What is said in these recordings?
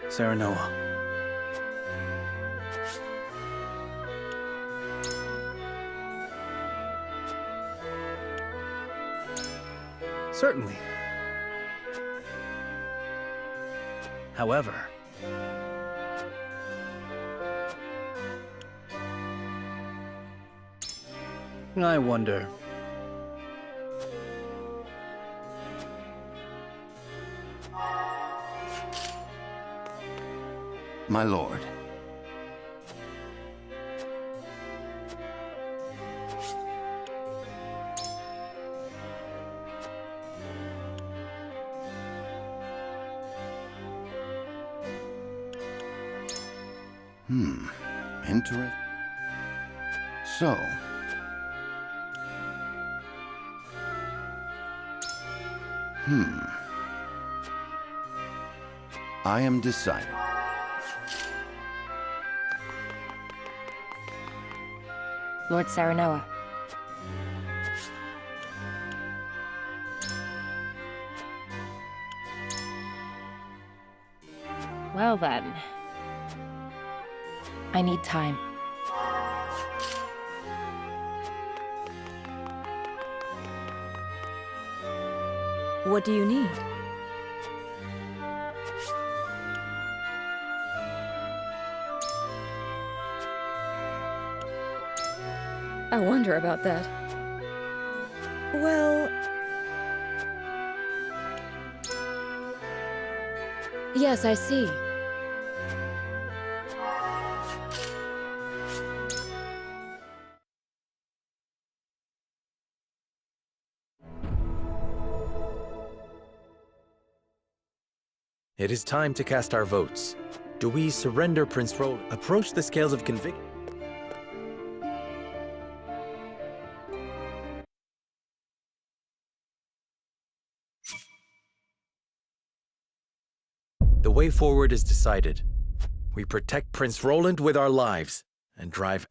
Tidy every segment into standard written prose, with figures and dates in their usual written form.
Serenoa. Certainly. However, I wonder. My lord. Interesting. So. I am decided. Lord Serenoa. Well then. I need time. What do you need? I wonder about that. Well... Yes, I see. It is time to cast our votes. Do we surrender Prince Roland? Approach the scales of conviction. The way forward is decided. We protect Prince Roland with our lives and drive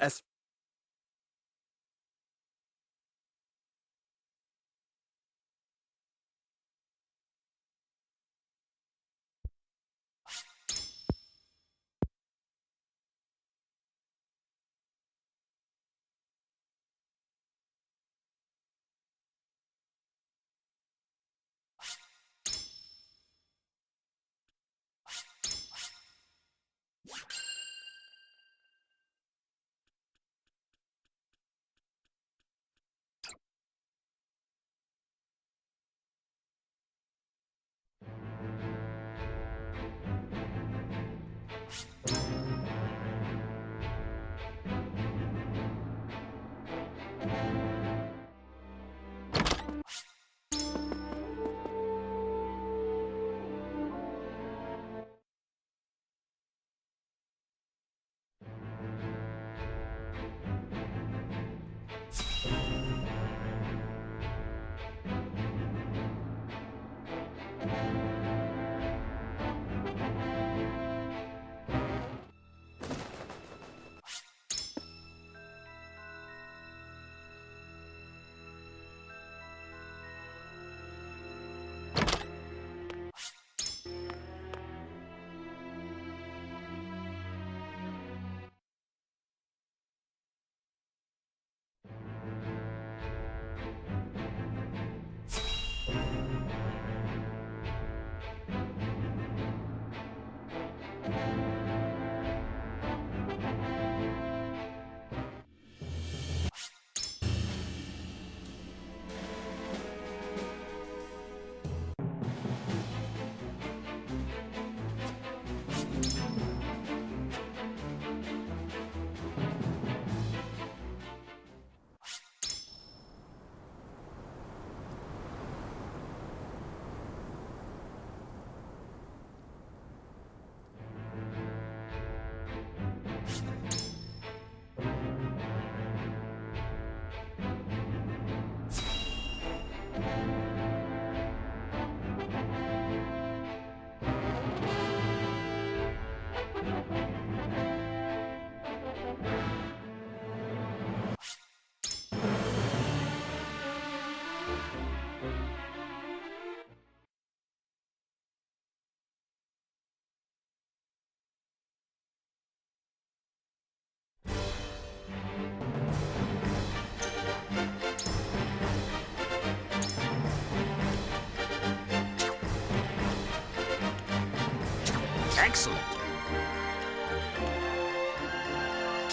Excellent.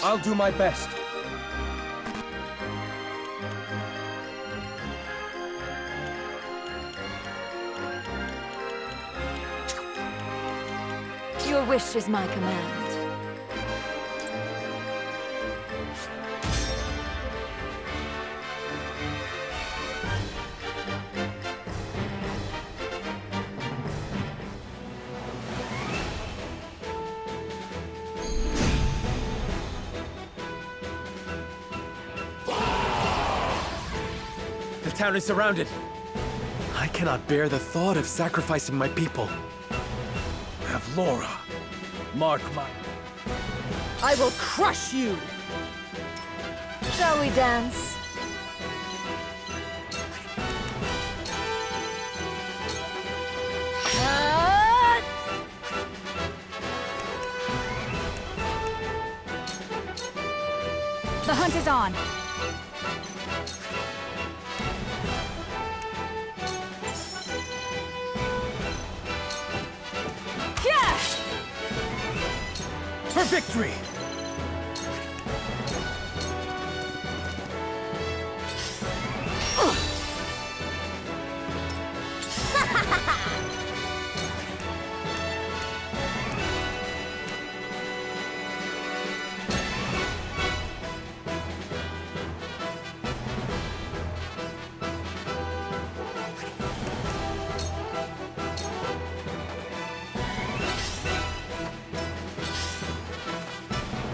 I'll do my best. Your wish is my command. The town is surrounded. I cannot bear the thought of sacrificing my people. Have Laura. Mark my... I will crush you! Shall we dance? The hunt is on. For victory!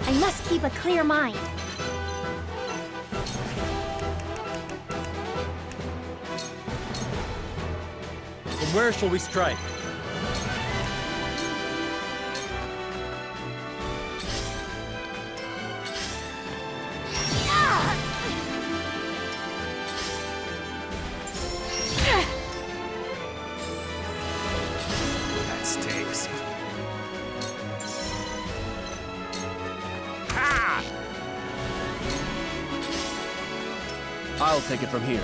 I must keep a clear mind. From where shall we strike? That stinks. I'll take it from here.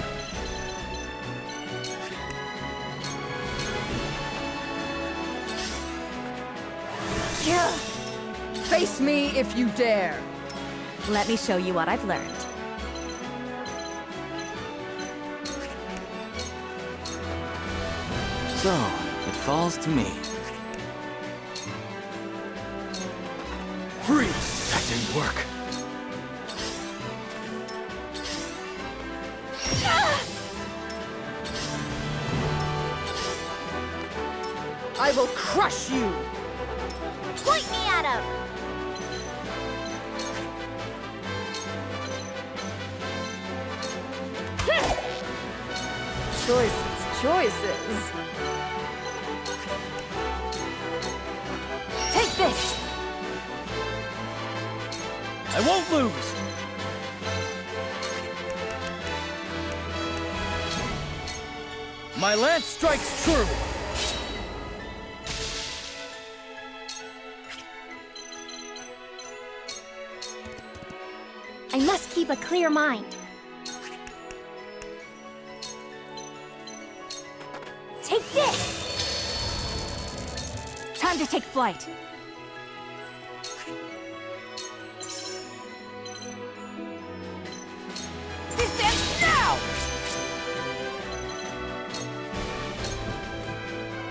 Face me if you dare! Let me show you what I've learned. So, it falls to me. Free! That didn't work. I will crush you! Point me at him! Choices. Take this! I won't lose! My lance strikes true! I must keep a clear mind. Take this! Time to take flight. This ends now!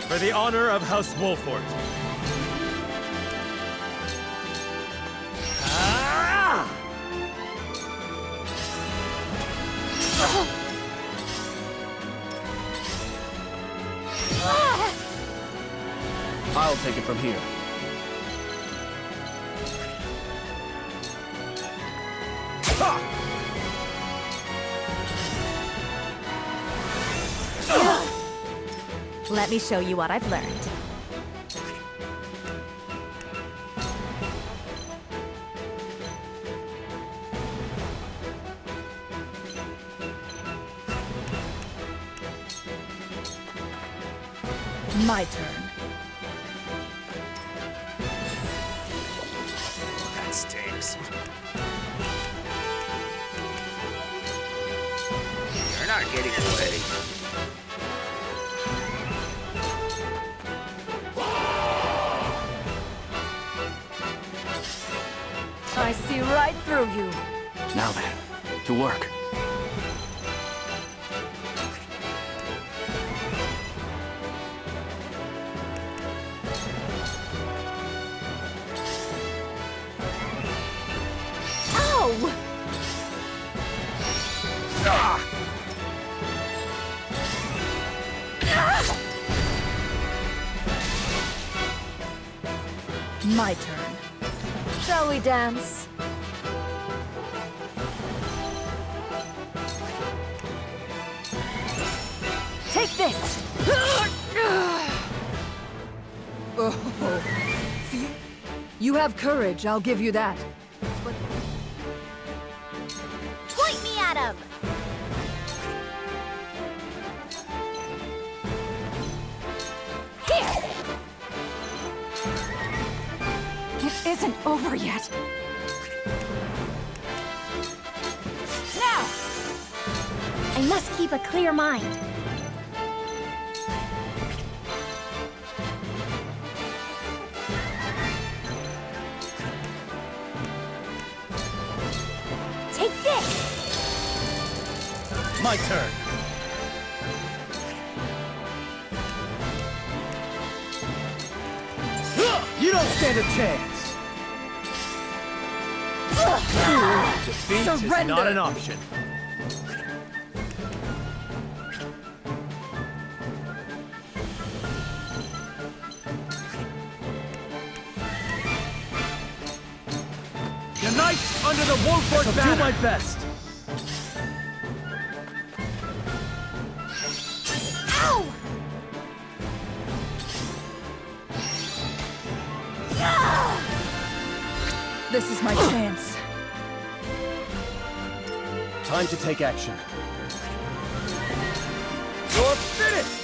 For the honor of House Wolfhort. I'll take it from here. Let me show you what I've learned. My turn. That stinks. You're not getting away. see right through you. Now then, to work. Ow! My turn. Shall we dance? Take this! Oh. You have courage, I'll give you that. Point me at him! Here! It isn't over yet. Now! I must keep a clear mind. Take this! My turn. You don't stand a chance. Defeat is Surrender. not an option. Unite under the Wolfhort banner. I'll do my best. Ow! This is my chance. Time to take action. You're finished!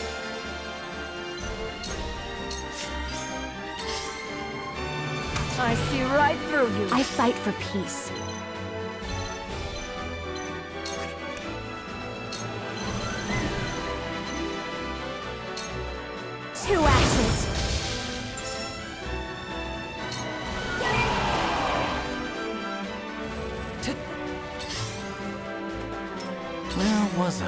I see right through you. I fight for peace. Two ashes. Where was I?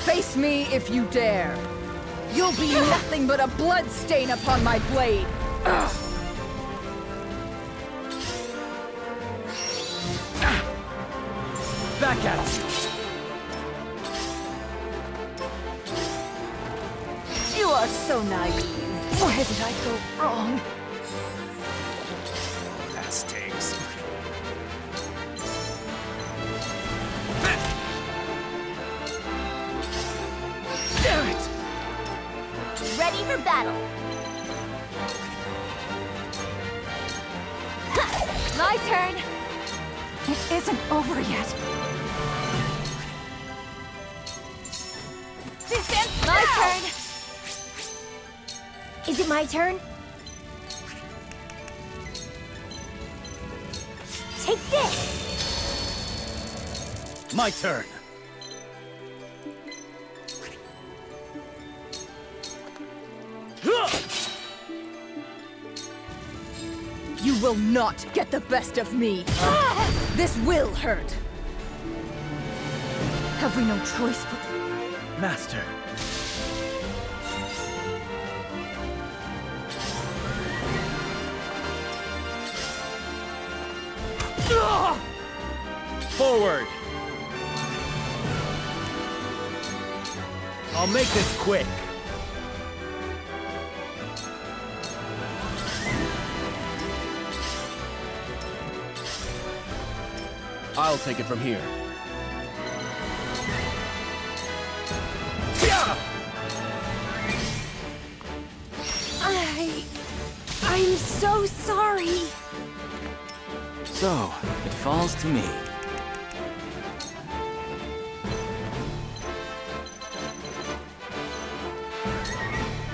Face me if you dare. You'll be nothing but a blood stain upon my blade. Ugh. Back at it. You are so naive. Where did I go wrong? That stinks. Damn it! Ready for battle. My turn. It isn't over yet. My turn. Is it my turn? Take this. My turn. You will not get the best of me. This will hurt. Have we no choice but... Master. Forward. I'll make this quick. I'll take it from here. I'm so sorry. So, it falls to me.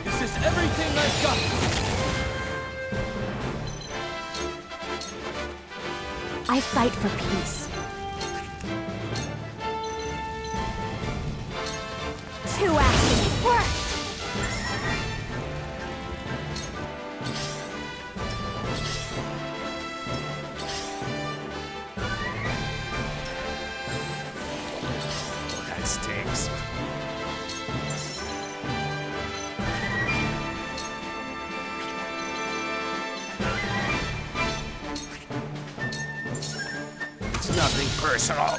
This is everything I've got. I fight for peace. Two actions worked! Oh, that stinks. It's nothing personal.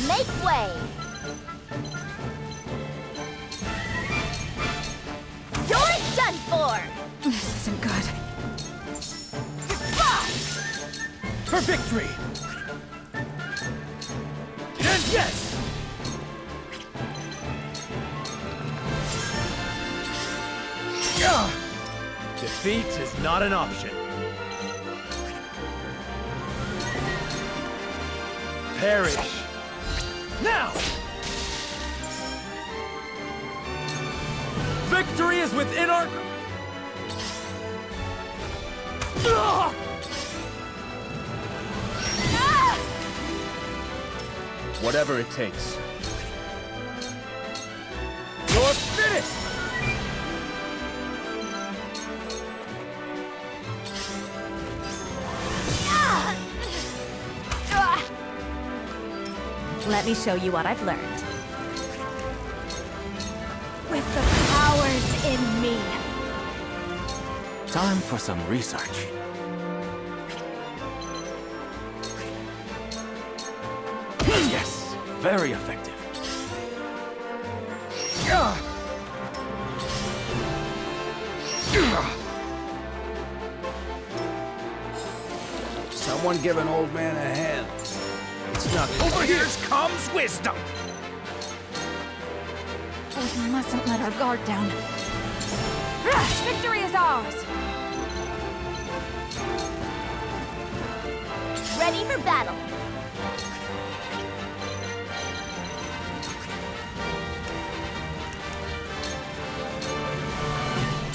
Make way! You're done for! This isn't good. For victory! And yes! Defeat is not an option. Perish! Now! Victory is within our... Ah! Whatever it takes. You're finished! Let me show you what I've learned. With the powers in me. Time for some research. Yes, very effective. Someone give an old man a hand. It's nothing. Over here comes wisdom. We mustn't let our guard down. Victory is ours! Ready for battle.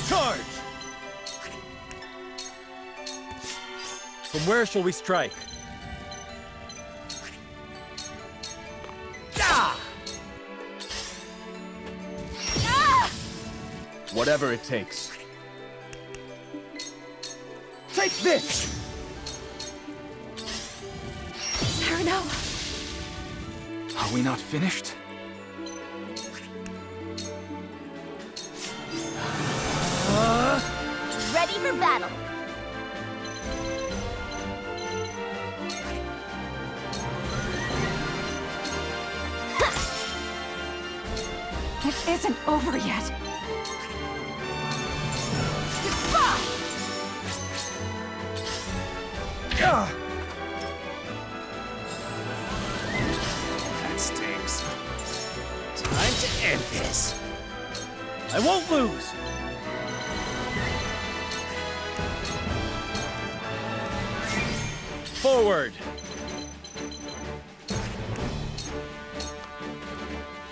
Charge! From where shall we strike? Whatever it takes. Take this! Serenoa! Are we not finished? Ready for battle. It isn't over yet. That stinks. Time to end this. I won't lose! Forward!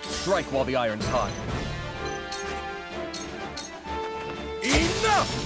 Strike while the iron's hot. Enough!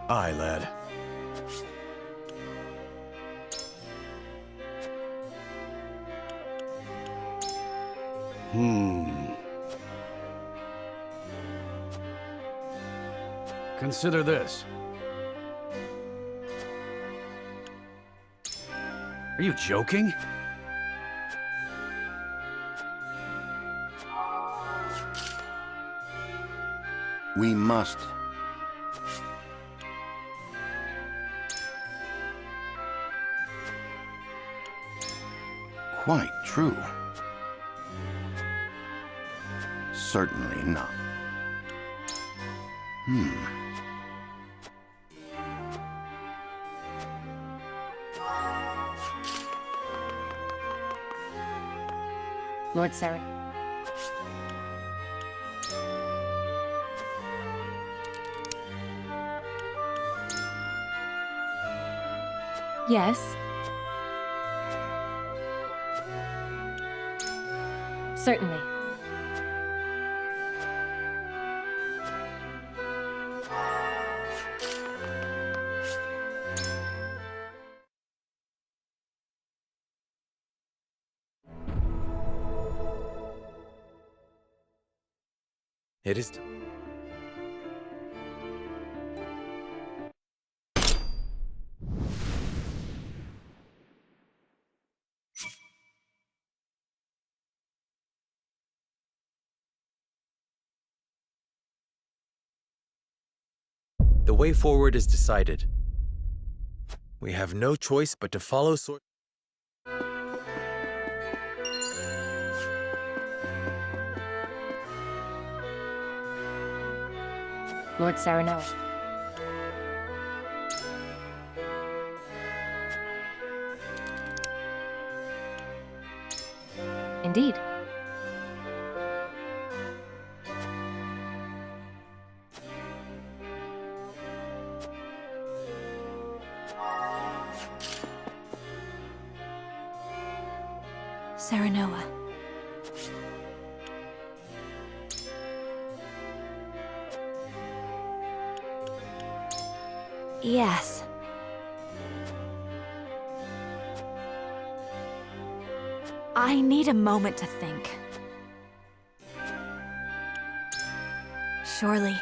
Aye, lad. Consider this. Are you joking? We must. Quite true. Certainly not. Lord Seren. Yes. Certainly. It is. The way forward is decided. We have no choice but to follow sort. Lord Serenoa. Indeed. Serenoa. Yes. I need a moment to think. Surely.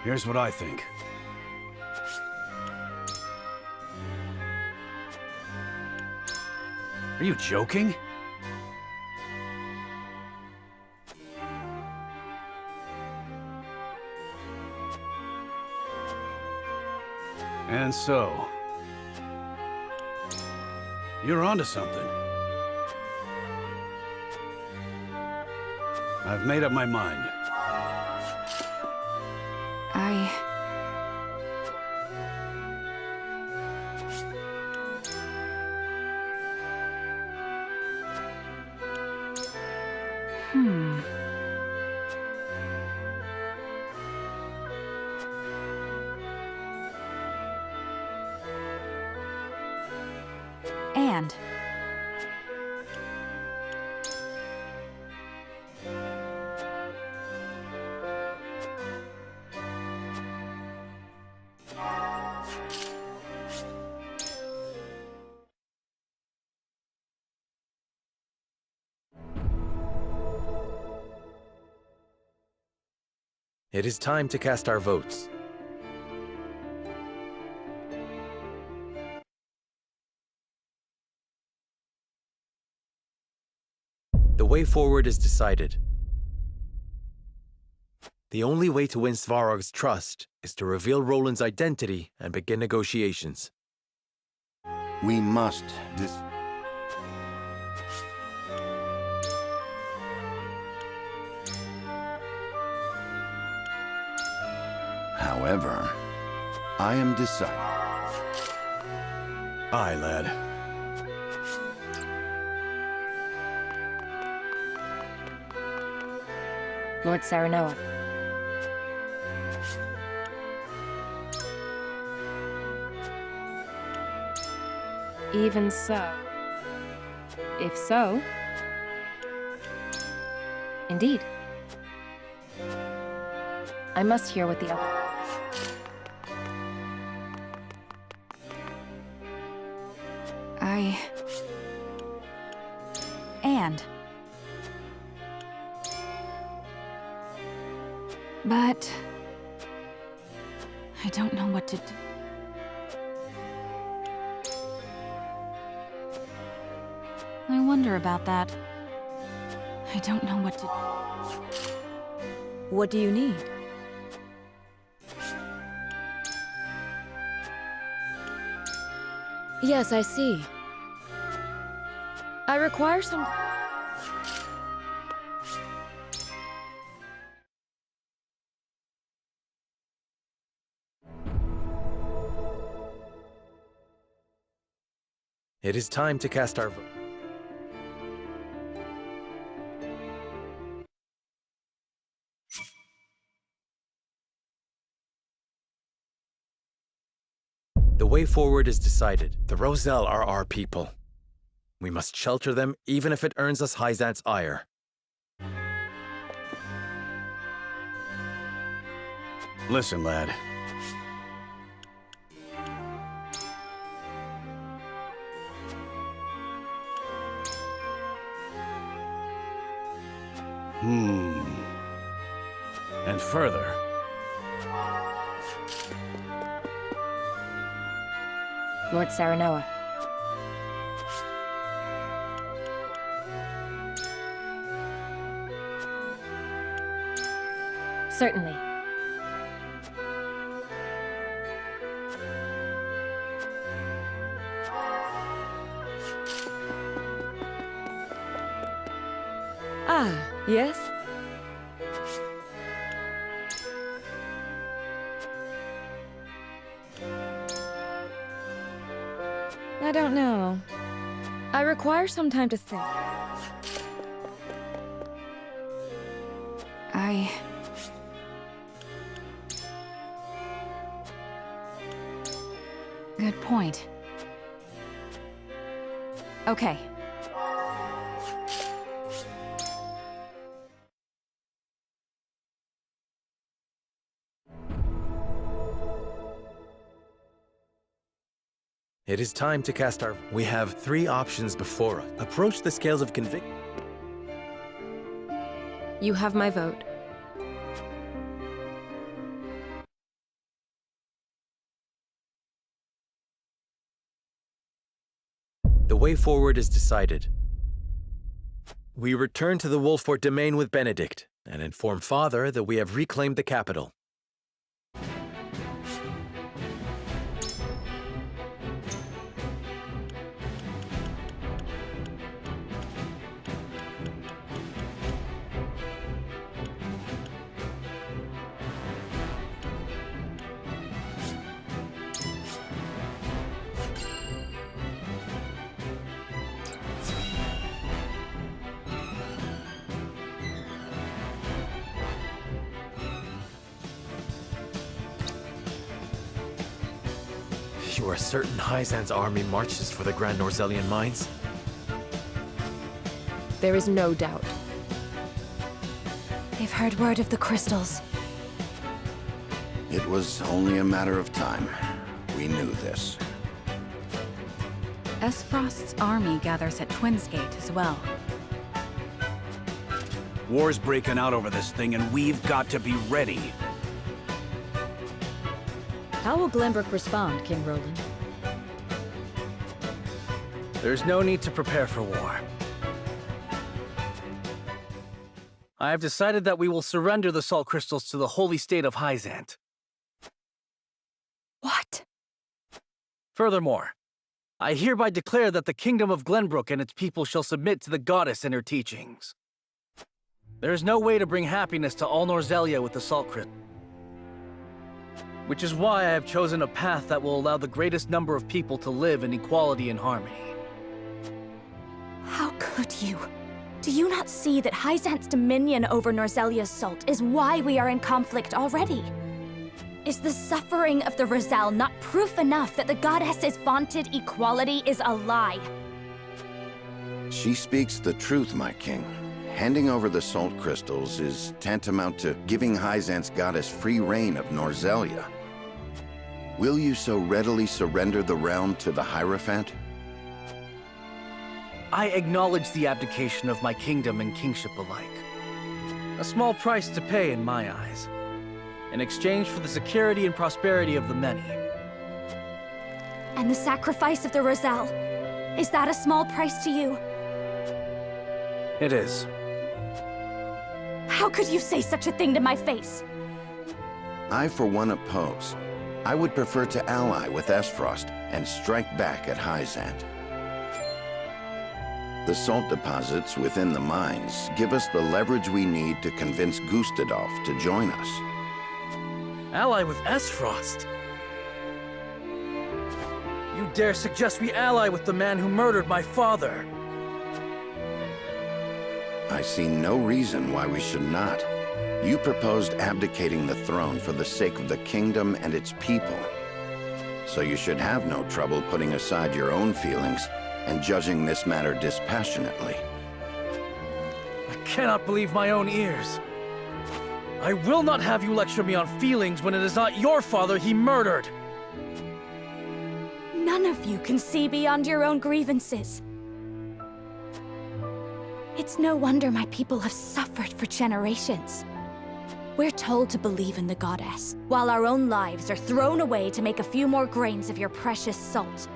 Here's what I think. Are you joking? And so, you're onto something. I've made up my mind. And It is time to cast our votes. The way forward is decided. The only way to win Svarog's trust is to reveal Roland's identity and begin negotiations. We must However, I am decided. Aye, lad. Lord Serenoa. Even so. If so... Indeed. I must hear what the other... But I don't know what to do. I wonder about that. I don't know what to do. What do you need? Yes, I see. I require some... It is time to cast our vote. The way forward is decided. The Roselle are our people. We must shelter them, even if it earns us Hyzant's ire. Listen, lad. And further. Lord Serenoa. Certainly. Ah, yes? I don't know. I require some time to think. Good point. Okay. It is time to cast our... We have 3 options before us. Approach the scales of conviction. You have my vote. The way forward is decided. We return to the Wolfhort domain with Benedict, and inform Father that we have reclaimed the capital. You are certain Hyzant's army marches for the Grand Norzelian mines? There is no doubt. They've heard word of the crystals. It was only a matter of time. We knew this. Frost's army gathers at Twinsgate as well. War's breaking out over this thing, and we've got to be ready. How will Glenbrook respond, King Roland? There's no need to prepare for war. I have decided that we will surrender the salt crystals to the holy state of Hyzant. What? Furthermore, I hereby declare that the kingdom of Glenbrook and its people shall submit to the goddess and her teachings. There is no way to bring happiness to all Norzelia with the salt crystal. Which is why I have chosen a path that will allow the greatest number of people to live in equality and harmony. How could you? Do you not see that Hyzant's dominion over Norzelia's salt is why we are in conflict already? Is the suffering of the Roselle not proof enough that the goddess's vaunted equality is a lie? She speaks the truth, my king. Handing over the salt crystals is tantamount to giving Hyzant's goddess free reign of Norzelia. Will you so readily surrender the realm to the Hierophant? I acknowledge the abdication of my kingdom and kingship alike. A small price to pay in my eyes, in exchange for the security and prosperity of the many. And the sacrifice of the Roselle, is that a small price to you? It is. How could you say such a thing to my face? I, for one, oppose. I would prefer to ally with Frost and strike back at Hyzant. The salt deposits within the mines give us the leverage we need to convince Gustadolf to join us. Ally with Frost? You dare suggest we ally with the man who murdered my father? I see no reason why we should not. You proposed abdicating the throne for the sake of the kingdom and its people. So you should have no trouble putting aside your own feelings and judging this matter dispassionately. I cannot believe my own ears. I will not have you lecture me on feelings when it is not your father he murdered! None of you can see beyond your own grievances. It's no wonder my people have suffered for generations. We're told to believe in the goddess, while our own lives are thrown away to make a few more grains of your precious salt.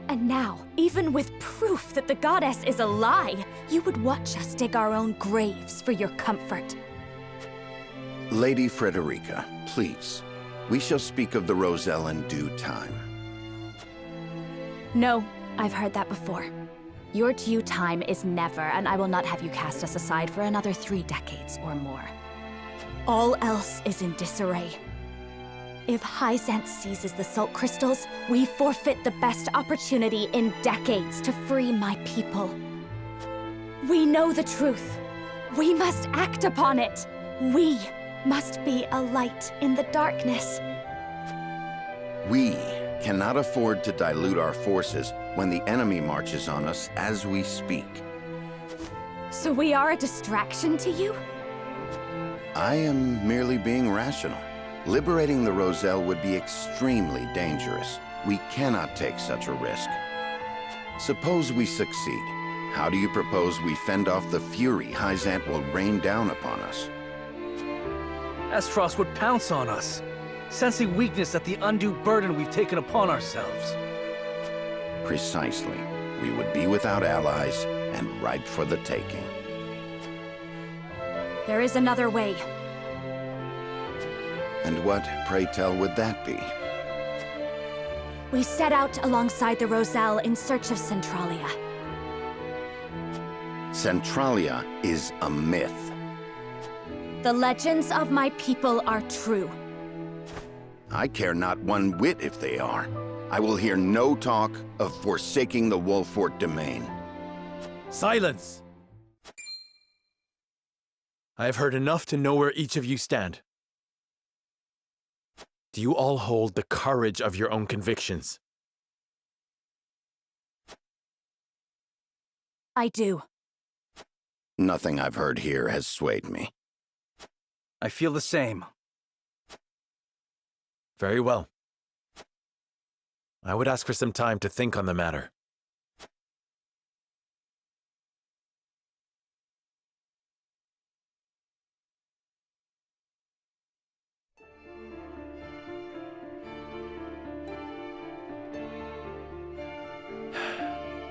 And now, even with proof that the goddess is a lie, you would watch us dig our own graves for your comfort. Lady Frederica, please. We shall speak of the Roselle in due time. No, I've heard that before. Your due time is never, and I will not have you cast us aside for another 3 decades or more. All else is in disarray. If Hyzant seizes the salt crystals, we forfeit the best opportunity in decades to free my people. We know the truth. We must act upon it. We must be a light in the darkness. We cannot afford to dilute our forces when the enemy marches on us as we speak. So we are a distraction to you? I am merely being rational. Liberating the Roselle would be extremely dangerous. We cannot take such a risk. Suppose we succeed. How do you propose we fend off the fury Hyzant will rain down upon us? Esfrost would pounce on us, sensing weakness at the undue burden we've taken upon ourselves. Precisely. We would be without allies and ripe for the taking. There is another way. And what, pray tell, would that be? We set out alongside the Roselle in search of Centralia. Centralia is a myth. The legends of my people are true. I care not one whit if they are. I will hear no talk of forsaking the Wolfhort domain. Silence! I have heard enough to know where each of you stand. Do you all hold the courage of your own convictions? I do. Nothing I've heard here has swayed me. I feel the same. Very well. I would ask for some time to think on the matter.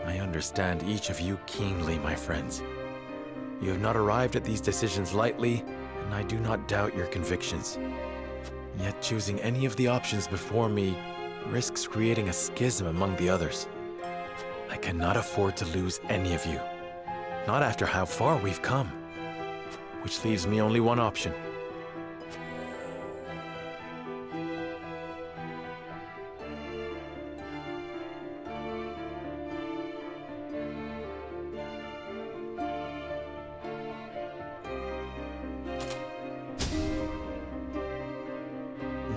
I understand each of you keenly, my friends. You have not arrived at these decisions lightly, and I do not doubt your convictions. Yet choosing any of the options before me risks creating a schism among the others. I cannot afford to lose any of you, not after how far we've come, which leaves me only one option.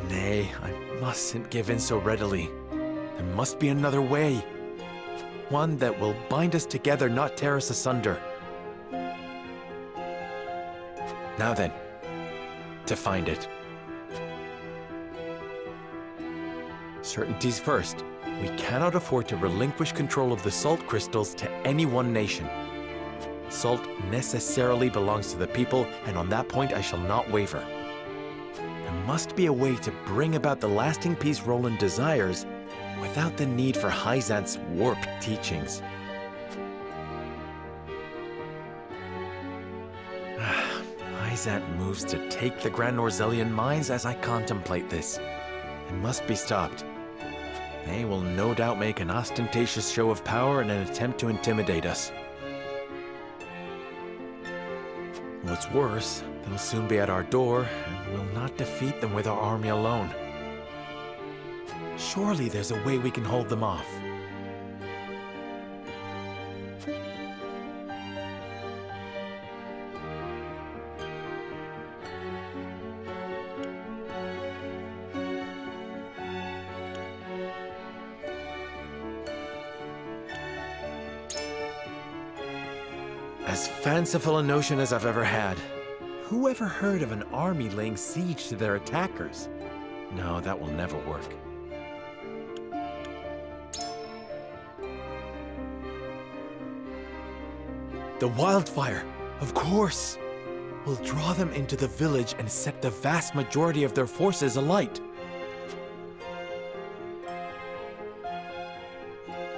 Nay, I mustn't give in so readily. There must be another way. One that will bind us together, not tear us asunder. Now then, to find it. Certainties first. We cannot afford to relinquish control of the salt crystals to any one nation. Salt necessarily belongs to the people, and on that point I shall not waver. There must be a way to bring about the lasting peace Roland desires without the need for Hyzant's warped teachings. Hyzant moves to take the Grand Norzellian mines as I contemplate this. It must be stopped. They will no doubt make an ostentatious show of power in an attempt to intimidate us. What's worse, they'll soon be at our door, and we'll not defeat them with our army alone. Surely there's a way we can hold them off. As fanciful a notion as I've ever had. Who ever heard of an army laying siege to their attackers? No, that will never work. The wildfire, of course! Will draw them into the village and set the vast majority of their forces alight.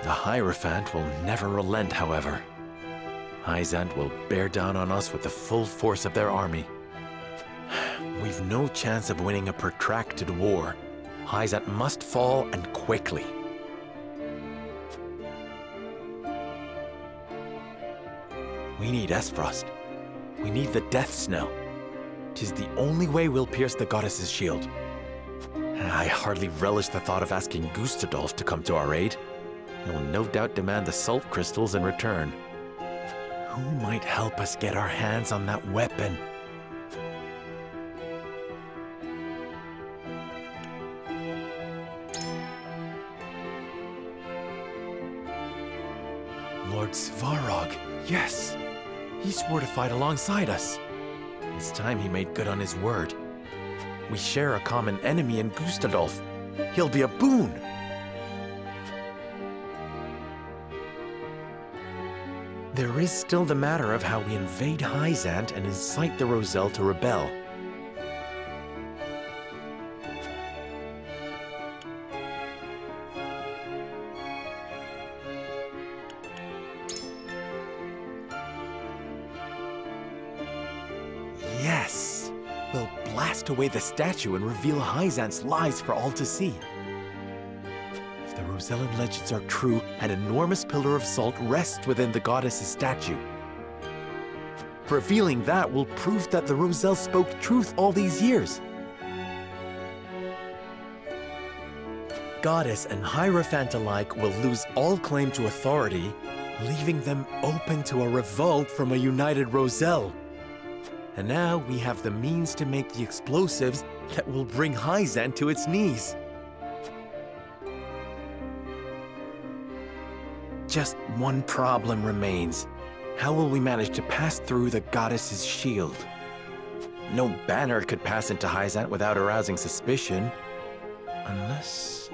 The Hierophant will never relent, however. Hyzant will bear down on us with the full force of their army. We've no chance of winning a protracted war. Hyzant must fall, and quickly. We need Esfrost. We need the Death Snell. 'Tis the only way we'll pierce the goddess's shield. I hardly relish the thought of asking Gustadolf to come to our aid. He'll no doubt demand the salt crystals in return. Who might help us get our hands on that weapon? Lord Svarog, yes! He swore to fight alongside us. It's time he made good on his word. We share a common enemy in Gustadolf. He'll be a boon! There is still the matter of how we invade Hyzant and incite the Roselle to rebel. Yes! We'll blast away the statue and reveal Hyzant's lies for all to see. If the Rosellan legends are true, an enormous pillar of salt rests within the goddess's statue. Revealing that will prove that the Roselle spoke truth all these years. Goddess and Hierophant alike will lose all claim to authority, leaving them open to a revolt from a united Roselle. And now we have the means to make the explosives that will bring Hyzant to its knees. Just one problem remains. How will we manage to pass through the goddess's shield? No banner could pass into Hyzant without arousing suspicion. Unless...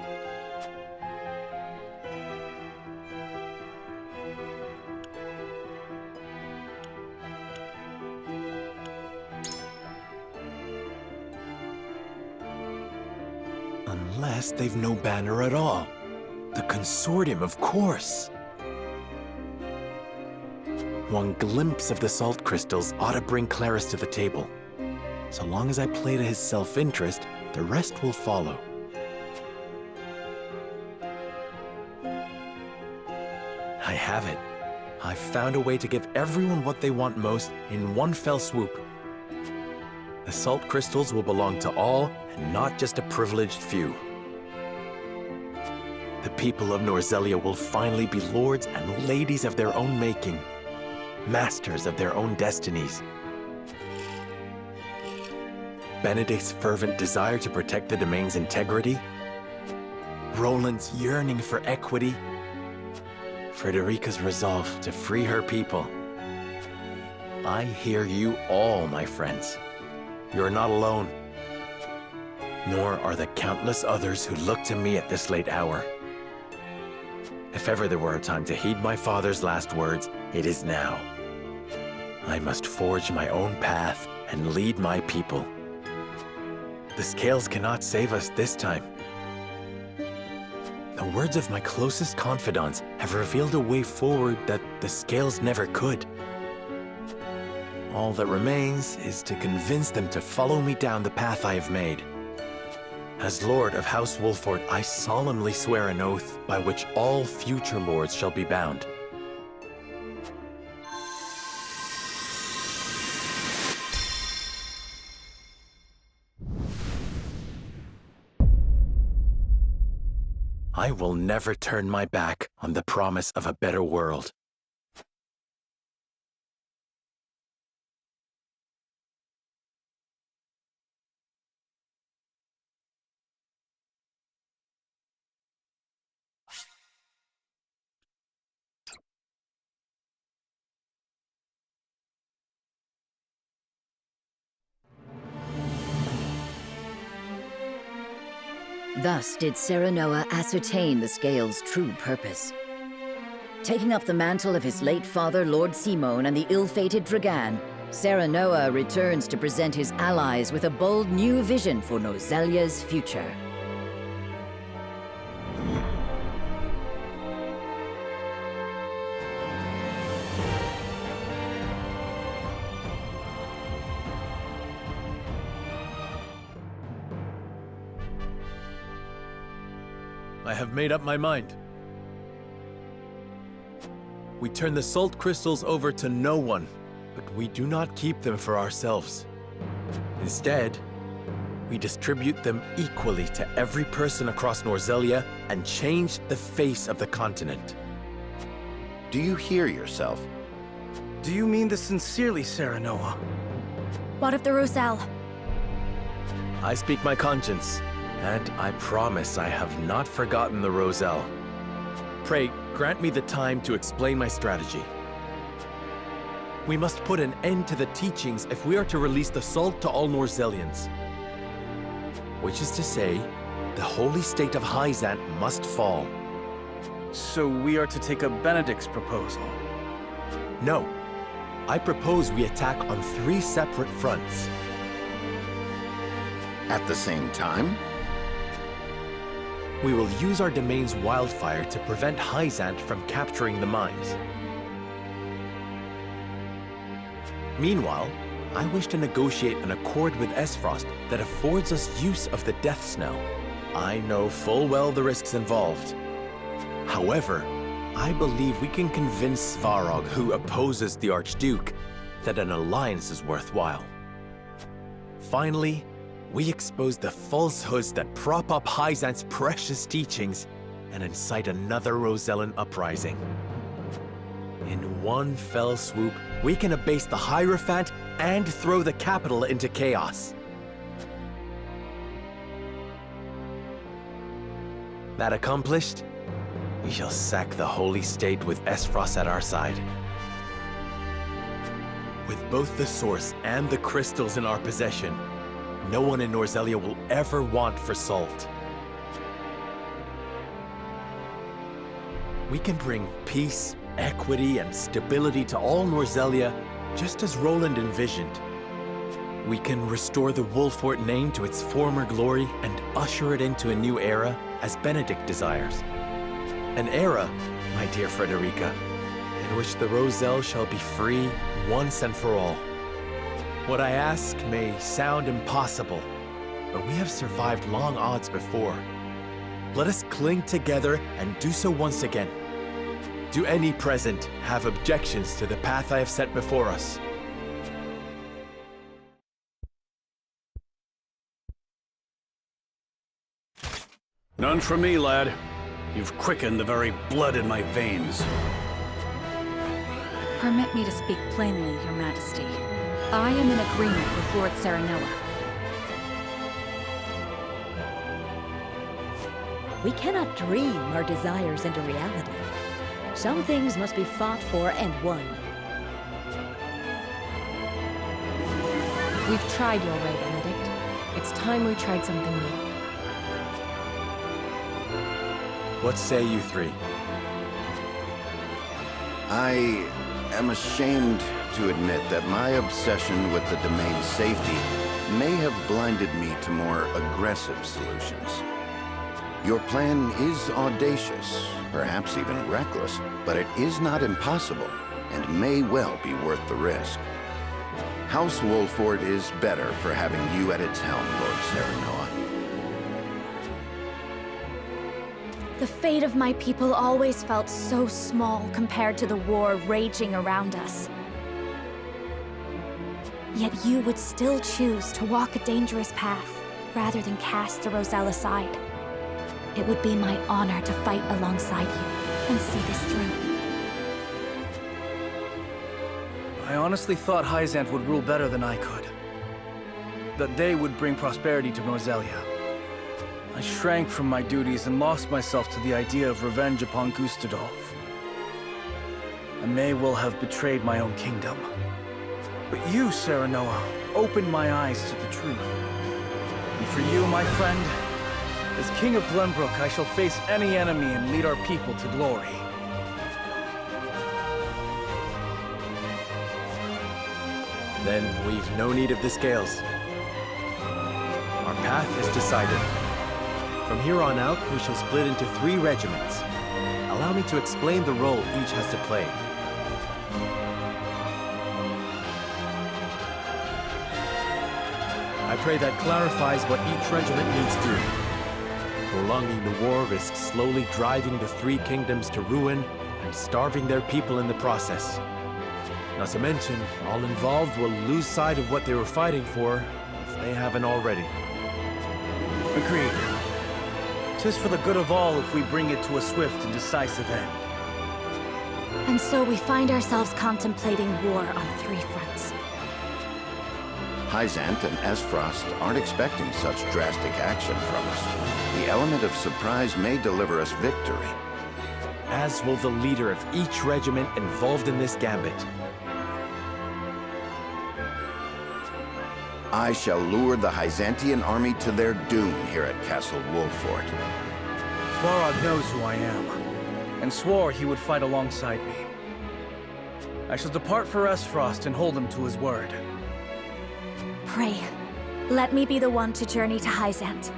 Unless they've no banner at all. The consortium, of course. One glimpse of the salt crystals ought to bring Claris to the table. So long as I play to his self-interest, the rest will follow. I have it. I've found a way to give everyone what they want most in one fell swoop. The salt crystals will belong to all, and not just a privileged few. The people of Norzelia will finally be lords and ladies of their own making, masters of their own destinies. Benedict's fervent desire to protect the domain's integrity, Roland's yearning for equity, Frederica's resolve to free her people. I hear you all, my friends. You're not alone, nor are the countless others who look to me at this late hour. If ever there were a time to heed my father's last words, it is now. I must forge my own path and lead my people. The scales cannot save us this time. The words of my closest confidants have revealed a way forward that the scales never could. All that remains is to convince them to follow me down the path I have made. As Lord of House Wolfhort, I solemnly swear an oath by which all future lords shall be bound. I will never turn my back on the promise of a better world. Thus did Serenoa ascertain the Scale's true purpose. Taking up the mantle of his late father, Lord Simone, and the ill-fated Dragan, Serenoa returns to present his allies with a bold new vision for Norzelia's future. I have made up my mind. We turn the salt crystals over to no one, but we do not keep them for ourselves. Instead, we distribute them equally to every person across Norzelia and change the face of the continent. Do you hear yourself? Do you mean this sincerely, Serenoa? What of the Roselle? I speak my conscience, and I promise I have not forgotten the Roselle. Pray, grant me the time to explain my strategy. We must put an end to the teachings if we are to release the salt to all Norzelians. Which is to say, the holy state of Hyzant must fall. So we are to take up Benedict's proposal? No. I propose we attack on 3 separate fronts. At the same time? We will use our domain's wildfire to prevent Hyzant from capturing the mines. Meanwhile, I wish to negotiate an accord with Esfrost that affords us use of the Death Snow. I know full well the risks involved. However, I believe we can convince Svarog, who opposes the Archduke, that an alliance is worthwhile. Finally, we expose the falsehoods that prop up Hyzant's precious teachings and incite another Rosellan uprising. In one fell swoop, we can abase the Hierophant and throw the capital into chaos. That accomplished, we shall sack the holy state with Esfrost at our side. With both the source and the crystals in our possession, no one in Norzelia will ever want for salt. We can bring peace, equity, and stability to all Norzelia, just as Roland envisioned. We can restore the Wolfhort name to its former glory and usher it into a new era, as Benedict desires. An era, my dear Frederica, in which the Roselle shall be free once and for all. What I ask may sound impossible, but we have survived long odds before. Let us cling together and do so once again. Do any present have objections to the path I have set before us? None for me, lad. You've quickened the very blood in my veins. Permit me to speak plainly, Your Majesty. I am in agreement with Lord Serenoa. We cannot dream our desires into reality. Some things must be fought for and won. We've tried your way, Benedict. It's time we tried something new. What say you 3? I am ashamed to admit that my obsession with the domain's safety may have blinded me to more aggressive solutions. Your plan is audacious, perhaps even reckless, but it is not impossible and may well be worth the risk. House Wolfhort is better for having you at its helm, Lord Serenoa. The fate of my people always felt so small compared to the war raging around us. Yet you would still choose to walk a dangerous path rather than cast the Roselle aside. it would be my honor to fight alongside you and see this through. I honestly thought Hyzant would rule better than I could. That they would bring prosperity to Norzelia. I shrank from my duties and lost myself to the idea of revenge upon Gustadolf. I may well have betrayed my own kingdom. But you, Serenoa, opened my eyes to the truth. And for you, my friend, as King of Glenbrook, I shall face any enemy and lead our people to glory. Then we've no need of the scales. Our path is decided. From here on out, we shall split into 3 regiments. Allow me to explain the role each has to play. I pray that clarifies what each regiment needs to. Prolonging the war risks slowly driving the 3 kingdoms to ruin and starving their people in the process. Not to mention, all involved will lose sight of what they were fighting for, if they haven't already. Agreed. 'Tis for the good of all if we bring it to a swift and decisive end. And so we find ourselves contemplating war on 3 fronts. Hyzant and Esfrost aren't expecting such drastic action from us. The element of surprise may deliver us victory. As will the leader of each regiment involved in this gambit. I shall lure the Hyzantian army to their doom here at Castle Wolfhort. Svarog knows who I am, and swore he would fight alongside me. I shall depart for Esfrost and hold him to his word. Pray, let me be the one to journey to Hyzant.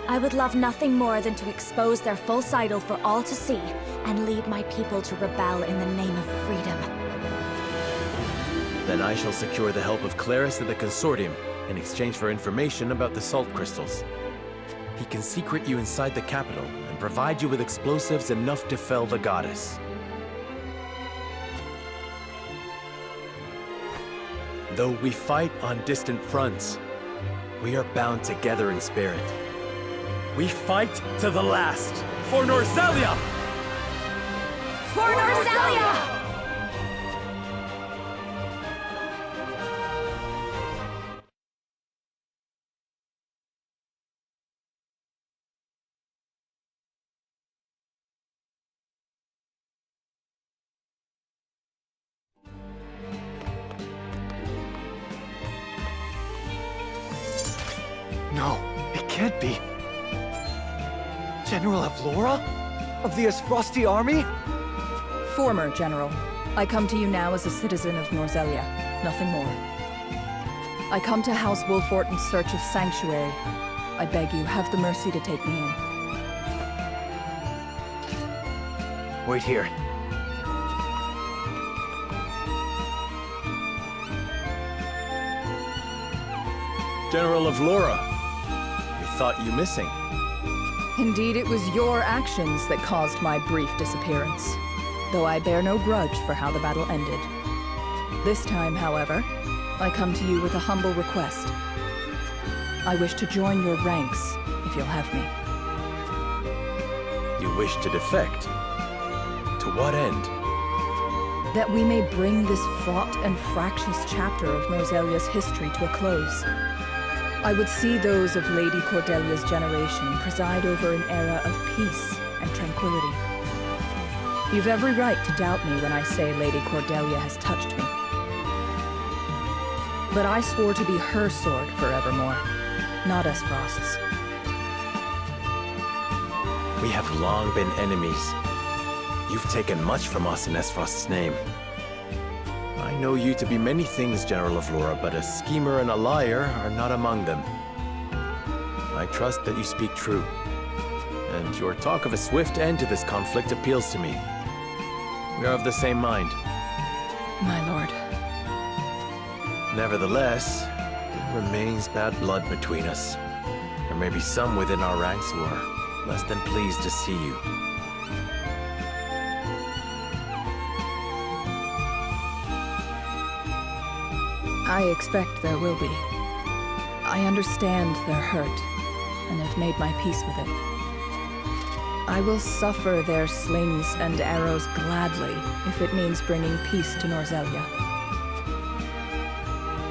I would love nothing more than to expose their false idol for all to see, and lead my people to rebel in the name of freedom. Then I shall secure the help of Claris and the Consortium in exchange for information about the salt crystals. He can secret you inside the capital and provide you with explosives enough to fell the goddess. Though we fight on distant fronts, we are bound together in spirit. We fight to the last for Norzelia! For Norzelia! No, it can't be. General Avlora? Of the Esfrosti army? Former General. I come to you now as a citizen of Norzelia, nothing more. I come to House Wolfhort in search of sanctuary. I beg you, have the mercy to take me in. Wait here. General Avlora, we thought you missing. Indeed, it was your actions that caused my brief disappearance, though I bear no grudge for how the battle ended. This time, however, I come to you with a humble request. I wish to join your ranks, if you'll have me. You wish to defect? To what end? That we may bring this fraught and fractious chapter of Norzelia's history to a close. I would see those of Lady Cordelia's generation preside over an era of peace and tranquility. You've every right to doubt me when I say Lady Cordelia has touched me. But I swore to be her sword forevermore, not Esfrost's. We have long been enemies. You've taken much from us in Esfrost's name. I know you to be many things, General Avlora, but a schemer and a liar are not among them. I trust that you speak true. And your talk of a swift end to this conflict appeals to me. We are of the same mind. My lord. Nevertheless, there remains bad blood between us. There may be some within our ranks who are less than pleased to see you. I expect there will be. I understand their hurt, and have made my peace with it. I will suffer their slings and arrows gladly if it means bringing peace to Norzelia.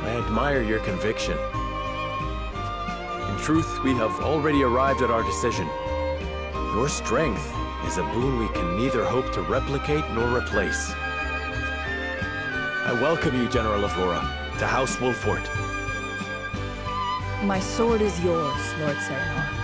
I admire your conviction. In truth, we have already arrived at our decision. Your strength is a boon we can neither hope to replicate nor replace. I welcome you, General Aurora, to House Wolfhort. My sword is yours, Lord Serenoa.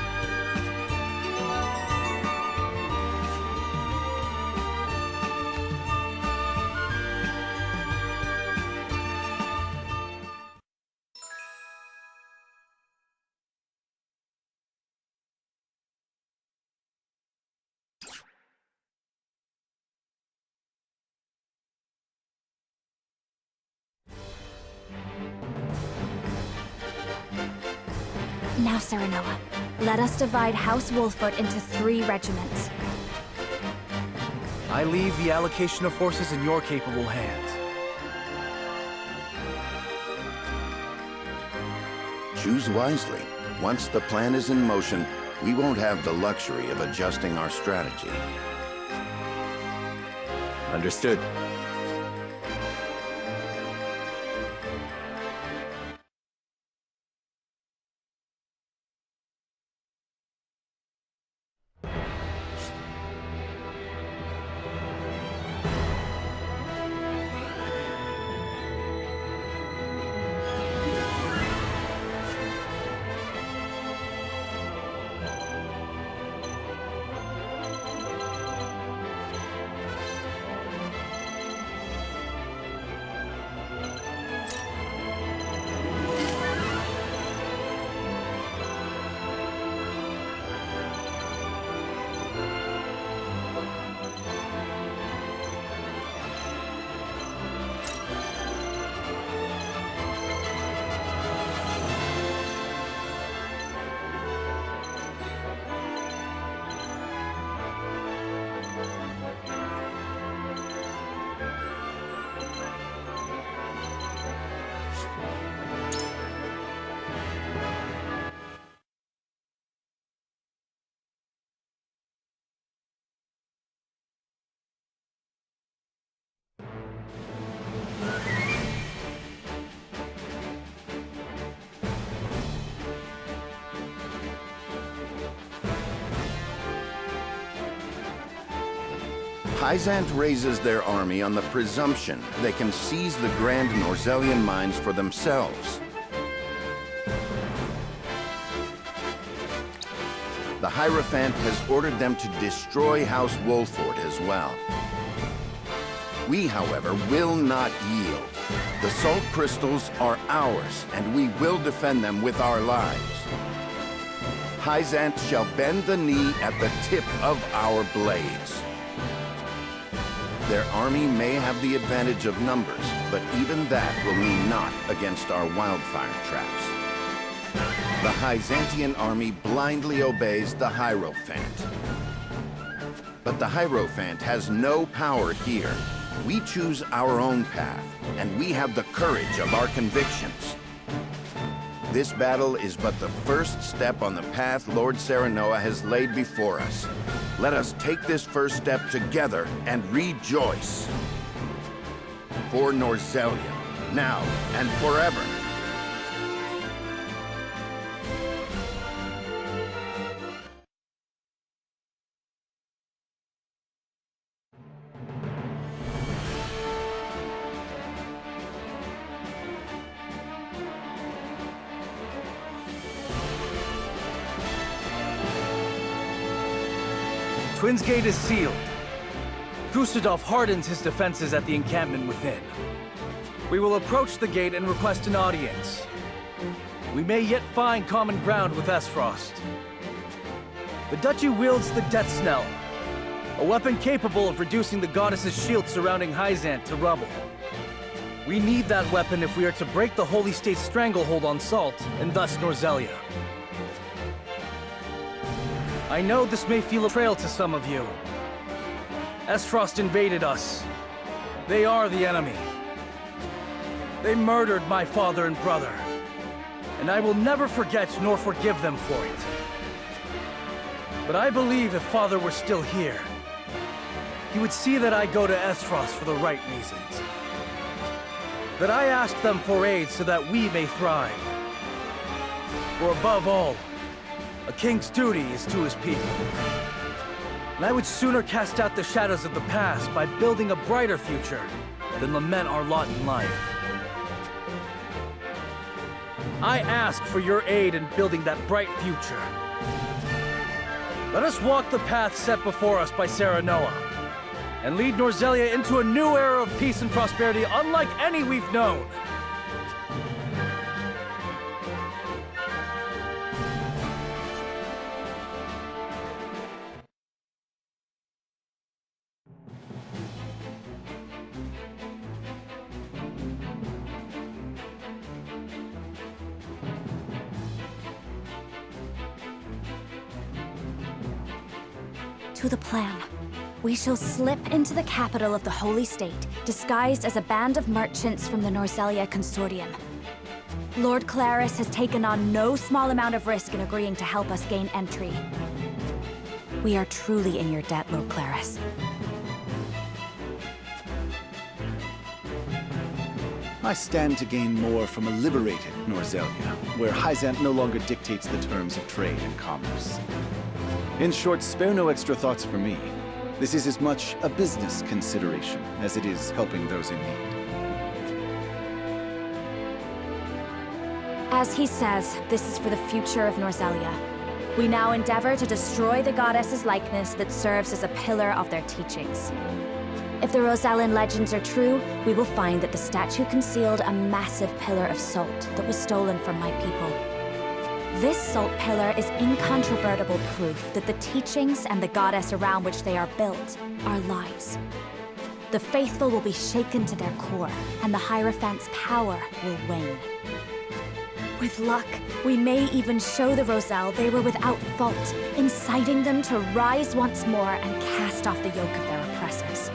Now, Serenoa, let us divide House Wolfhort into 3 regiments. I leave the allocation of forces in your capable hands. Choose wisely. Once the plan is in motion, we won't have the luxury of adjusting our strategy. Understood. Hyzant raises their army on the presumption they can seize the Grand Norzelian mines for themselves. The Hierophant has ordered them to destroy House Wolfhort as well. We, however, will not yield. The salt crystals are ours, and we will defend them with our lives. Hyzant shall bend the knee at the tip of our blades. Their army may have the advantage of numbers, but even that will mean naught against our wildfire traps. The Hyzantian army blindly obeys the Hierophant. But the Hierophant has no power here. We choose our own path, and we have the courage of our convictions. This battle is but the first step on the path Lord Serenoa has laid before us. Let us take this first step together and rejoice. For Norzelia, now and forever. Twins Gate is sealed. Gustadolf hardens his defenses at the encampment within. We will approach the gate and request an audience. We may yet find common ground with Esfrost. The Duchy wields the Death Snell, a weapon capable of reducing the goddess's shield surrounding Hyzant to rubble. We need that weapon if we are to break the Holy State's stranglehold on Salt, and thus Norzelia. I know this may feel a betrayal to some of you. Esfrost invaded us. They are the enemy. They murdered my father and brother, and I will never forget nor forgive them for it. But I believe if Father were still here, he would see that I go to Esfrost for the right reasons. That I ask them for aid so that we may thrive. For above all, a king's duty is to his people. And I would sooner cast out the shadows of the past by building a brighter future than lament our lot in life. I ask for your aid in building that bright future. Let us walk the path set before us by Serenoa, and lead Norzelia into a new era of peace and prosperity unlike any we've known. To the plan. We shall slip into the capital of the Holy State, disguised as a band of merchants from the Norzelia Consortium. Lord Claris has taken on no small amount of risk in agreeing to help us gain entry. We are truly in your debt, Lord Claris. I stand to gain more from a liberated Norzelia, where Hyzant no longer dictates the terms of trade and commerce. In short, spare no extra thoughts for me. This is as much a business consideration as it is helping those in need. As he says, this is for the future of Norzelia. We now endeavor to destroy the goddess's likeness that serves as a pillar of their teachings. If the Rosellan legends are true, we will find that the statue concealed a massive pillar of salt that was stolen from my people. This salt pillar is incontrovertible proof that the teachings and the goddess around which they are built are lies. The faithful will be shaken to their core, and the Hierophant's power will wane. With luck, we may even show the Roselle they were without fault, inciting them to rise once more and cast off the yoke of their oppressors.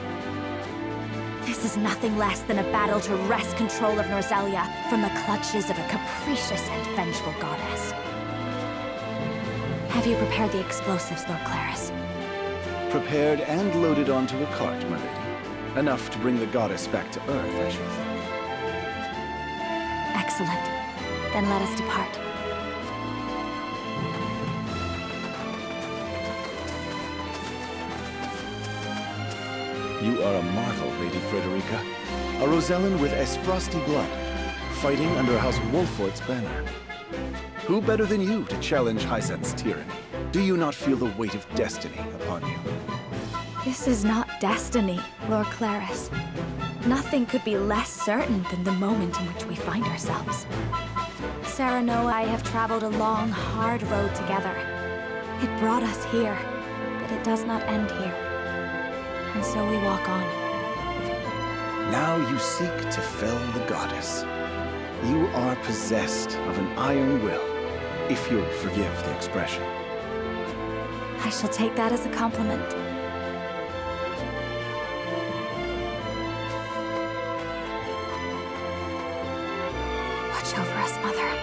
This is nothing less than a battle to wrest control of Norzelia from the clutches of a capricious and vengeful goddess. Have you prepared the explosives, Lord Claris? Prepared and loaded onto a cart, my lady. Enough to bring the goddess back to Earth, I should think. Excellent. Then let us depart. You are a marvel, Lady Frederica. A Rosellan with Esfrosti blood, fighting under House Wolfhort's banner. Who better than you to challenge Hyzant's tyranny? Do you not feel the weight of destiny upon you? This is not destiny, Lord Claris. Nothing could be less certain than the moment in which we find ourselves. Serenoa and I have traveled a long, hard road together. It brought us here, but it does not end here. And so we walk on. Now you seek to fell the goddess. You are possessed of an iron will, if you'll forgive the expression. I shall take that as a compliment. Watch over us, Mother.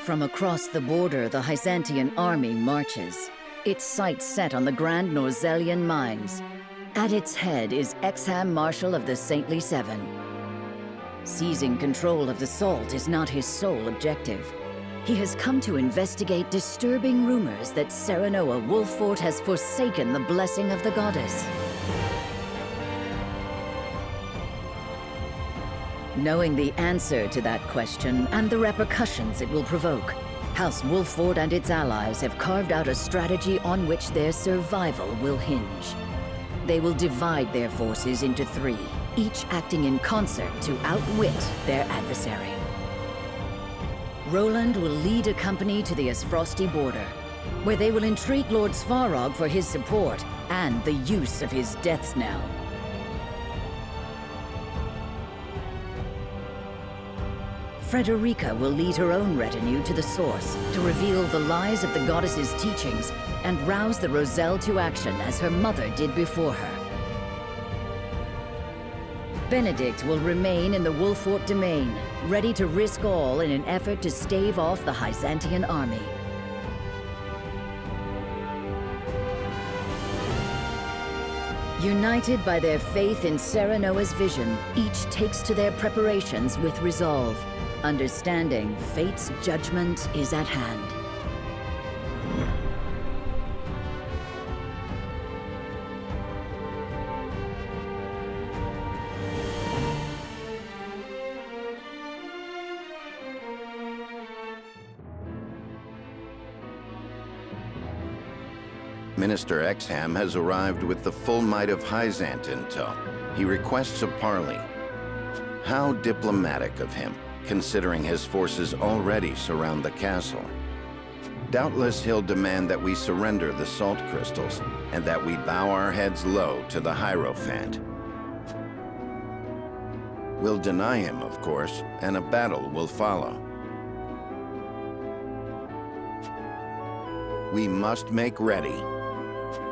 From across the border, the Hyzantian army marches, its sights set on the Grand Norzelian mines. At its head is Exham Marshal of the Saintly Seven. Seizing control of the salt is not his sole objective. He has come to investigate disturbing rumors that Serenoa Wolfhort has forsaken the blessing of the goddess. Knowing the answer to that question and the repercussions it will provoke, House Wolfhort and its allies have carved out a strategy on which their survival will hinge. They will divide their forces into three, each acting in concert to outwit their adversary. Roland will lead a company to the Esfrosti border, where they will entreat Lord Svarog for his support and the use of his death's knell. Frederica will lead her own retinue to the source to reveal the lies of the goddess's teachings and rouse the Roselle to action as her mother did before her. Benedict will remain in the Wolfhort domain, ready to risk all in an effort to stave off the Byzantine army. United by their faith in Serenoa's vision, each takes to their preparations with resolve, understanding fate's judgment is at hand. Minister Exham has arrived with the full might of Hyzant in tow. He requests a parley. How diplomatic of him, considering his forces already surround the castle. Doubtless he'll demand that we surrender the salt crystals, and that we bow our heads low to the Hierophant. We'll deny him, of course, and a battle will follow. We must make ready.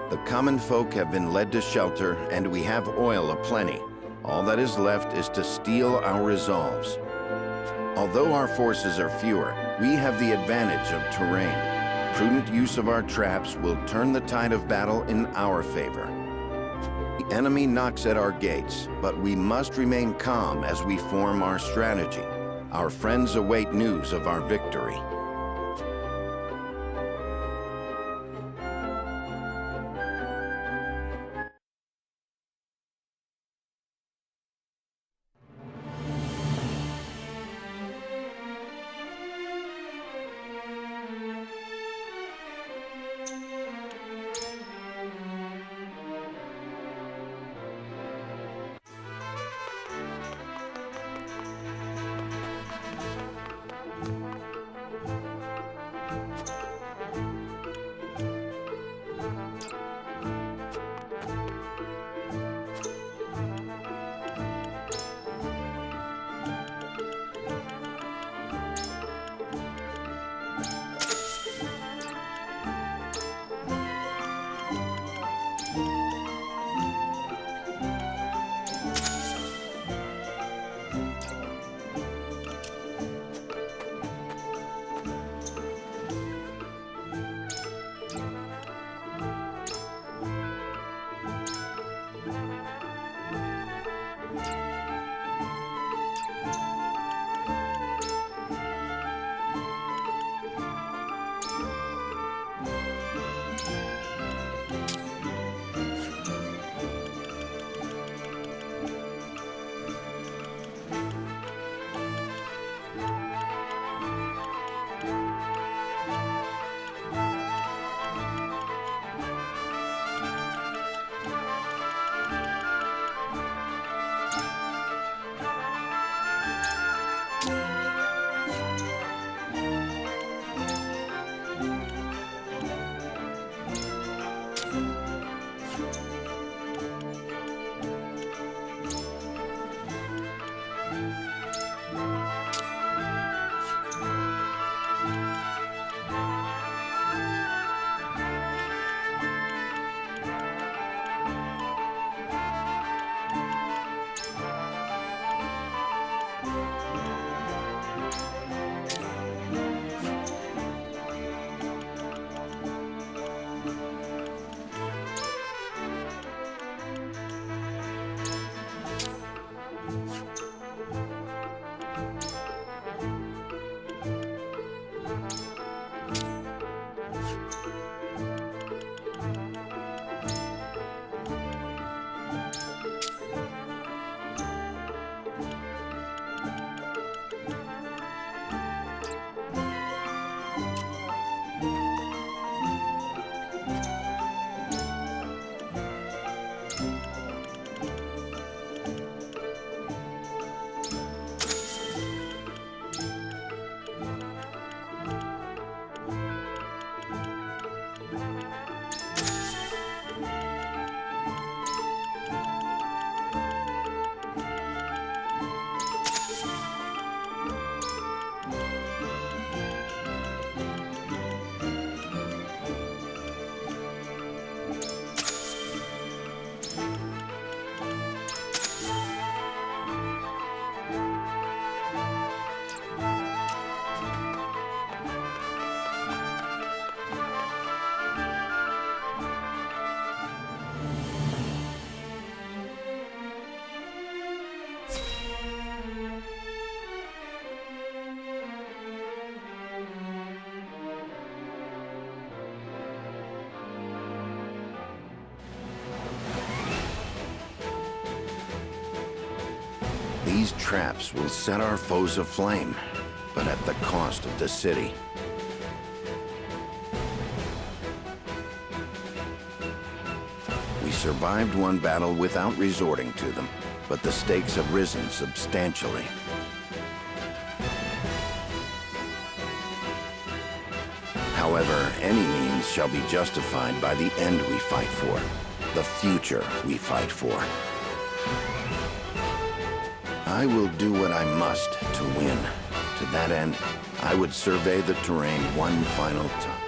The common folk have been led to shelter, and we have oil aplenty. All that is left is to steel our resolves. Although our forces are fewer, we have the advantage of terrain. Prudent use of our traps will turn the tide of battle in our favor. The enemy knocks at our gates, but we must remain calm as we form our strategy. Our friends await news of our victory. These traps will set our foes aflame, but at the cost of the city. We survived one battle without resorting to them, but the stakes have risen substantially. However, any means shall be justified by the end we fight for, the future we fight for. I will do what I must to win. To that end, I would survey the terrain one final time.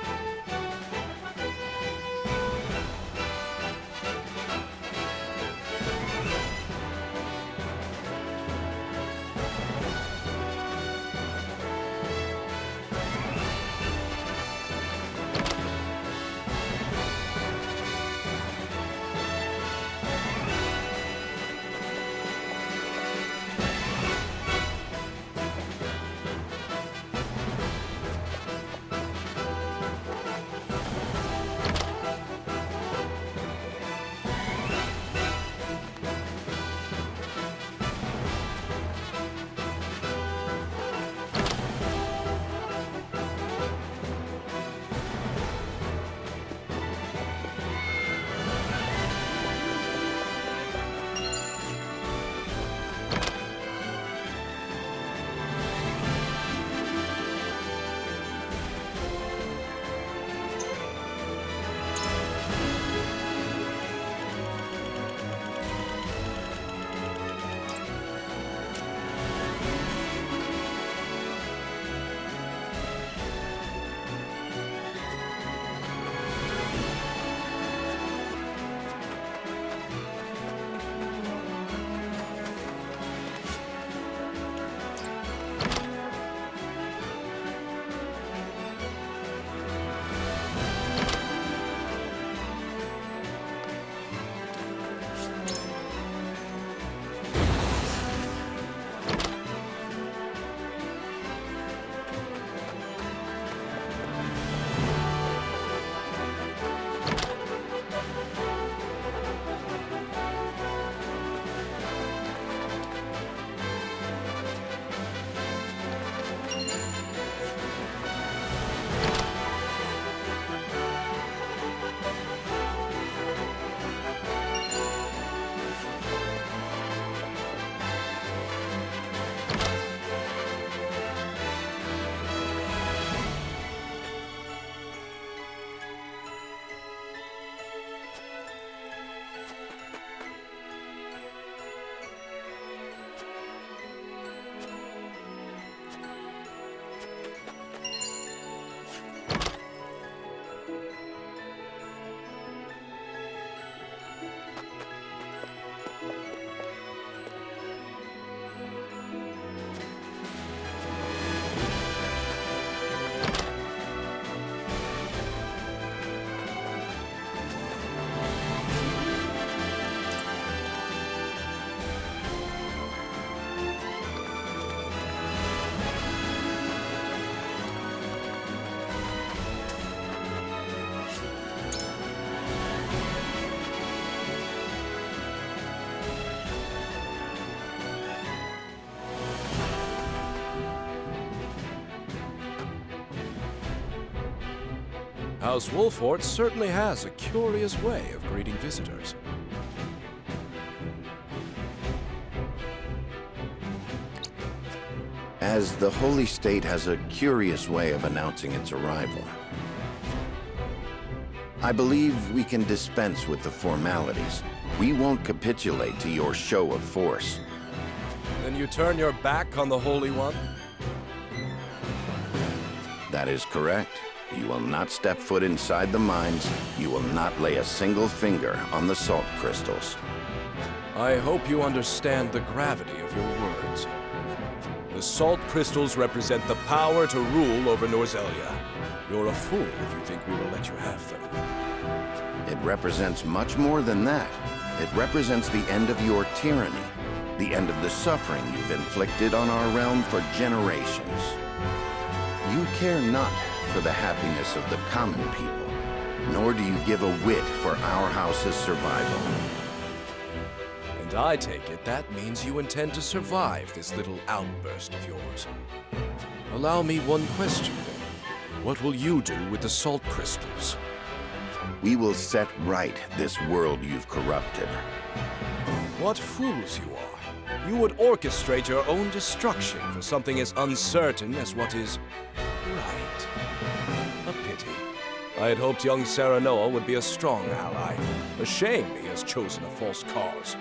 House Wolfhort certainly has a curious way of greeting visitors. As the Holy State has a curious way of announcing its arrival. I believe we can dispense with the formalities. We won't capitulate to your show of force. Then you turn your back on the Holy One? That is correct. You will not step foot inside the mines. You will not lay a single finger on the salt crystals. I hope you understand the gravity of your words. The salt crystals represent the power to rule over Norzelia. You're a fool if you think we will let you have them. It represents much more than that. It represents the end of your tyranny, the end of the suffering you've inflicted on our realm for generations. You care not for the happiness of the common people, nor do you give a whit for our house's survival. And I take it, that means you intend to survive this little outburst of yours. Allow me one question, then. What will you do with the salt crystals? We will set right this world you've corrupted. What fools you are. You would orchestrate your own destruction for something as uncertain as what is right. A pity. I had hoped young Serenoa would be a strong ally. A shame he has chosen a false cause.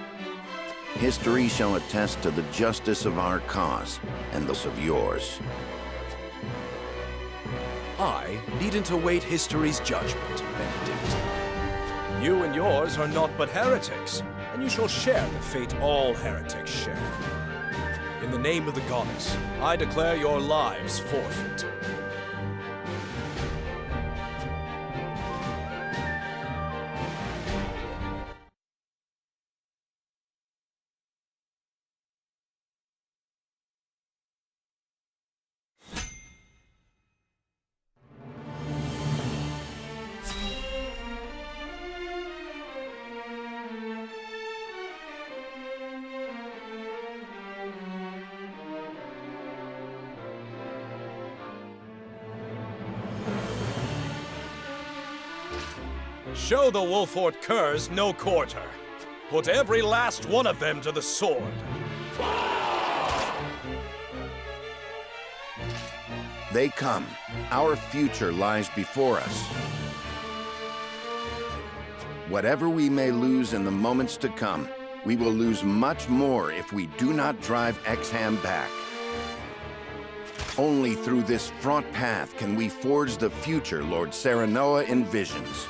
History shall attest to the justice of our cause and those of yours. I needn't await history's judgment, Benedict. You and yours are naught but heretics, and you shall share the fate all heretics share. In the name of the goddess, I declare your lives forfeit. Show the Wolfhort curs no quarter. Put every last one of them to the sword. They come. Our future lies before us. Whatever we may lose in the moments to come, we will lose much more if we do not drive Exham back. Only through this fraught path can we forge the future Lord Serenoa envisions.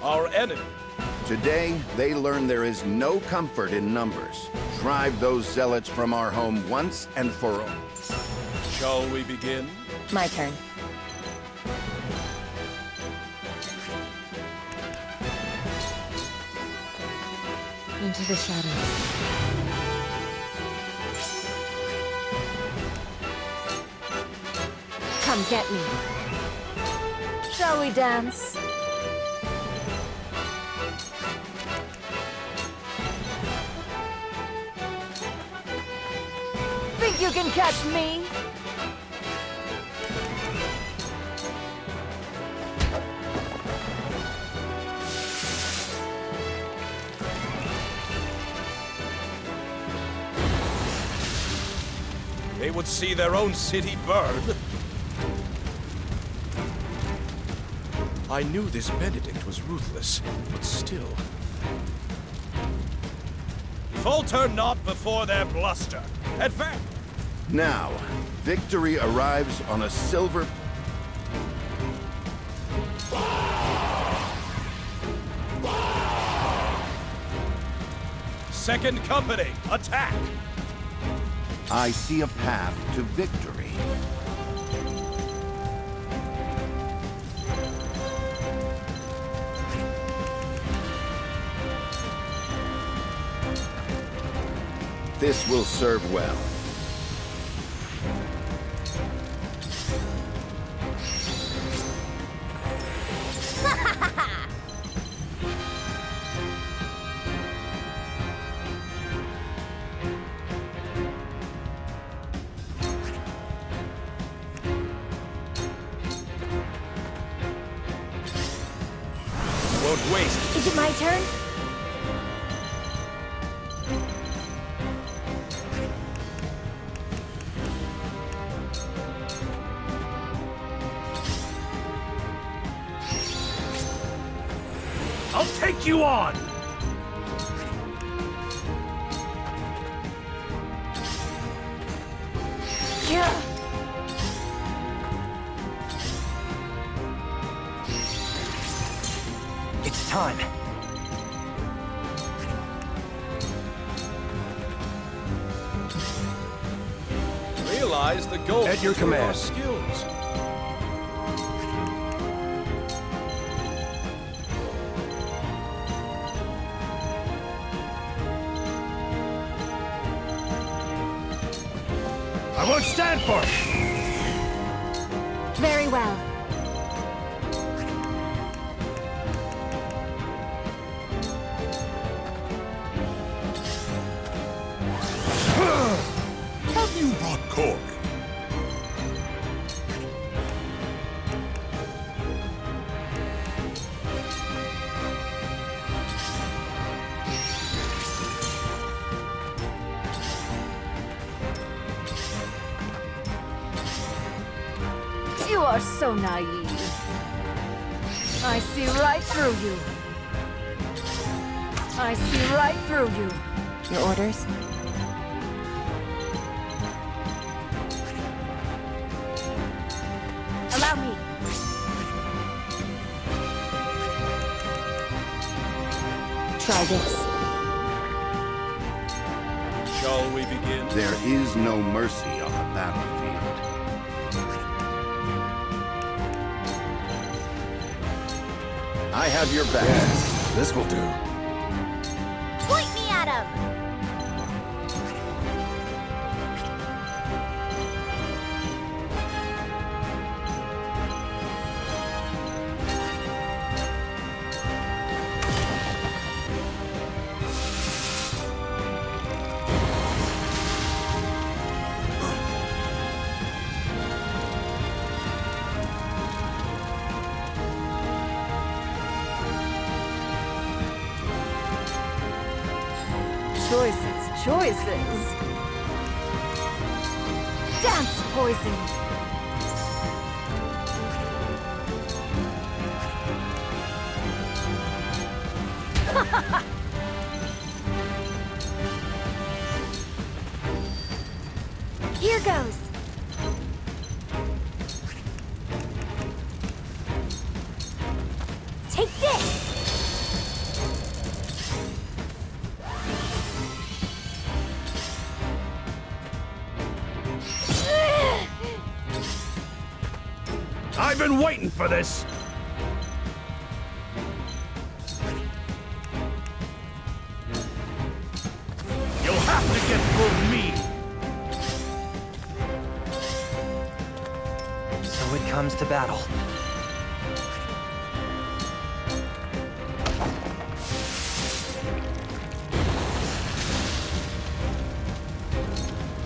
Our enemy. Today, they learn there is no comfort in numbers. Drive those zealots from our home once and for all. Shall we begin? My turn. Into the shadows. Come get me. Shall we dance? Think you can catch me? They would see their own city burn. I knew this Benedict was ruthless, but still. Falter not before their bluster. Advance! Now, victory arrives on a silver... Second company, attack! I see a path to victory. This will serve well. Won't waste. Is it my turn? I'll take you on! Yeah. It's time. Realize the goal At your is your command. skills. I won't stand for it! Very well. Have you brought cork? You are so naive. I see right through you. I see right through you. Your orders? Allow me. Try this. Shall we begin? There is no mercy on the battlefield. I have your back. Yes, this will do. Point me at him! Choices. Dance poison. Here goes. Take this! I've been waiting for this! You'll have to get through me! So it comes to battle.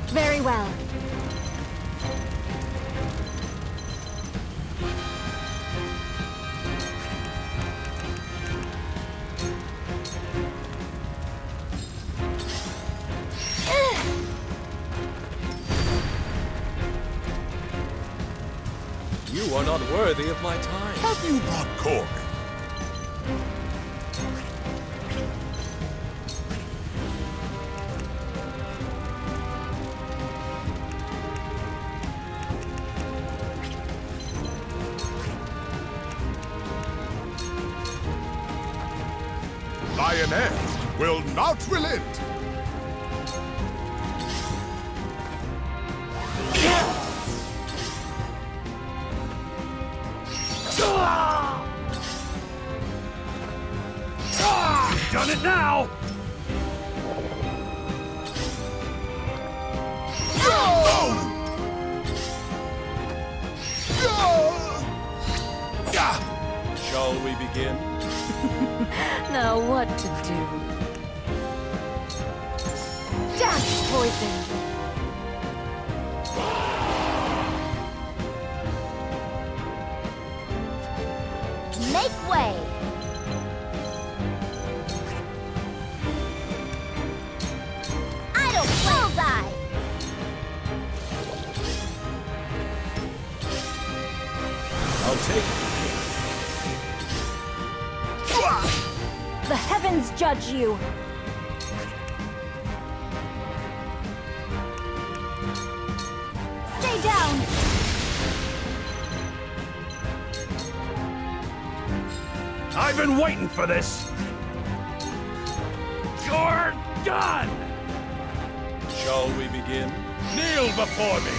Very well. You are not worthy of my time. Have you brought cork? Lioness will not relent. You've done it now! Shall we begin? Now what to do? Dance poison. Make way! Idle bullseye! I'll take it. The heavens judge you! Stay down! I've been waiting for this! You're done! Shall we begin? Kneel before me!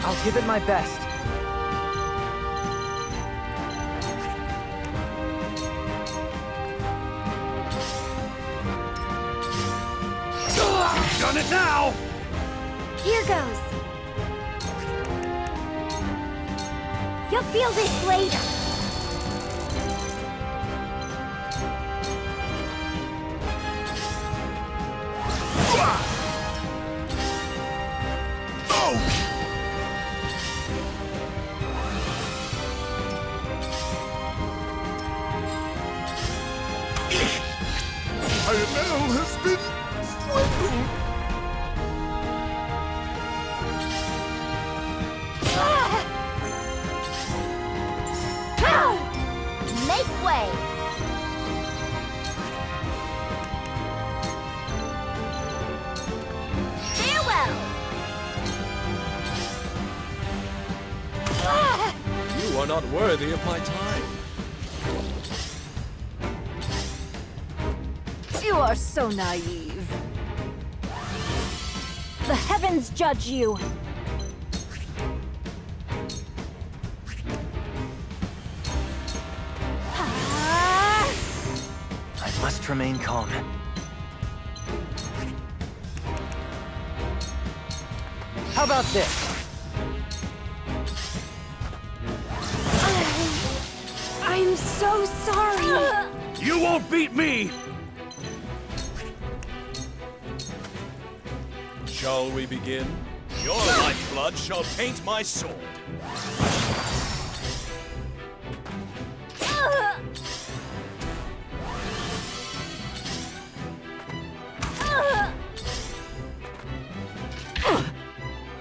I'll give it my best. Done it now! Here goes. You'll feel this later. Lionel has been swindled. Make way. Farewell. You are not worthy of my time. You are so naive. The heavens judge you! I must remain calm. How about this? I'm so sorry! You won't beat me! Shall we begin? Your lifeblood shall paint my sword.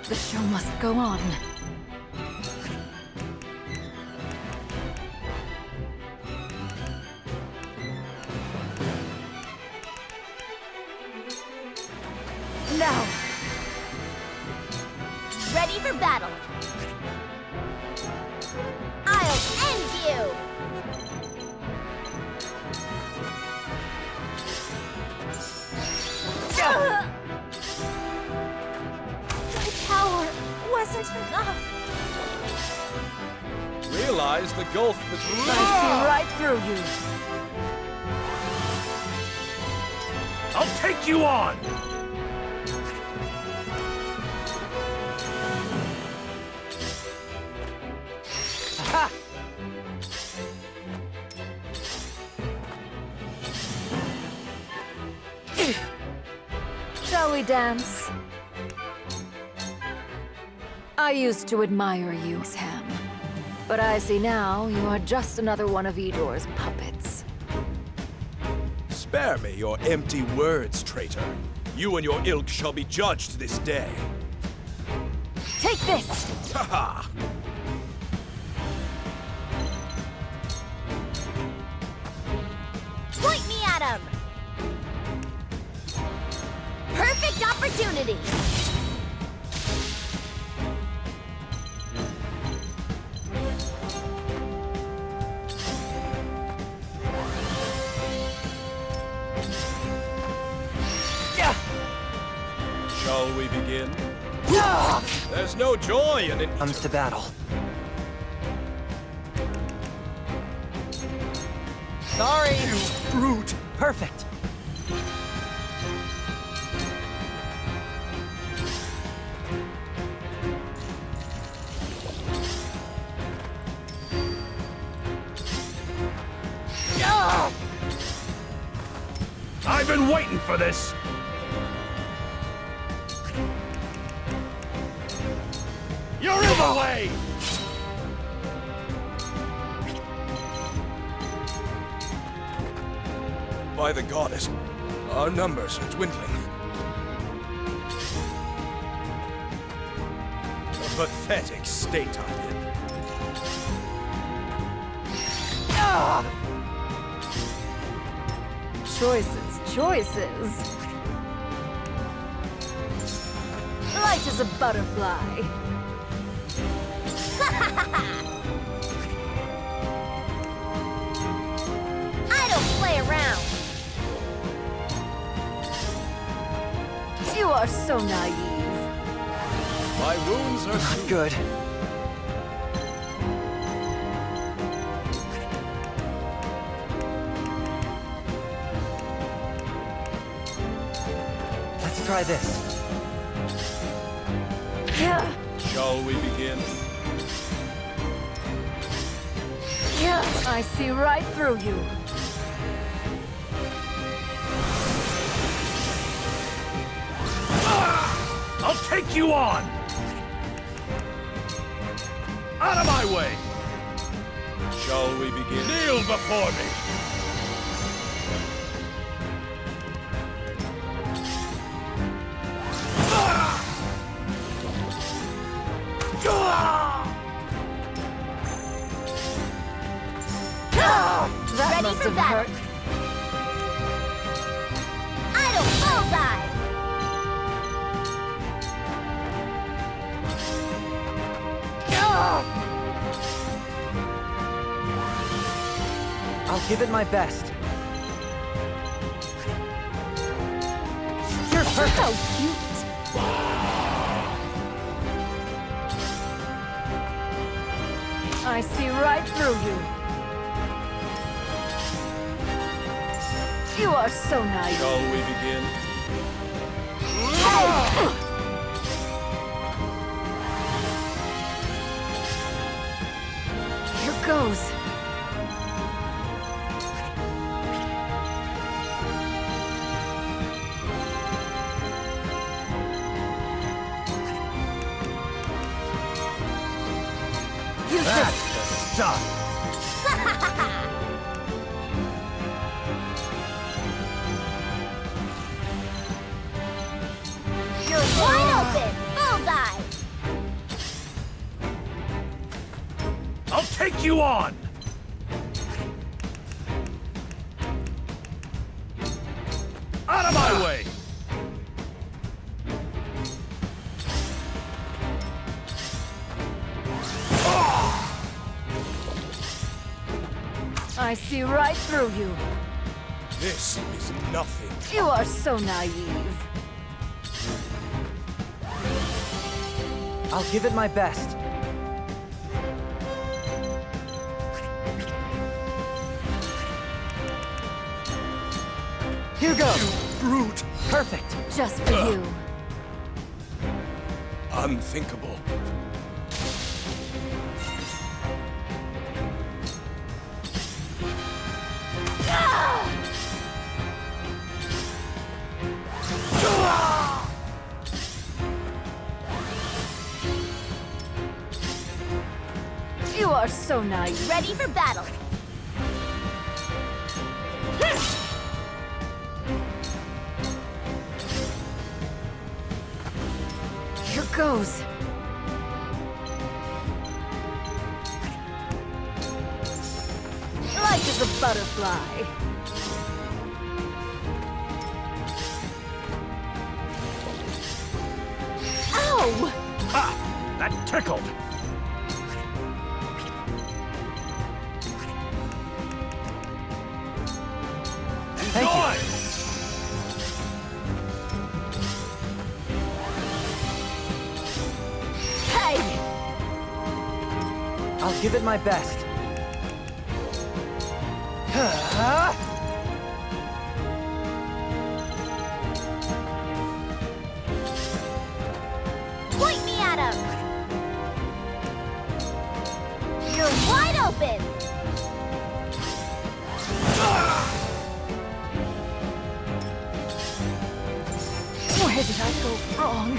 The show must go on. Now. Ready for battle. I'll end you. My power wasn't enough. Realize the gulf between... I see right through you. I'll take you on! Ha! Shall we dance? I used to admire you, Sam. But I see now you are just another one of Edor's puppets. Spare me your empty words, traitor. You and your ilk shall be judged this day. Take this! Ha-ha! Point me at him! Perfect opportunity! Shall we begin? There's no joy in it. Comes to battle. Sorry! You brute! Perfect. I've been waiting for this! You're in the way! By the goddess, our numbers are dwindling. A pathetic state I'm in. Choices. Light as a butterfly. I don't play around. You are so naive. My wounds are Not good. Let's try this. Yeah. Shall we begin? Yeah. I see right through you. I'll take you on! Out of my way! Shall we begin? Kneel before me! That Ready must for have battle. hurt. Idle bullseye. I'll give it my best. You're so cute. I see right through you. You are so naive. Shall we begin? Here goes. That's the stuff! You're wide open. Bullseye. I'll take you on! Out of my way! I see right through you. This is nothing. You are so naive. I'll give it my best. Here goes. Brute! Perfect. Just for you. Unthinkable. You are so naive. Ready for battle. Here goes. Light as a butterfly. Ow! Ha! That tickled! Thank you. Enjoy! Hey! I'll give it my best. Point me at him. You're wide open. Where did I go wrong?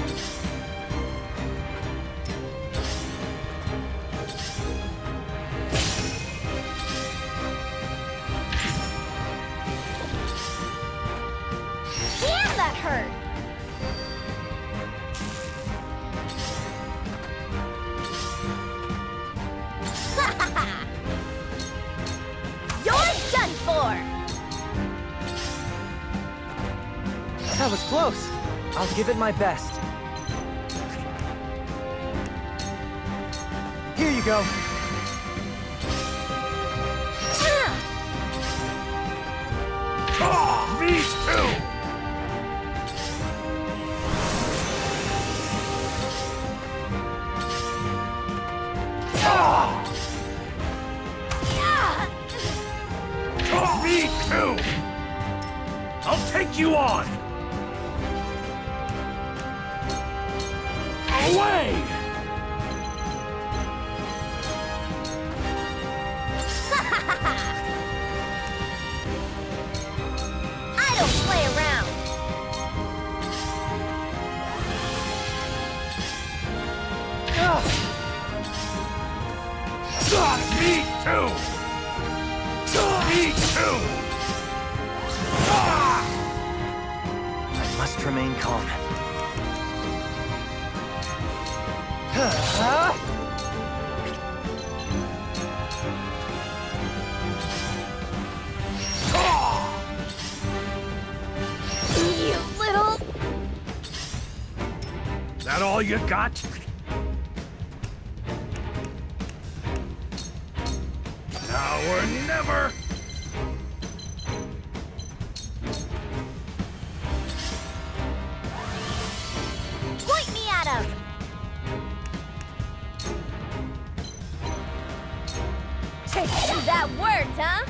Damn, that hurt. was close. I'll give it my best. Here you go. Ah, me too! Me too! I'll take you on! Away! I don't play around! Me too! Me too! I must remain calm. You little... That all you got? Now or never! Point me at him! Take you that words, huh?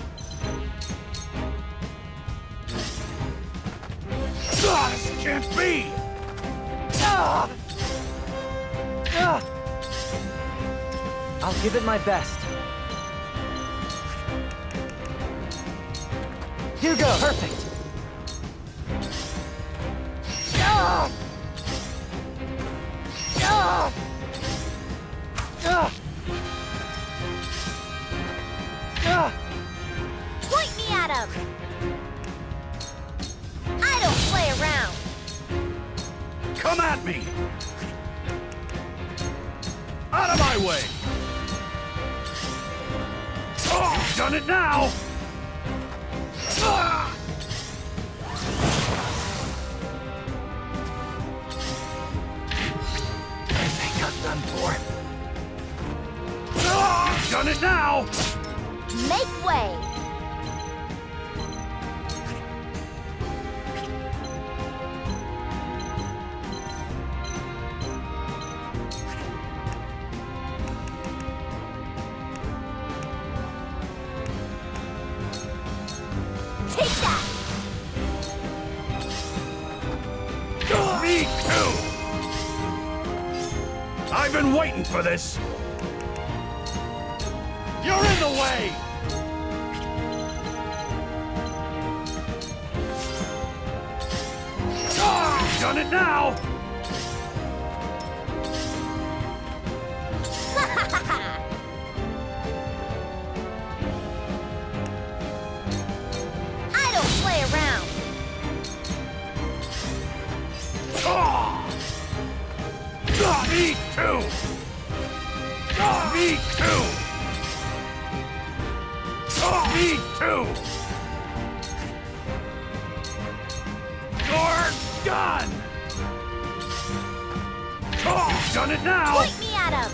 This can't be! I'll give it my best. Here you go. Perfect. Point me at him! I don't play around! Come at me! Out of my way! Oh, you've done it now! I think I'm done for. You've done it now! Make way! Take that! Me too! I've been waiting for this! You're in the way! You've done it now! I don't play around! Me too! Me too! Me too! You're done! You've done it now! Point me at him!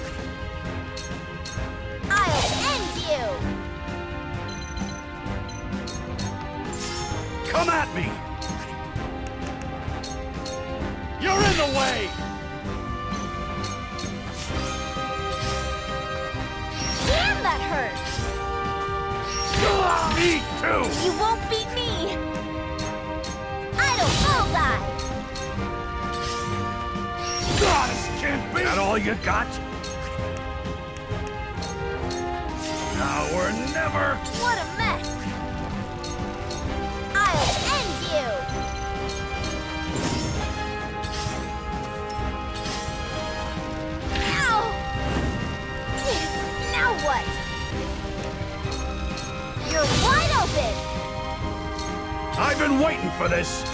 I'll end you! Come at me! You're in the way! Damn, that hurt! Me too! You won't beat me! I don't bullseye! This can't be! That all you got? Now or never! What a mess! I'll end you! Ow! Now what? You're wide open! I've been waiting for this!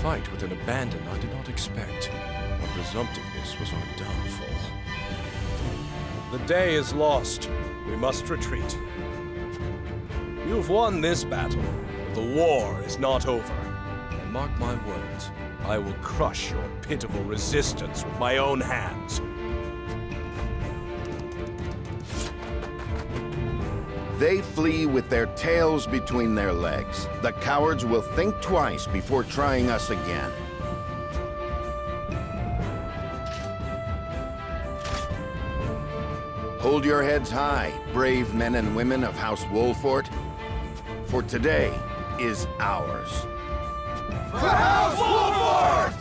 fight with an abandon I did not expect. Our presumptiveness was our downfall. The day is lost. We must retreat. You've won this battle, but the war is not over. And mark my words, I will crush your pitiful resistance with my own hands. They flee with their tails between their legs. The cowards will think twice before trying us again. Hold your heads high, brave men and women of House Wolfhort, for today is ours. For House Wolfhort!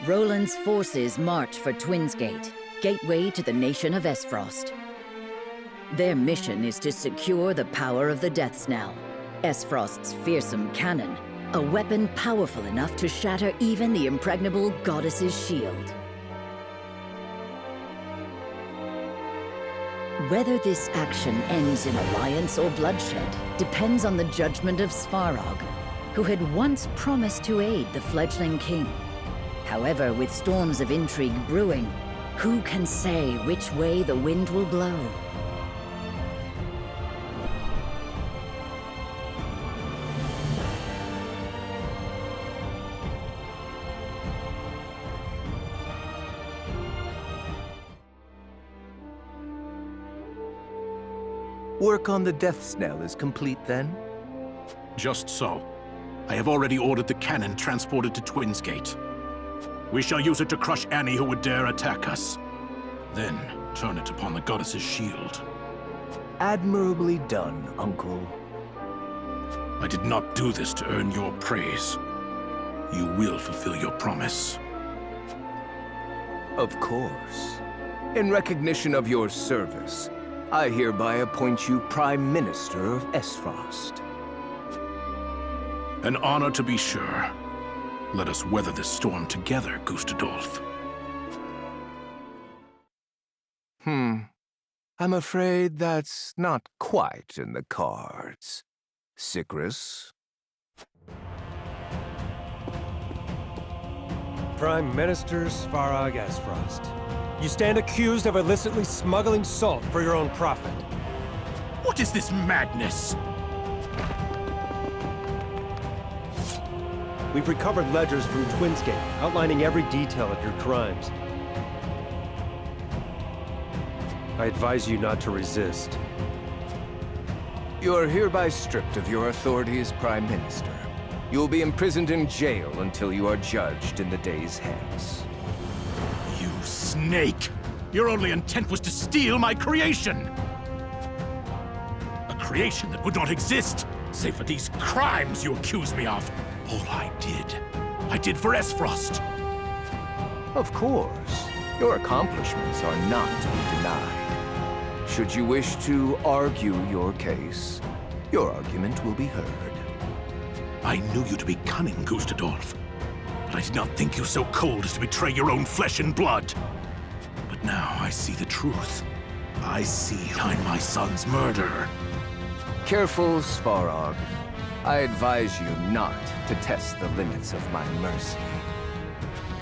Roland's forces march for Twinsgate, gateway to the nation of Esfrost. Their mission is to secure the power of the Death Snell, Esfrost's fearsome cannon, a weapon powerful enough to shatter even the impregnable goddess's shield. Whether this action ends in alliance or bloodshed depends on the judgment of Svarog, who had once promised to aid the fledgling king. However, with storms of intrigue brewing, who can say which way the wind will blow? Work on the Death Snell is complete then? Just so. I have already ordered the cannon transported to Twinsgate. We shall use it to crush any who would dare attack us. Then turn it upon the goddess's shield. Admirably done, Uncle. I did not do this to earn your praise. You will fulfill your promise. Of course. In recognition of your service, I hereby appoint you Prime Minister of Esfrost. An honor to be sure. Let us weather this storm together, Gustadolf. I'm afraid that's not quite in the cards. Sigrus? Prime Minister Svarog Esfrost. You stand accused of illicitly smuggling salt for your own profit. What is this madness? We've recovered ledgers from Twinsgate, outlining every detail of your crimes. I advise you not to resist. You are hereby stripped of your authority as Prime Minister. You will be imprisoned in jail until you are judged in the days hence. You snake! Your only intent was to steal my creation! A creation that would not exist, save for these crimes you accuse me of. All I did for Esfrost. Of course. Your accomplishments are not to be denied. Should you wish to argue your case, your argument will be heard. I knew you to be cunning, Gustadolf, but I did not think you so cold as to betray your own flesh and blood. But now I see the truth. I see behind my son's murder. Careful, Svarog. I advise you not to test the limits of my mercy.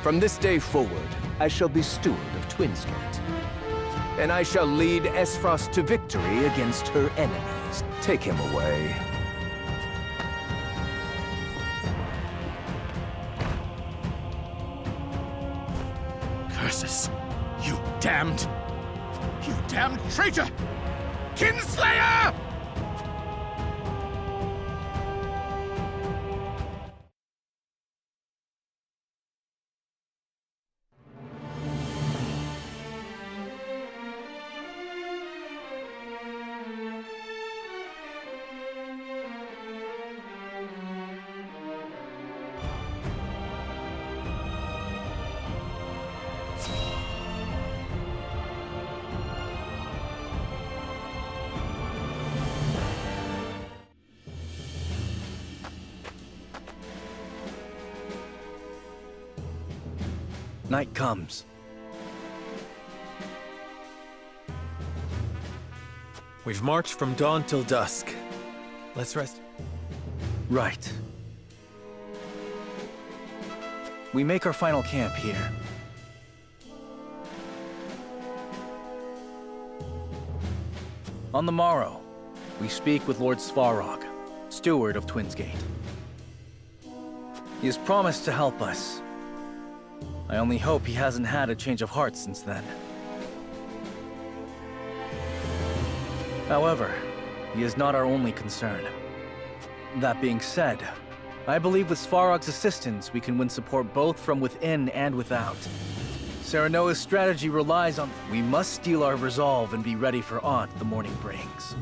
From this day forward, I shall be steward of Twinsgate. And I shall lead Esfrost to victory against her enemies. Take him away. Curses! You damned traitor! Kinslayer! Night comes. We've marched from dawn till dusk. Let's rest. Right. We make our final camp here. On the morrow, we speak with Lord Svarog, steward of Twinsgate. He has promised to help us. I only hope he hasn't had a change of heart since then. However, he is not our only concern. That being said, I believe with Svarog's assistance we can win support both from within and without. Serenoa's strategy relies on... We must steel our resolve and be ready for aught the morning brings.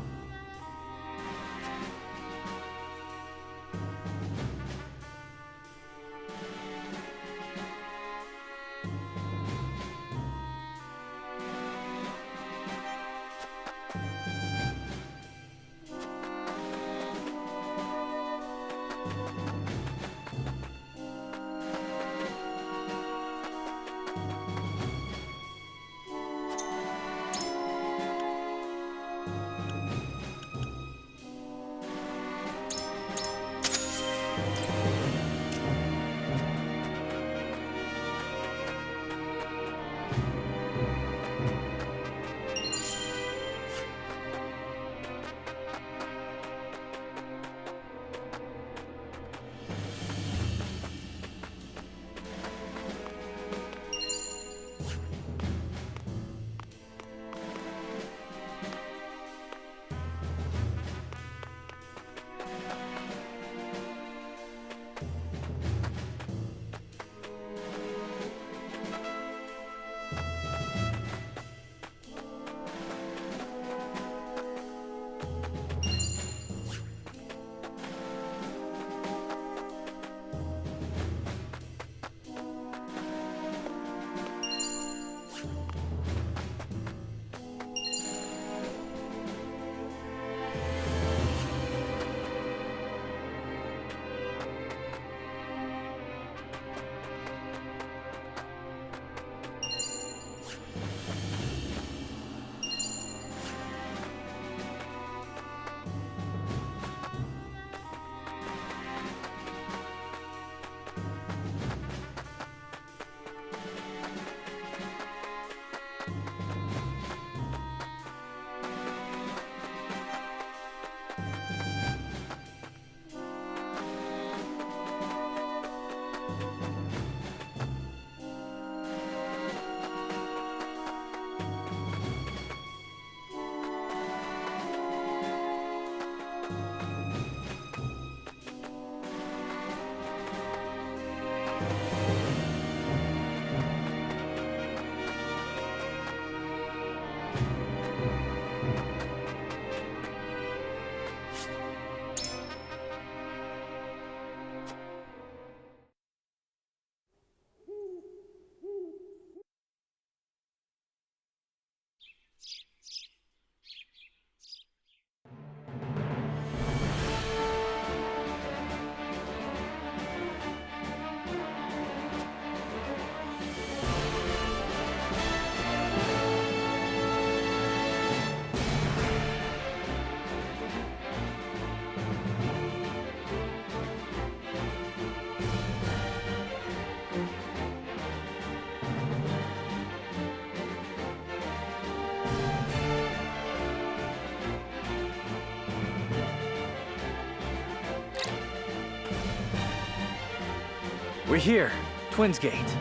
We're here, Twinsgate.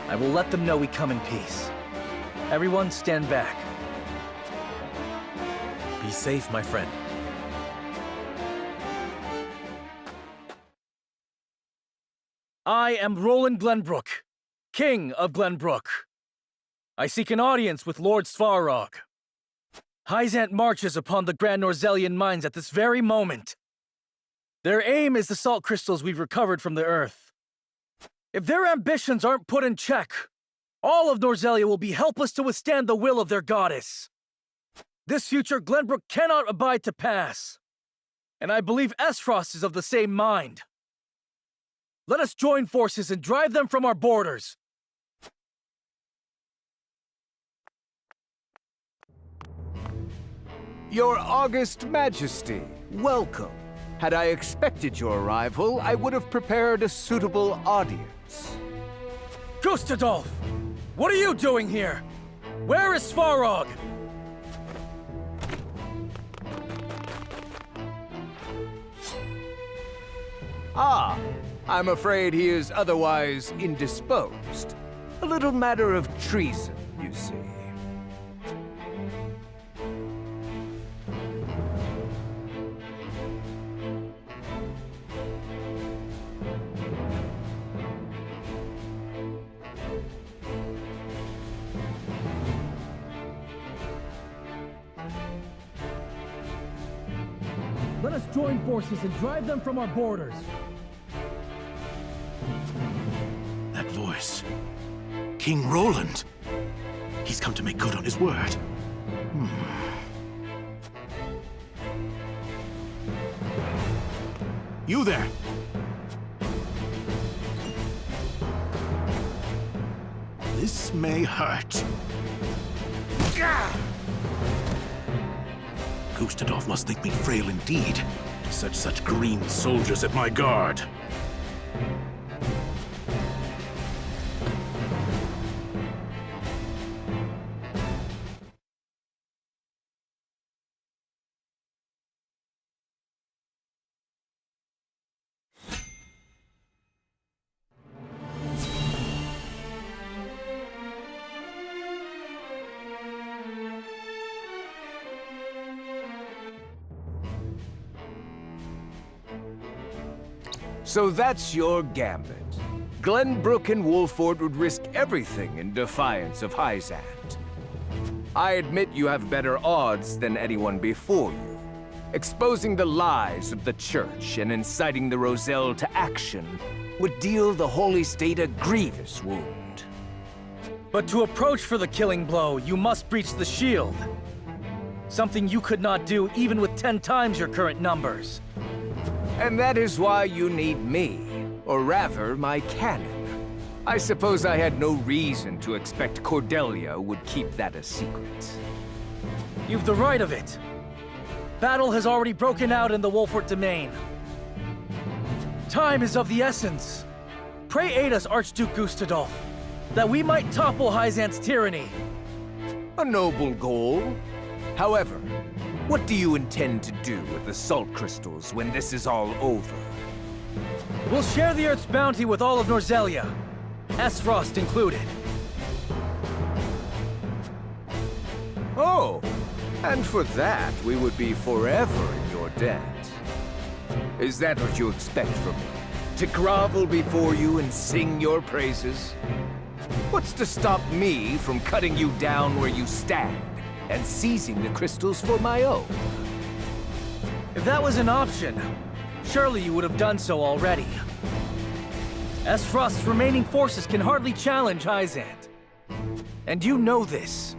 I will let them know we come in peace. Everyone stand back. Be safe, my friend. I am Roland Glenbrook, King of Glenbrook. I seek an audience with Lord Svarog. Hyzant marches upon the Grand Norzelian mines at this very moment. Their aim is the salt crystals we've recovered from the Earth. If their ambitions aren't put in check, all of Norzelia will be helpless to withstand the will of their goddess. This future Glenbrook cannot abide to pass. And I believe Esfrost is of the same mind. Let us join forces and drive them from our borders! Your August Majesty, welcome. Had I expected your arrival, I would have prepared a suitable audience. Gustadolf! What are you doing here? Where is Svarog? Ah, I'm afraid he is otherwise indisposed. A little matter of treason, you see. Let us join forces and drive them from our borders. That voice. King Roland. He's come to make good on his word. You there! This may hurt. Gustadolf must think me frail indeed. Such green soldiers at my guard. So that's your gambit. Glenbrook and Wolfhort would risk everything in defiance of Hyzant. I admit you have better odds than anyone before you. Exposing the lies of the Church and inciting the Roselle to action would deal the Holy State a grievous wound. But to approach for the killing blow, you must breach the shield. Something you could not do even with 10 times your current numbers. And that is why you need me, or rather, my cannon. I suppose I had no reason to expect Cordelia would keep that a secret. You've the right of it. Battle has already broken out in the Wolfhort domain. Time is of the essence. Pray aid us, Archduke Gustadolf, that we might topple Hyzant's tyranny. A noble goal. However, what do you intend to do with the salt crystals when this is all over? We'll share the Earth's bounty with all of Norzelia, Esfrost included. Oh, and for that, we would be forever in your debt. Is that what you expect from me? To grovel before you and sing your praises? What's to stop me from cutting you down where you stand and seizing the crystals for my own? If that was an option, surely you would have done so already. Esfrost's remaining forces can hardly challenge Hyzant. And you know this.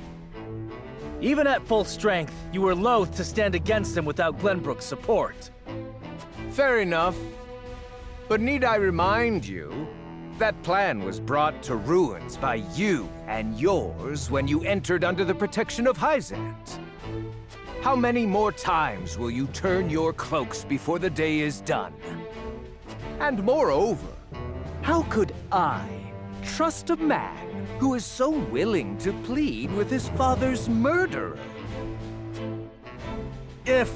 Even at full strength, you were loath to stand against them without Glenbrook's support. Fair enough. But need I remind you, that plan was brought to ruins by you and yours when you entered under the protection of Hyzant. How many more times will you turn your cloaks before the day is done? And moreover, how could I trust a man who is so willing to plead with his father's murderer? If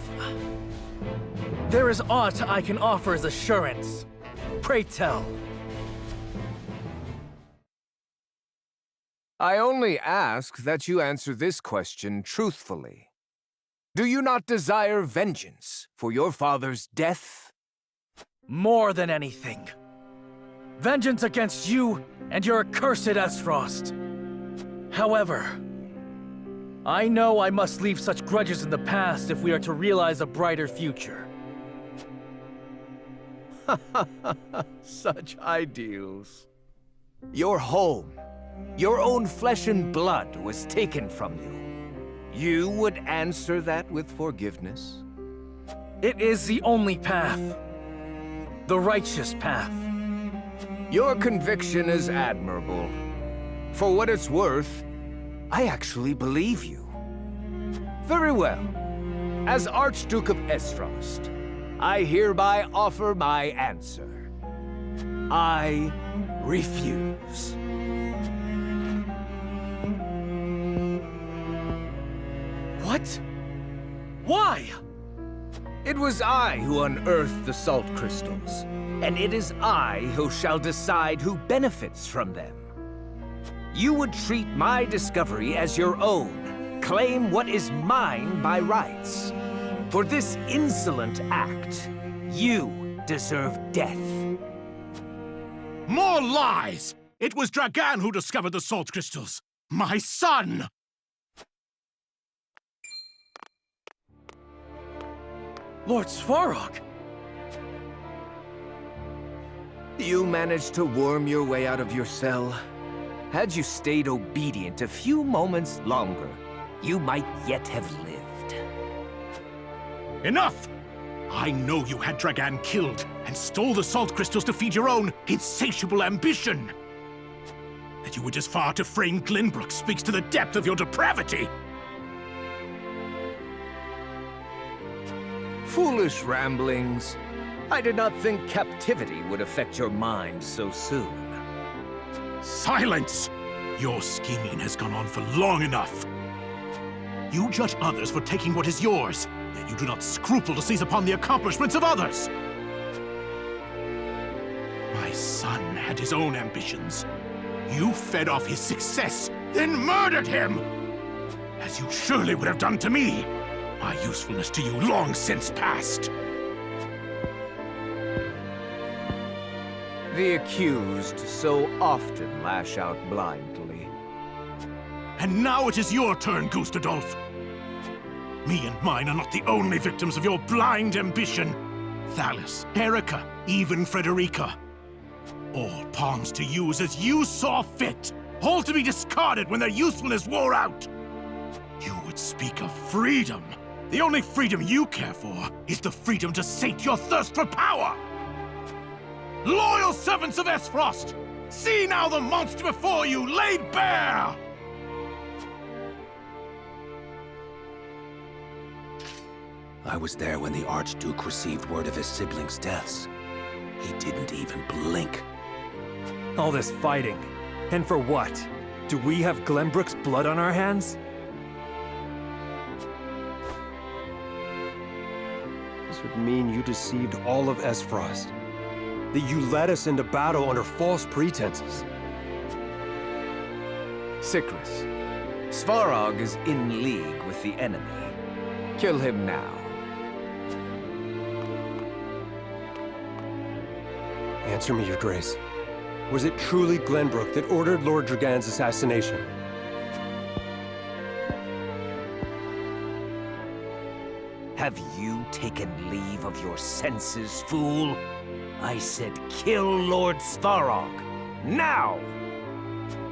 there is aught I can offer as assurance, pray tell. I only ask that you answer this question truthfully. Do you not desire vengeance for your father's death? More than anything. Vengeance against you and your accursed Esfrost. However, I know I must leave such grudges in the past if we are to realize a brighter future. Such ideals. Your home, your own flesh and blood was taken from you. You would answer that with forgiveness? It is the only path. The righteous path. Your conviction is admirable. For what it's worth, I actually believe you. Very well. As Archduke of Esfrost, I hereby offer my answer. I refuse. What? Why? It was I who unearthed the salt crystals, and it is I who shall decide who benefits from them. You would treat my discovery as your own, claim what is mine by rights. For this insolent act, you deserve death. More lies! It was Dragan who discovered the salt crystals. My son! Lord Svarog! You managed to worm your way out of your cell. Had you stayed obedient a few moments longer, you might yet have lived. Enough! I know you had Dragan killed and stole the salt crystals to feed your own insatiable ambition. That you were just far to frame Glenbrook speaks to the depth of your depravity. Foolish ramblings. I did not think captivity would affect your mind so soon. Silence! Your scheming has gone on for long enough. You judge others for taking what is yours, yet you do not scruple to seize upon the accomplishments of others. My son had his own ambitions. You fed off his success, then murdered him! As you surely would have done to me. My usefulness to you long since past. The accused so often lash out blindly. And now it is your turn, Gustadolf. Me and mine are not the only victims of your blind ambition. Thalis, Erica, even Frederica. All pawns to use as you saw fit. All to be discarded when their usefulness wore out. You would speak of freedom. The only freedom you care for is the freedom to sate your thirst for power! Loyal servants of Esfrost! See now the monster before you laid bare! I was there when the Archduke received word of his siblings' deaths. He didn't even blink. All this fighting. And for what? Do we have Glenbrook's blood on our hands? This would mean you deceived all of Esfrost. That you led us into battle under false pretenses. Sicrus, Svarog is in league with the enemy. Kill him now. Answer me, Your Grace. Was it truly Glenbrook that ordered Lord Dragan's assassination? Have you taken leave of your senses, fool? I said kill Lord Svarog. Now!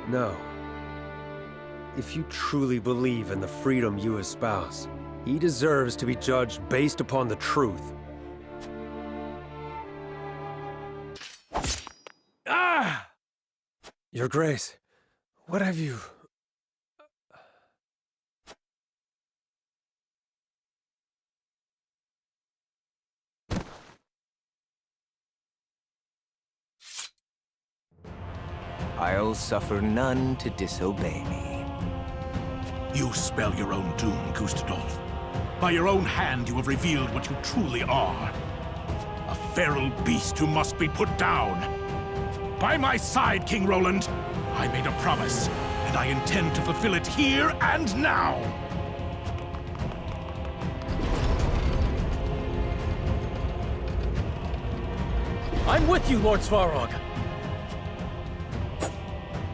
No. If you truly believe in the freedom you espouse, he deserves to be judged based upon the truth. Ah! Your Grace, what have you... I'll suffer none to disobey me. You spell your own doom, Gustadolf. By your own hand you have revealed what you truly are. A feral beast who must be put down. By my side, King Roland, I made a promise, and I intend to fulfill it here and now. I'm with you, Lord Svarog.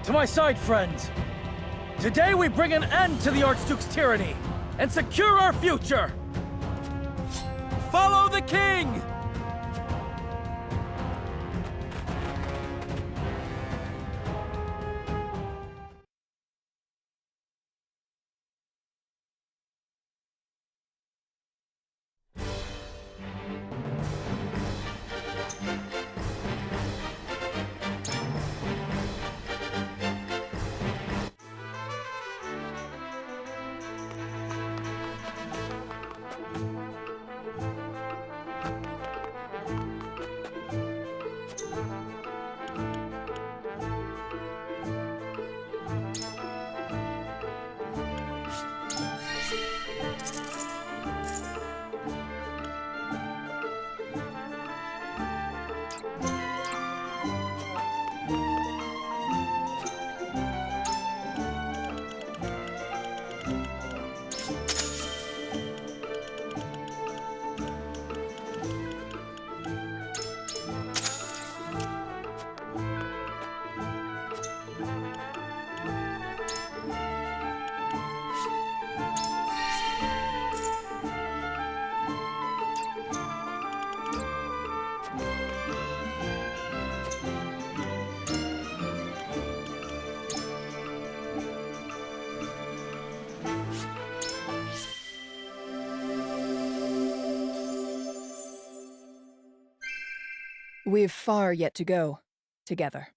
To my side, friends. Today we bring an end to the Archduke's tyranny and secure our future. Follow the king! We've far yet to go, together.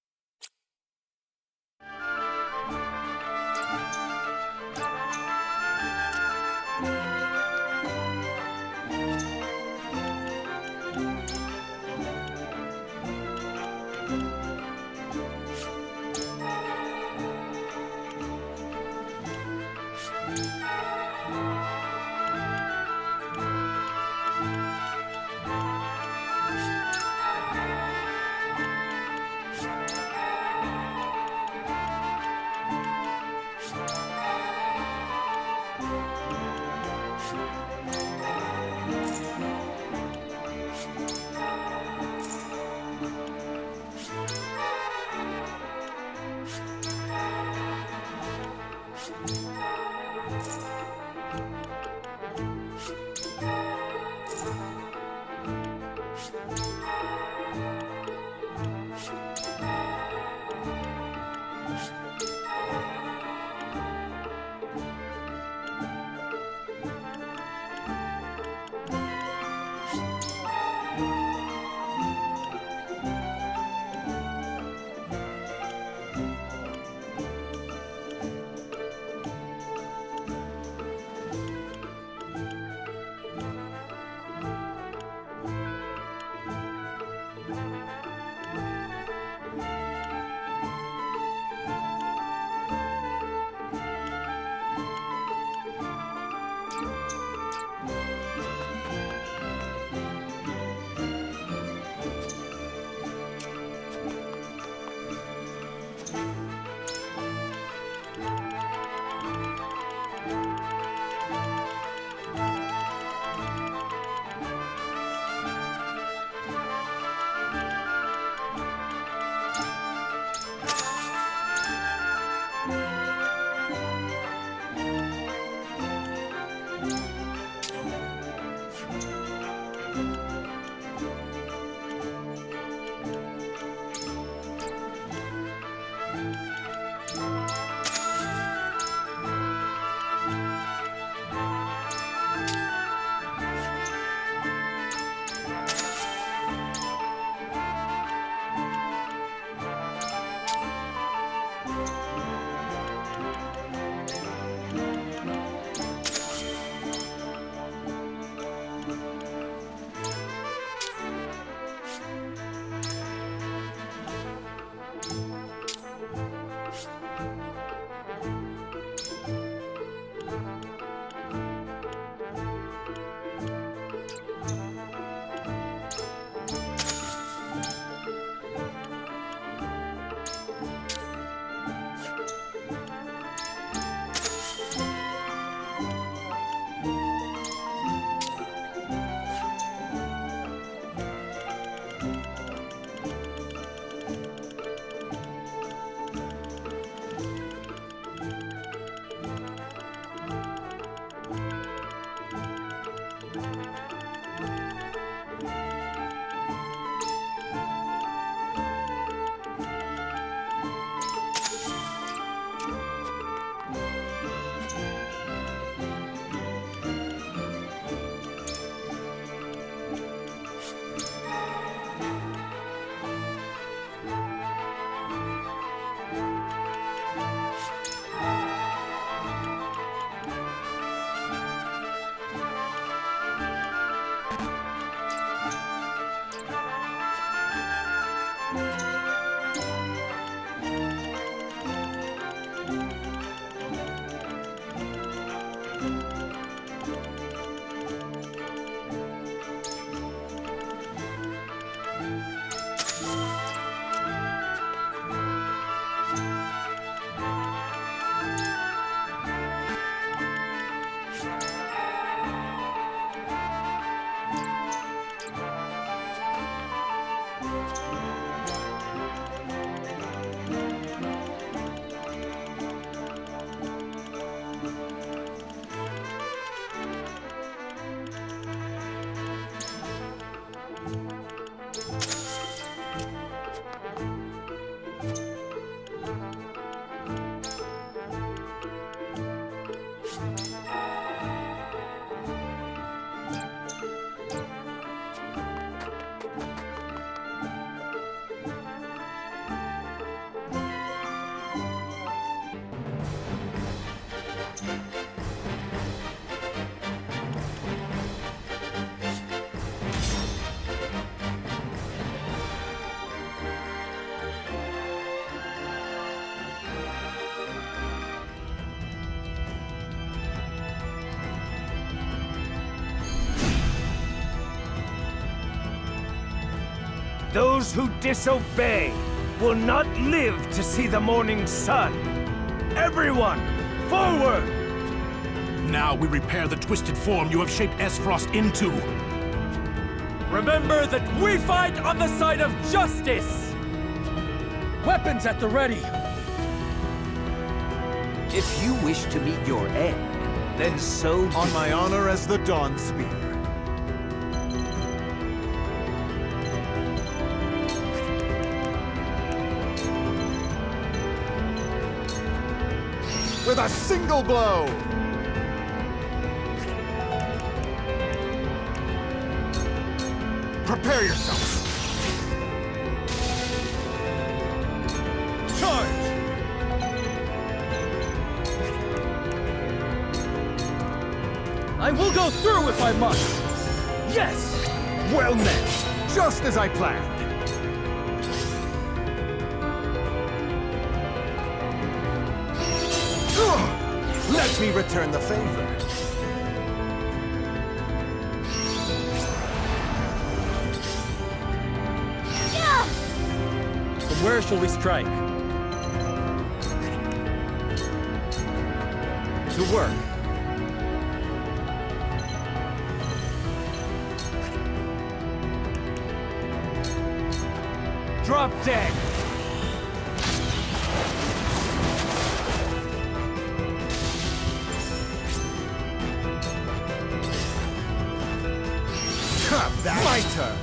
Those who disobey will not live to see the morning sun. Everyone, forward! Now we repair the twisted form you have shaped S-Frost into. Remember that we fight on the side of justice! Weapons at the ready! If you wish to meet your end, then so be. On my honor as the Dawn Spear. With a single blow! Prepare yourself! Charge! I will go through if I must! Yes! Well met! Just as I planned! Let me return the favor. From where shall we strike? To work. Drop dead! That's my turn.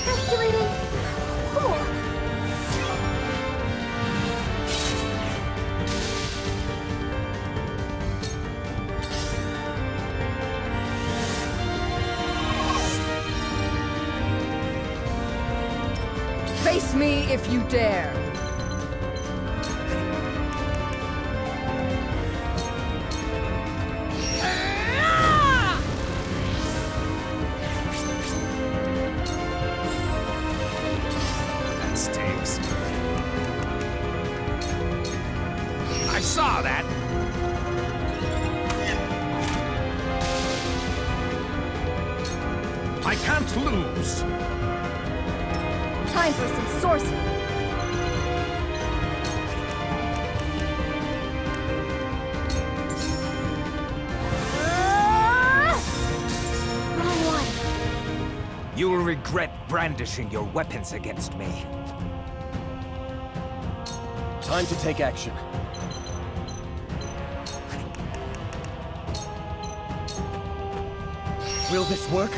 Calculating. Cool. Face me if you dare. That stinks. I saw that. I can't lose. Time for some sorcery. Wrong one. You will regret brandishing your weapons against me. Time to take action. Will this work?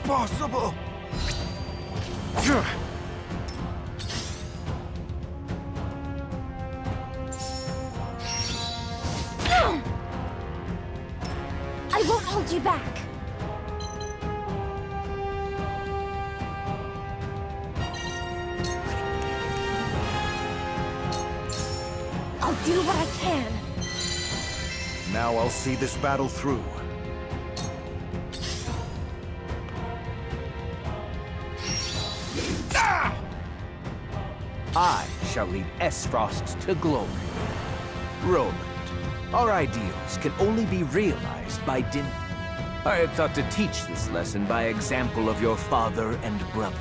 Impossible! I won't hold you back. I'll do what I can. Now I'll see this battle through. I shall lead S-Frost to glory. Roland, our ideals can only be realized by din. I had thought to teach this lesson by example of your father and brother.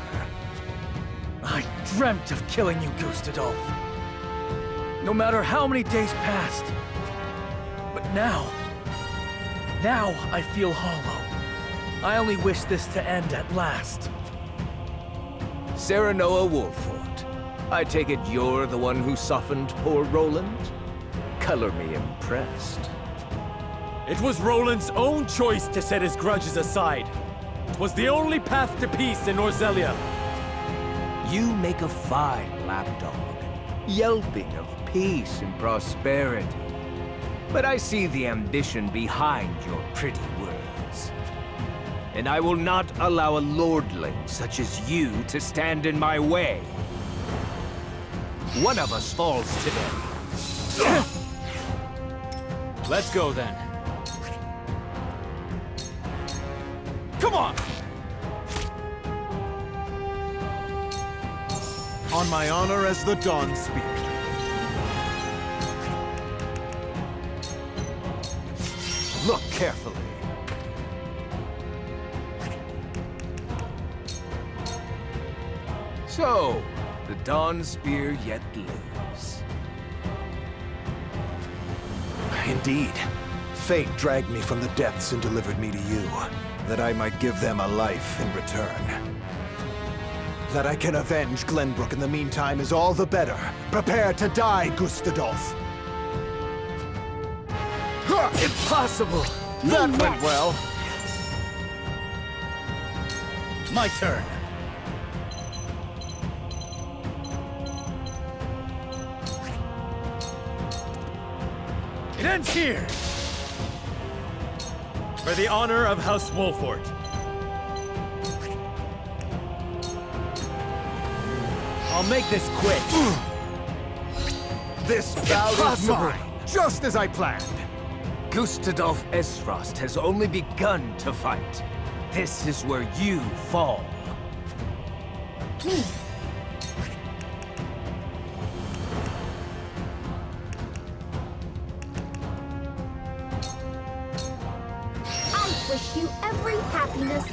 I dreamt of killing you, Gustadolf. No matter how many days passed. But now I feel hollow. I only wish this to end at last. Serenoa Wolfhort, I take it you're the one who softened poor Roland? Color me impressed. It was Roland's own choice to set his grudges aside. It was the only path to peace in Norzelia. You make a fine lapdog, yelping of peace and prosperity. But I see the ambition behind your pretty words. and I will not allow a lordling such as you to stand in my way. One of us falls today. Let's go then. Come on! On my honor as the Dawn Spirit. Look carefully. So, the Dawn Spear yet lives. Indeed. Fate dragged me from the depths and delivered me to you, that I might give them a life in return. That I can avenge Glenbrook in the meantime is all the better. Prepare to die, Gustadolf. Impossible! That went well. My turn. It ends here! For the honor of House Wolfhort. I'll make this quick. This bout is mine, just as I planned. Gustadolf Esfrost has only begun to fight. This is where you fall. I wish you every happiness.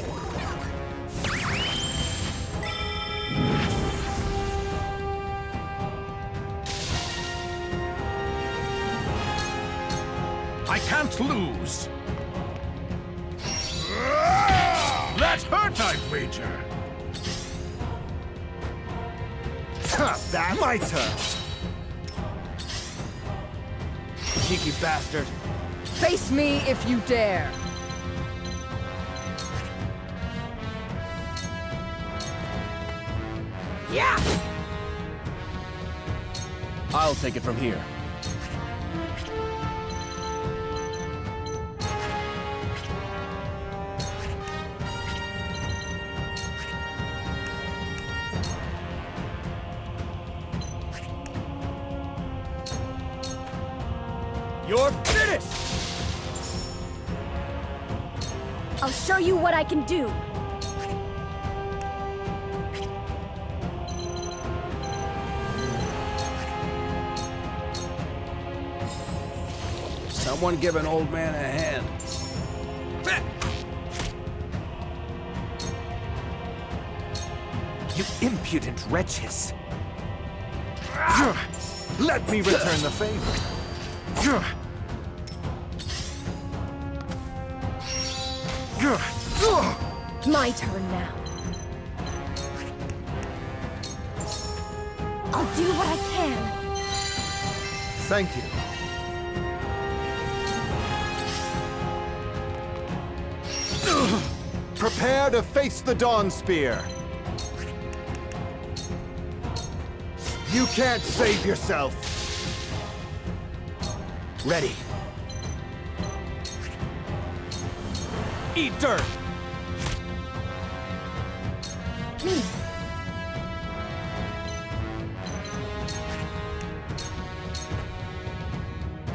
I can't lose. That hurt, I'd wager. That's my turn. Cheeky bastard. Face me if you dare. Yeah! I'll take it from here. You're finished! I'll show you what I can do. Someone give an old man a hand. You impudent wretches! Let me return the favor. My turn now. I'll do what I can. Thank you. Prepare to face the Dawn Spear. You can't save yourself. Ready. Eat dirt!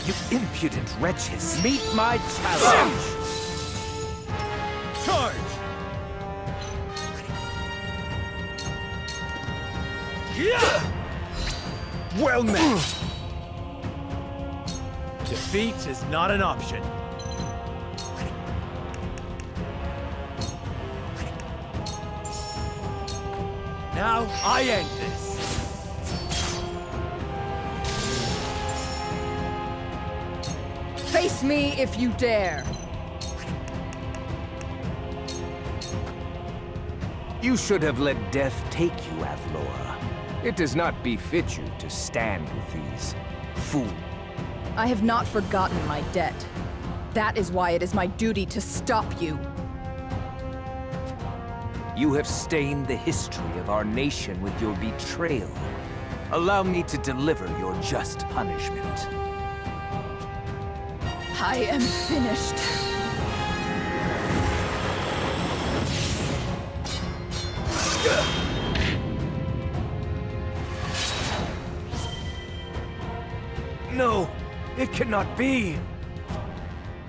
You impudent wretches! Meet my challenge! Charge! Yeah! Well met! Defeat is not an option. Now I end this. Face me if you dare. You should have let death take you, Avlora. It does not befit you to stand with these fools. I have not forgotten my debt. That is why it is my duty to stop you. You have stained the history of our nation with your betrayal. Allow me to deliver your just punishment. I am finished. No, it cannot be.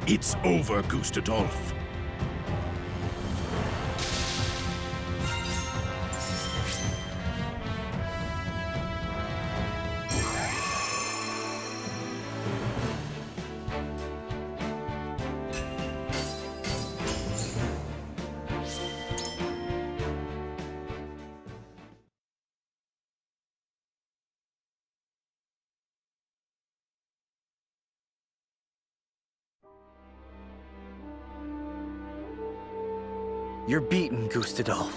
It's over, Gustadolf. You're beaten, Gustadolf.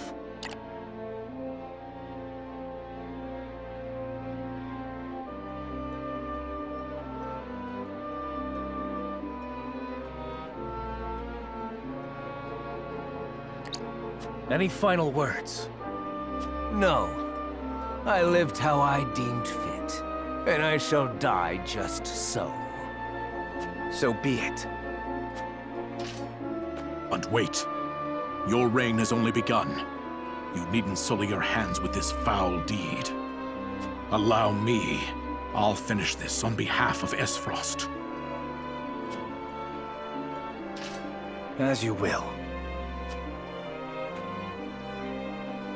Any final words? No. I lived how I deemed fit, and I shall die just so. So be it. But wait. Your reign has only begun. You needn't sully your hands with this foul deed. Allow me. I'll finish this on behalf of Esfrost. As you will.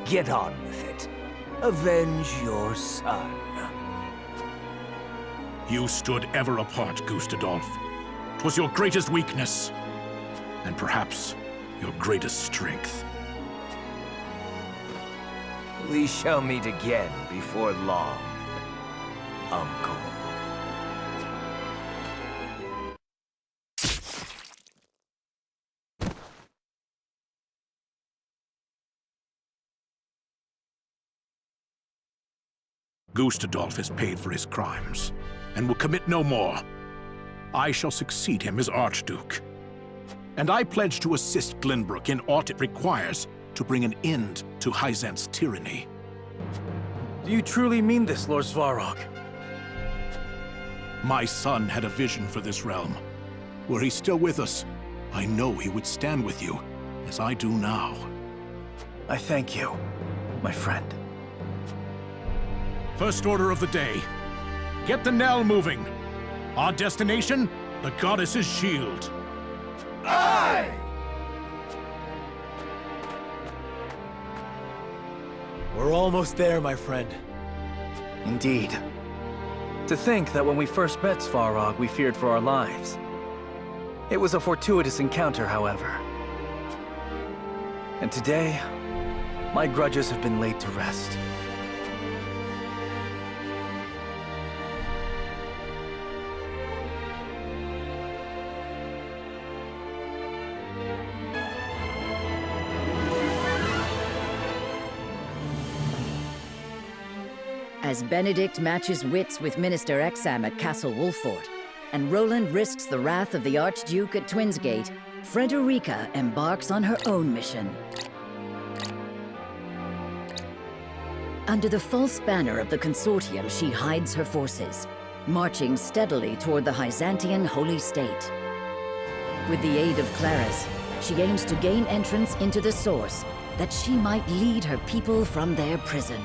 Get on with it. Avenge your son. You stood ever apart, Gustadolf. 'Twas your greatest weakness. And perhaps your greatest strength. We shall meet again before long, Uncle. Gustadolf has paid for his crimes, and will commit no more. I shall succeed him as Archduke. And I pledge to assist Glenbrook in aught it requires to bring an end to Hyzant's tyranny. Do you truly mean this, Lord Svarog? My son had a vision for this realm. Were he still with us, I know he would stand with you, as I do now. I thank you, my friend. First order of the day. Get the knell moving. Our destination, the goddess's shield. Aye! We're almost there, my friend. Indeed. To think that when we first met Svarog, we feared for our lives. It was a fortuitous encounter, however. And today, my grudges have been laid to rest. As Benedict matches wits with Minister X at Castle Wolfhort, and Roland risks the wrath of the Archduke at Twinsgate, Frederica embarks on her own mission. Under the false banner of the Consortium, she hides her forces, marching steadily toward the Hyzantian Holy State. With the aid of Claris, she aims to gain entrance into the Source, that she might lead her people from their prison.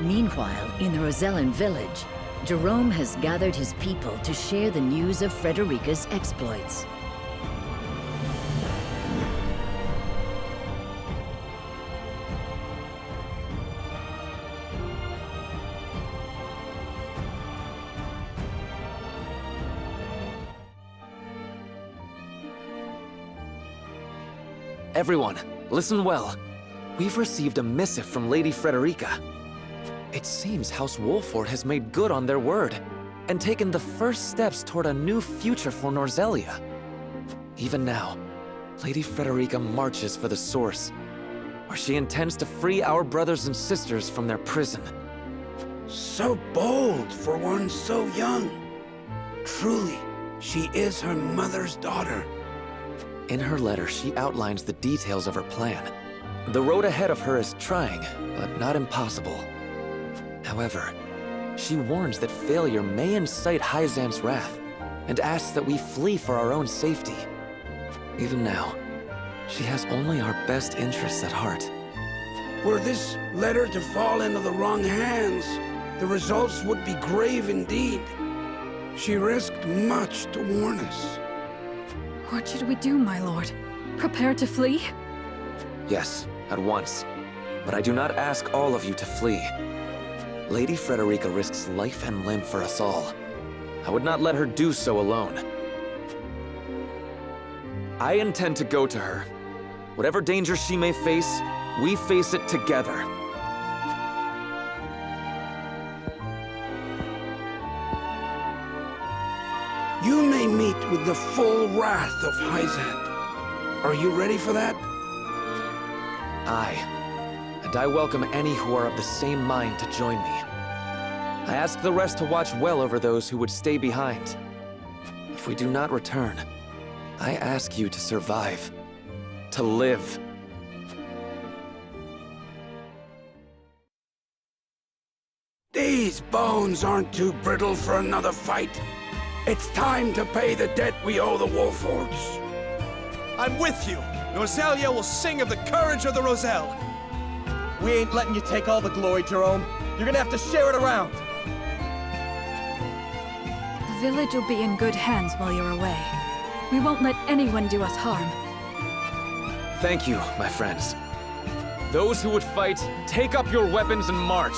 Meanwhile, in the Rosellan village, Jerome has gathered his people to share the news of Frederica's exploits. Everyone, listen well. We've received a missive from Lady Frederica. It seems House Wolfhort has made good on their word, and taken the first steps toward a new future for Norzelia. Even now, Lady Frederica marches for the Source, where she intends to free our brothers and sisters from their prison. So bold for one so young. Truly, she is her mother's daughter. In her letter, she outlines the details of her plan. The road ahead of her is trying, but not impossible. However, she warns that failure may incite Hyzant's wrath, and asks that we flee for our own safety. Even now, she has only our best interests at heart. Were this letter to fall into the wrong hands, the results would be grave indeed. She risked much to warn us. What should we do, my lord? Prepare to flee? Yes, at once. But I do not ask all of you to flee. Lady Frederica risks life and limb for us all. I would not let her do so alone. I intend to go to her. Whatever danger she may face, we face it together. You may meet with the full wrath of Hyzant. Are you ready for that? Aye. And I welcome any who are of the same mind to join me. I ask the rest to watch well over those who would stay behind. If we do not return, I ask you to survive. To live. These bones aren't too brittle for another fight. It's time to pay the debt we owe the Wolfhorts. I'm with you. Norzelia will sing of the courage of the Roselle. We ain't letting you take all the glory, Jerome. You're gonna have to share it around. The village will be in good hands while you're away. We won't let anyone do us harm. Thank you, my friends. Those who would fight, take up your weapons and march.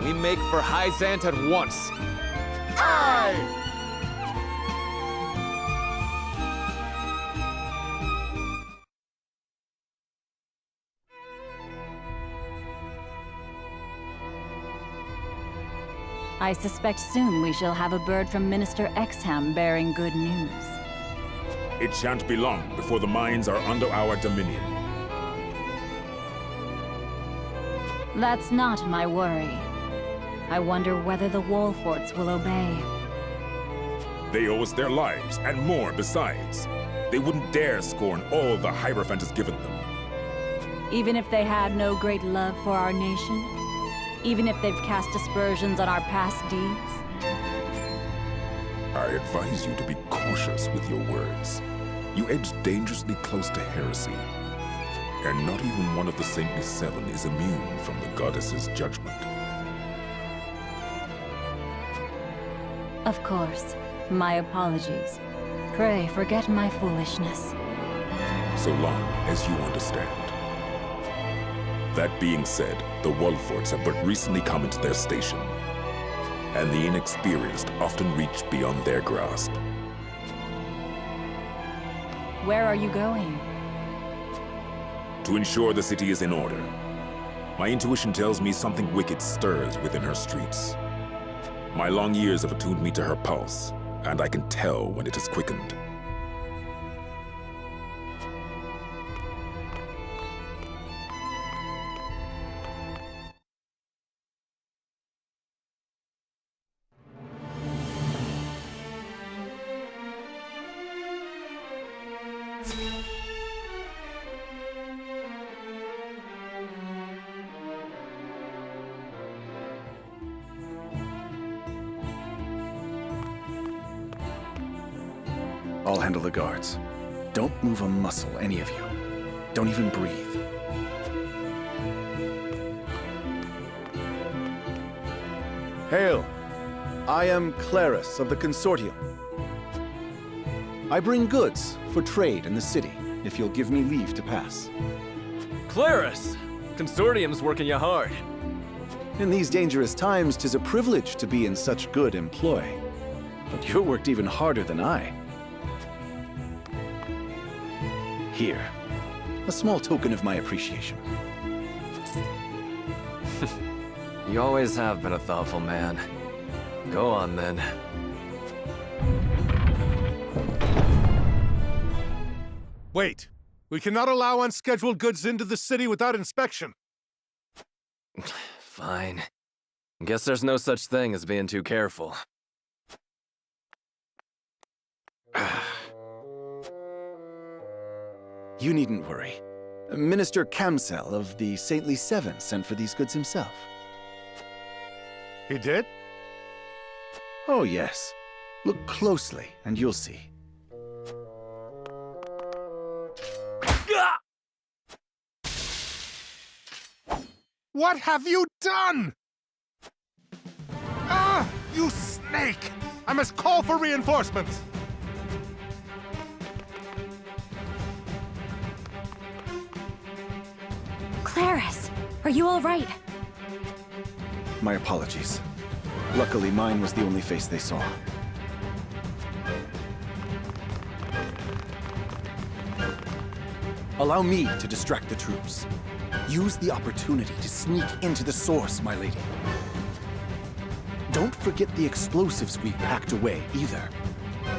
We make for Hyzant at once. Aye! I suspect soon we shall have a bird from Minister X bearing good news. It shan't be long before the mines are under our dominion. That's not my worry. I wonder whether the Wolfhorts will obey. They owe us their lives, and more besides. They wouldn't dare scorn all the Hierophant has given them. Even if they had no great love for our nation? Even if they've cast aspersions on our past deeds? I advise you to be cautious with your words. You edge dangerously close to heresy. And not even one of the Saintly Seven is immune from the goddess's judgment. Of course. My apologies. Pray forget my foolishness. So long as you understand. That being said, the Wolfhorts have but recently come into their station, and the inexperienced often reach beyond their grasp. Where are you going? To ensure the city is in order. My intuition tells me something wicked stirs within her streets. My long years have attuned me to her pulse, and I can tell when it is quickened. I'll handle the guards. Don't move a muscle, any of you. Don't even breathe. Hail! I am Clarus of the Consortium. I bring goods for trade in the city, if you'll give me leave to pass. Clarus! Consortium's working you hard. In these dangerous times, 'tis a privilege to be in such good employ. But you worked even harder than I. Here, a small token of my appreciation. You always have been a thoughtful man. Go on, then. Wait. We cannot allow unscheduled goods into the city without inspection. Fine. Guess there's no such thing as being too careful. You needn't worry. Minister Camsel of the Saintly Seven sent for these goods himself. He did? Oh, yes. Look closely, and you'll see. What have you done? Ah, you snake! I must call for reinforcements! Claris, are you all right? My apologies. Luckily, mine was the only face they saw. Allow me to distract the troops. Use the opportunity to sneak into the source, my lady. Don't forget the explosives we've packed away, either.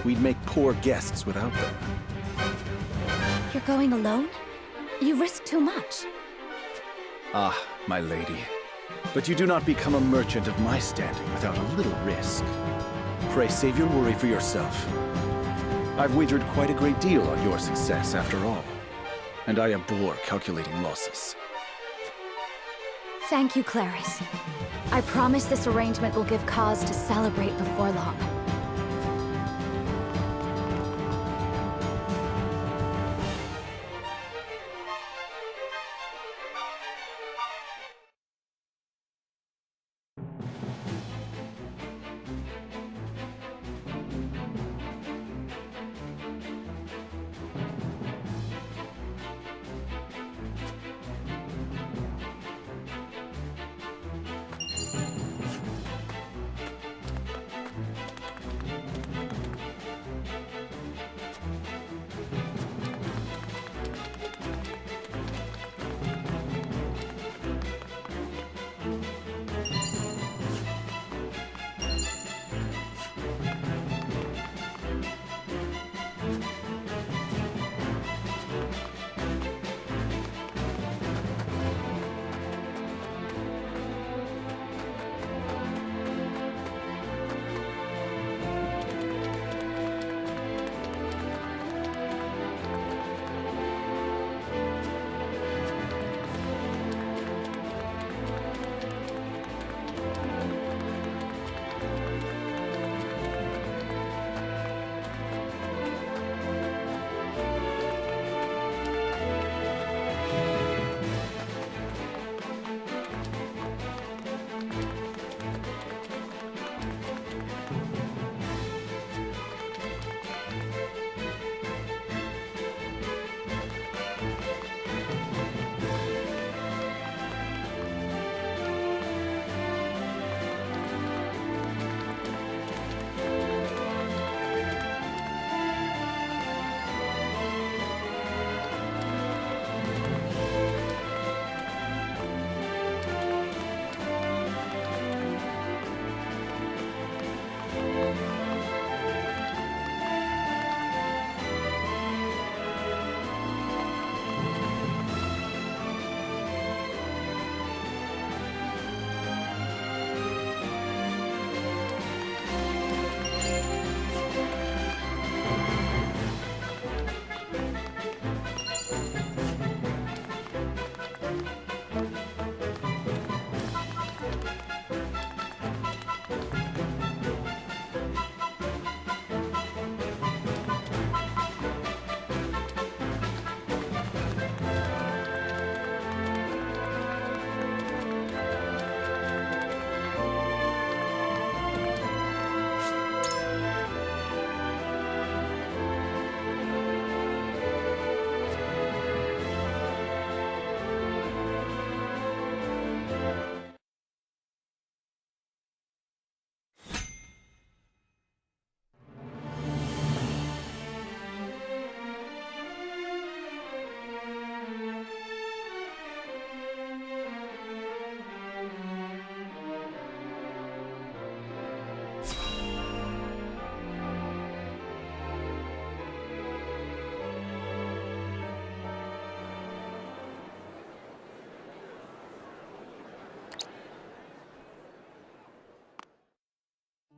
We'd make poor guests without them. You're going alone? You risk too much. Ah, my lady. But you do not become a merchant of my standing without a little risk. Pray save your worry for yourself. I've wagered quite a great deal on your success, after all. And I abhor calculating losses. Thank you, Claris. I promise this arrangement will give cause to celebrate before long.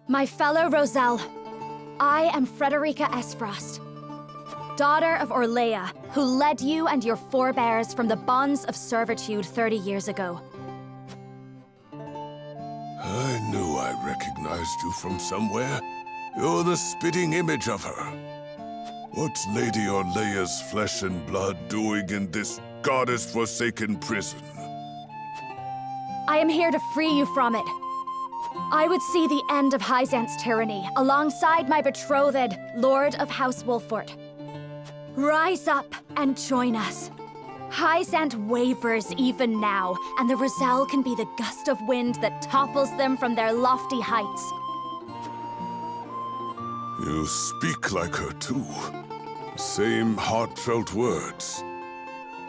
My fellow Roselle, I am Frederica S. Frost, daughter of Orlea, who led you and your forebears from the bonds of servitude 30 years ago. I knew I recognized you from somewhere. You're the spitting image of her. What's Lady Orlea's flesh and blood doing in this goddess-forsaken prison? I am here to free you from it. I would see the end of Hyzant's tyranny alongside my betrothed, Lord of House Wolfhort. Rise up and join us. Hyzant wavers even now, and the Roselle can be the gust of wind that topples them from their lofty heights. You speak like her too. Same heartfelt words.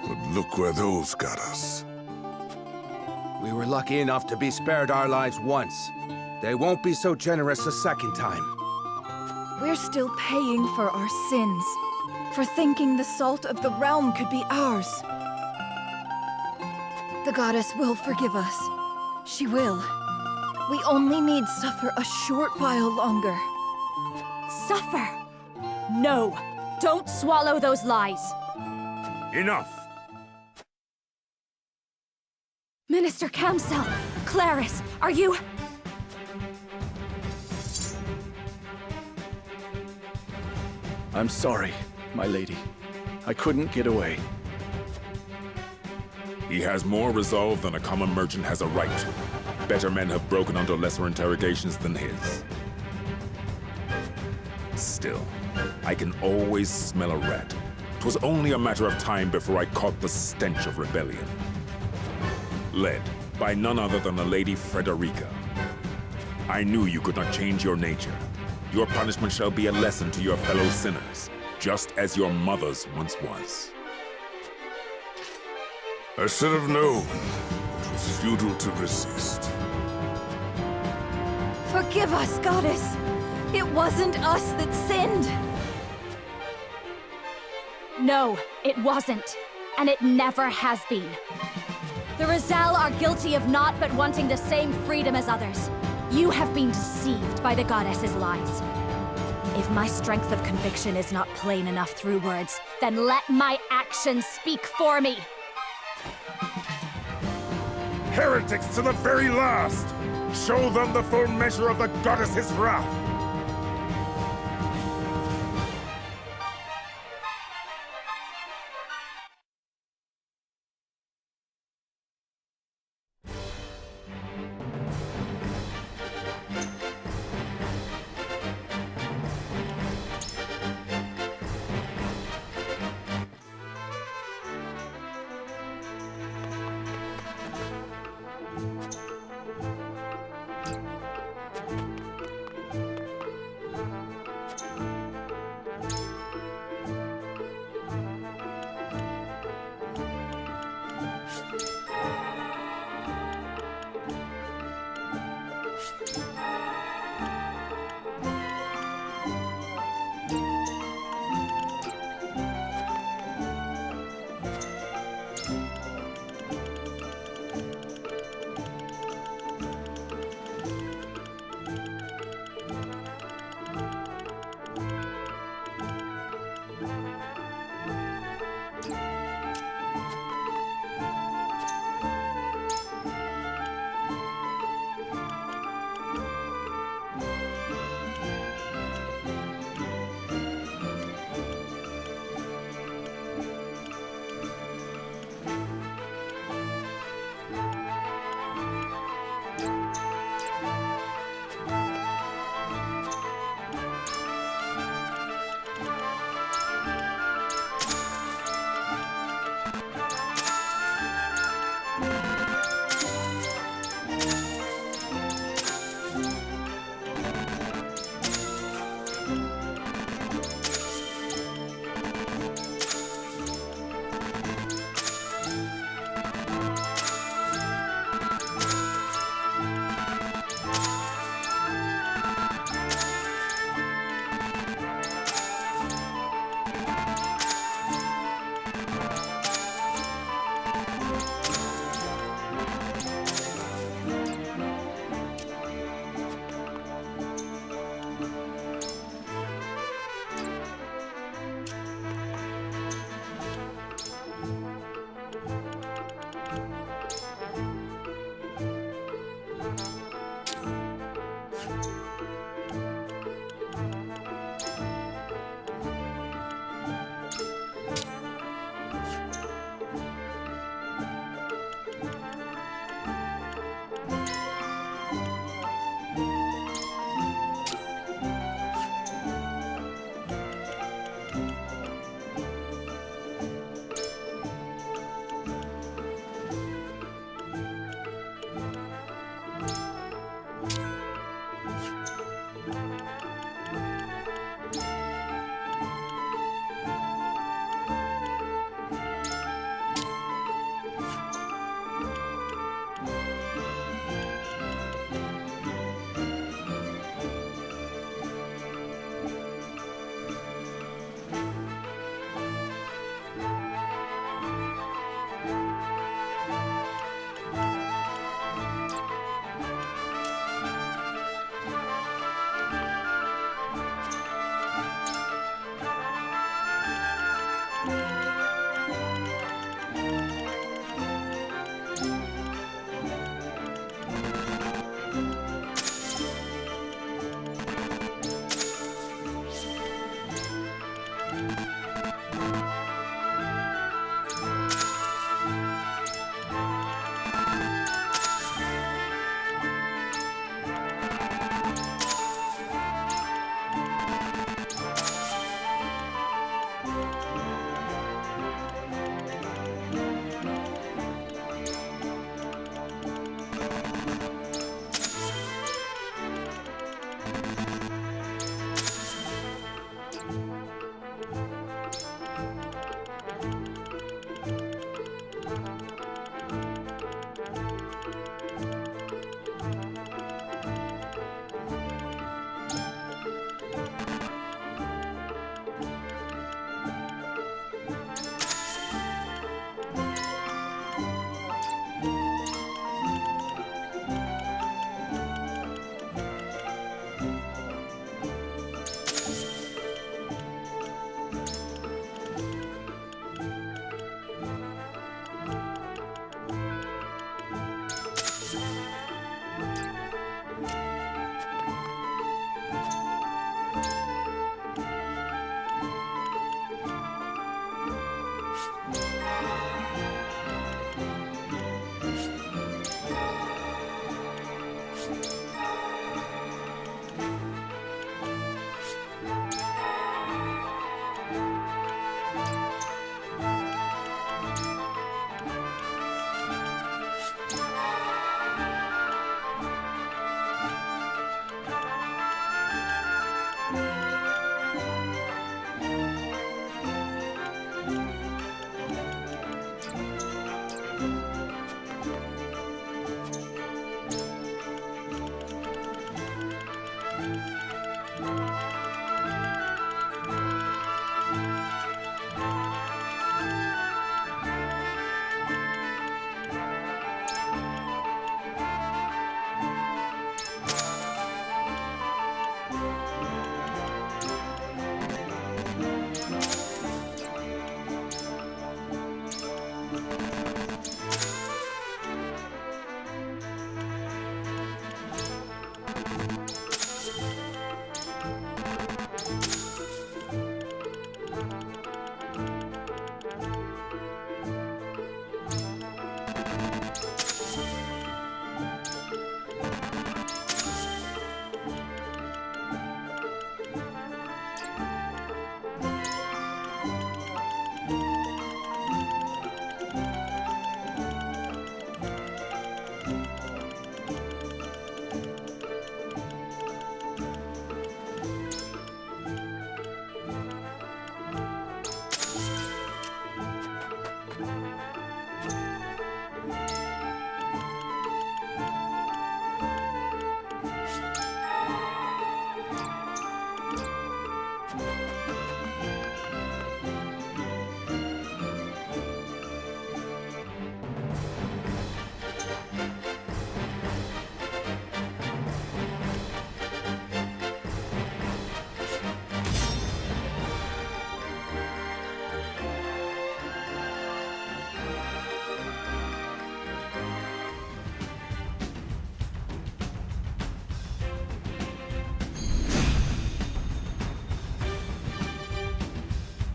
But look where those got us. We were lucky enough to be spared our lives once. They won't be so generous a second time. We're still paying for our sins, for thinking the salt of the realm could be ours. The goddess will forgive us. She will. We only need suffer a short while longer. Suffer? No! Don't swallow those lies! Enough! Minister Camsel, Clarice, are you... I'm sorry, my lady. I couldn't get away. He has more resolve than a common merchant has a right to. Better men have broken under lesser interrogations than his. Still, I can always smell a rat. 'Twas only a matter of time before I caught the stench of rebellion. Led by none other than the Lady Frederica. I knew you could not change your nature. Your punishment shall be a lesson to your fellow sinners, just as your mother's once was. I should have known. It was futile to resist. Forgive us, goddess. It wasn't us that sinned. No, it wasn't. And it never has been. The Roselle are guilty of not but wanting the same freedom as others. You have been deceived by the goddess's lies. If my strength of conviction is not plain enough through words, then let my actions speak for me. Heretics to the very last! Show them the full measure of the goddess's wrath!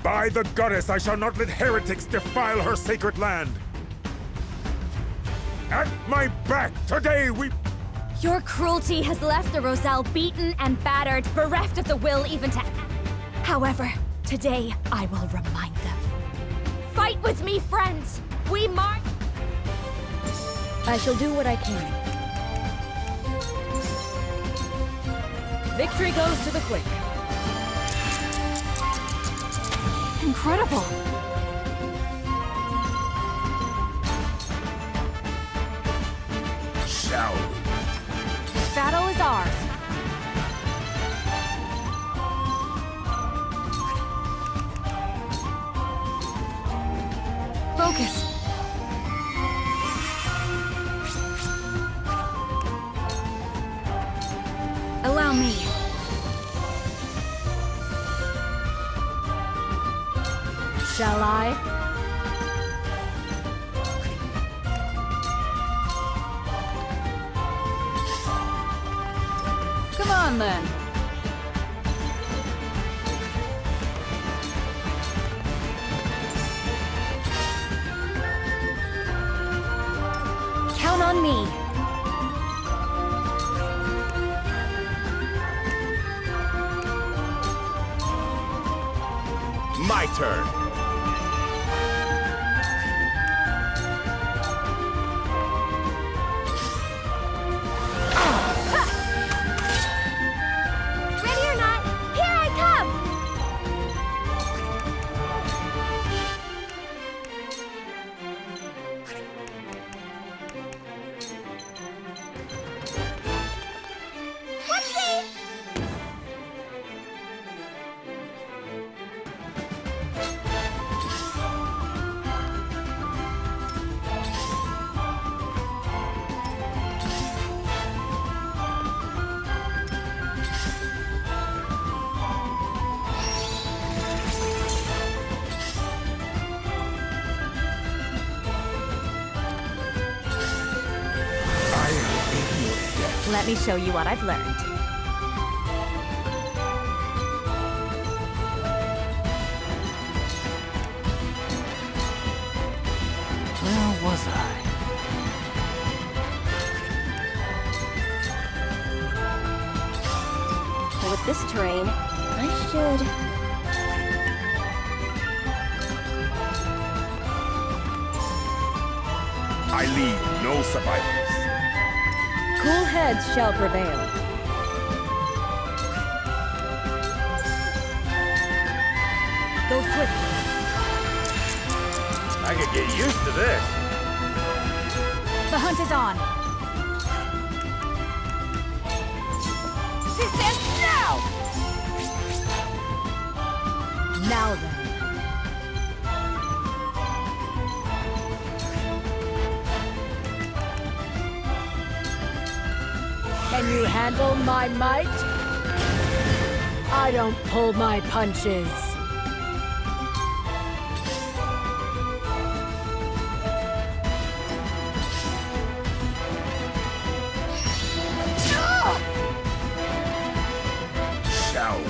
By the goddess, I shall not let heretics defile her sacred land! At my back, today we... Your cruelty has left the Roselle beaten and battered, bereft of the will even to... However, today I will remind them. Fight with me, friends! We march... I shall do what I can. Victory goes to the quick. Incredible! Shall we? Battle is ours. Focus. Allow me. Shall I? Come on, then. Count on me. My turn! Ready or not, here I come! Whoopsie! Let me show you what I've learned. Where was I? With this terrain, I should... I leave no survivors. Cool heads shall prevail. Go swiftly. I could get used to this. The hunt is on. Descend now! Now then. Can you handle my might? I don't pull my punches. Shall we?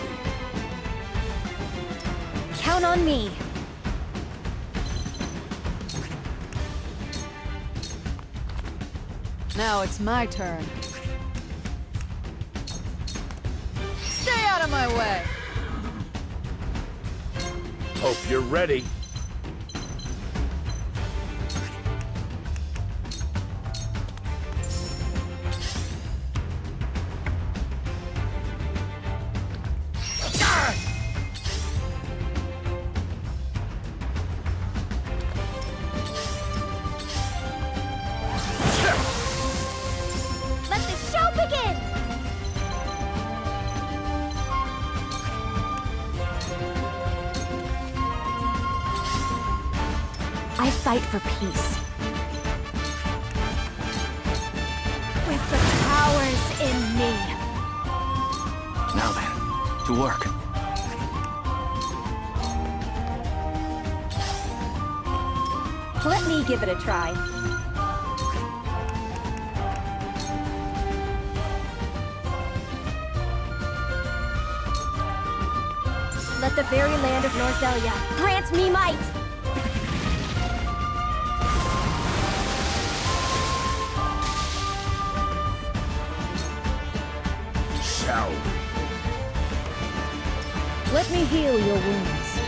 Count on me. Now it's my turn. Stay out of my way! Hope you're ready. fight for peace. With the powers in me. Now then, to work. Let me give it a try. Let the very land of Norzelia grant me might! Shall we? Let me heal your wounds.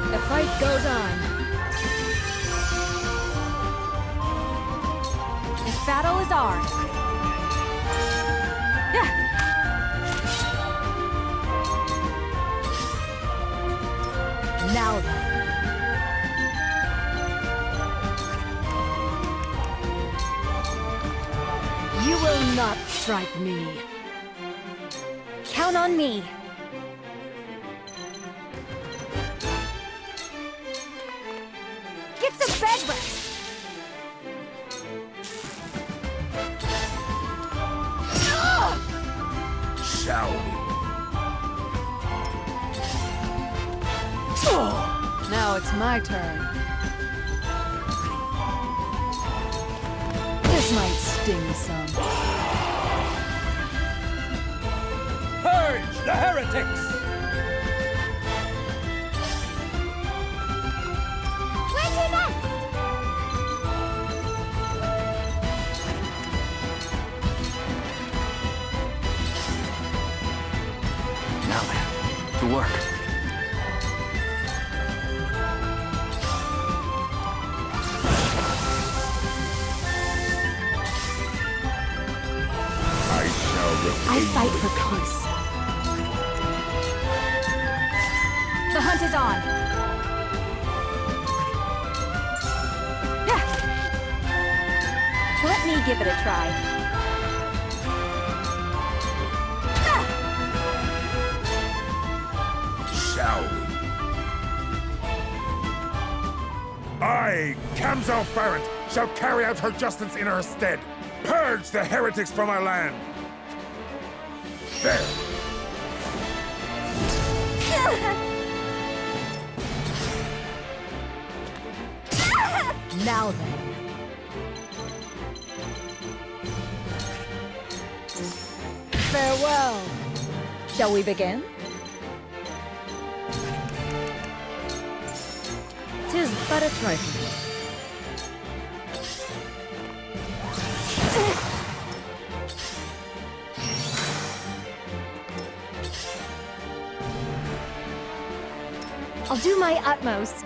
The fight goes on. This battle is ours. Now then. You will not strike me. Count on me. Get some bed rest. Shall we? Now it's my turn. This might sting some. Purge the heretics! Where's your next? Now then, to work. I fight for peace. The hunt is on. Let me give it a try. Shall we? I, Kamzal Farrant, shall carry out her justice in her stead. Purge the heretics from our land. There. Now then. Farewell. Shall we begin? 'Tis but a trifle. I'll do my utmost.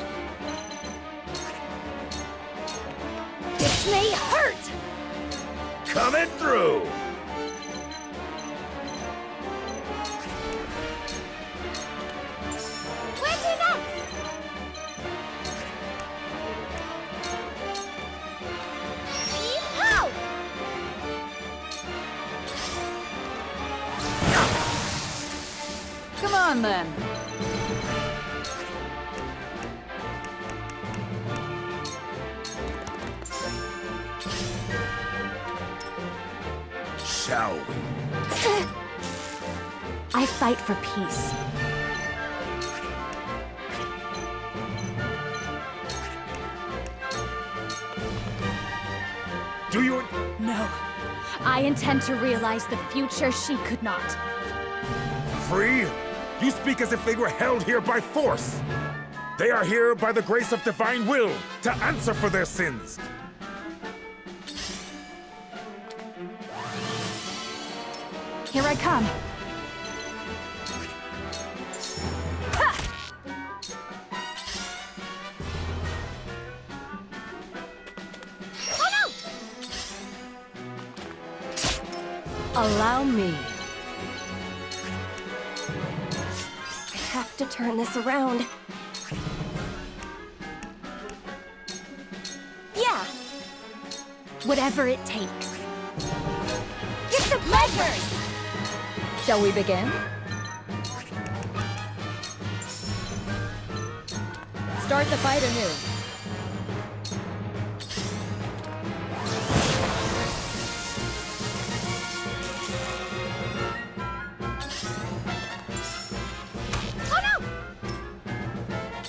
This may hurt! Coming through! Where's your next? Yeehaw! Come on then. Shall we? I fight for peace. Do you? No. I intend to realize the future she could not. Free? You speak as if they were held here by force. They are here by the grace of divine will to answer for their sins. Here I come. Ha! Oh no! Allow me. I have to turn this around. Yeah. Whatever it takes. Get the pleasures! Shall we begin? start the fight anew.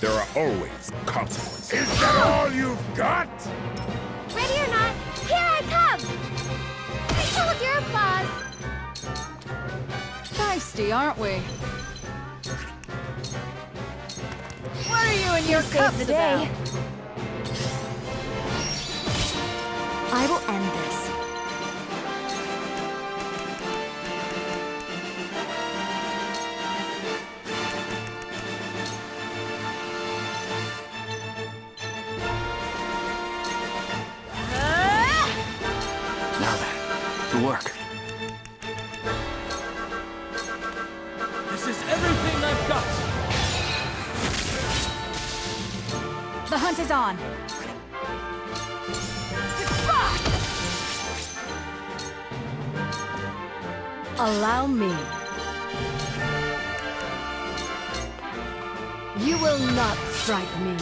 There are always consequences. Is that all you've got? Ready or not, here I come! Hold your applause! Feisty, aren't we? What are you and your cups the day. about? I will end this. Now then, to work. This is everything I've got! The hunt is on. Allow me. You will not strike me.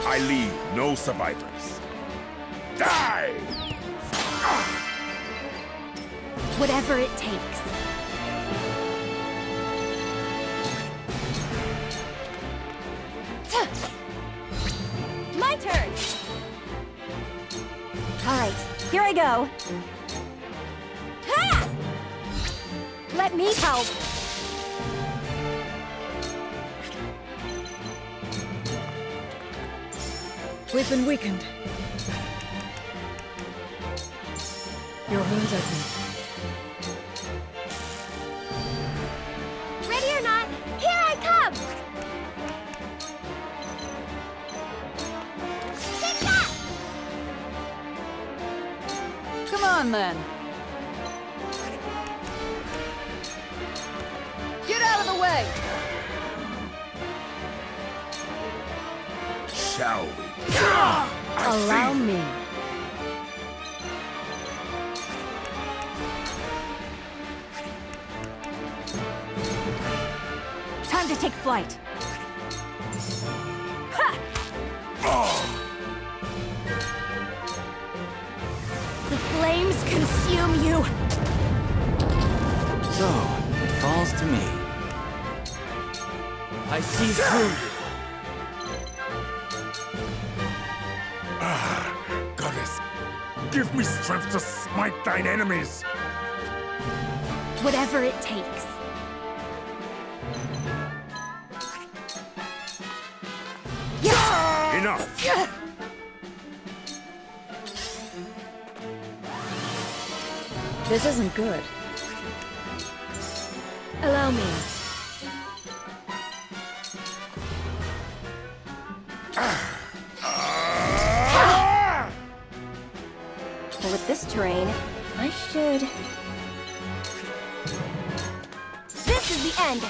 I leave no survivors. Die! Whatever it takes. My turn! All right, here I go. Ha! Let me help. We've been weakened. Your wounds open. Ready or not, here I come! Take that! Come on, then. Get out of the way! Shall we? Allow me. Time to take flight. Ha! The flames consume you. So, it falls to me. I see through you. Goddess, give me strength to smite thine enemies. Whatever it takes. Enough! This isn't good. Allow me. With this terrain, I should... This is the end!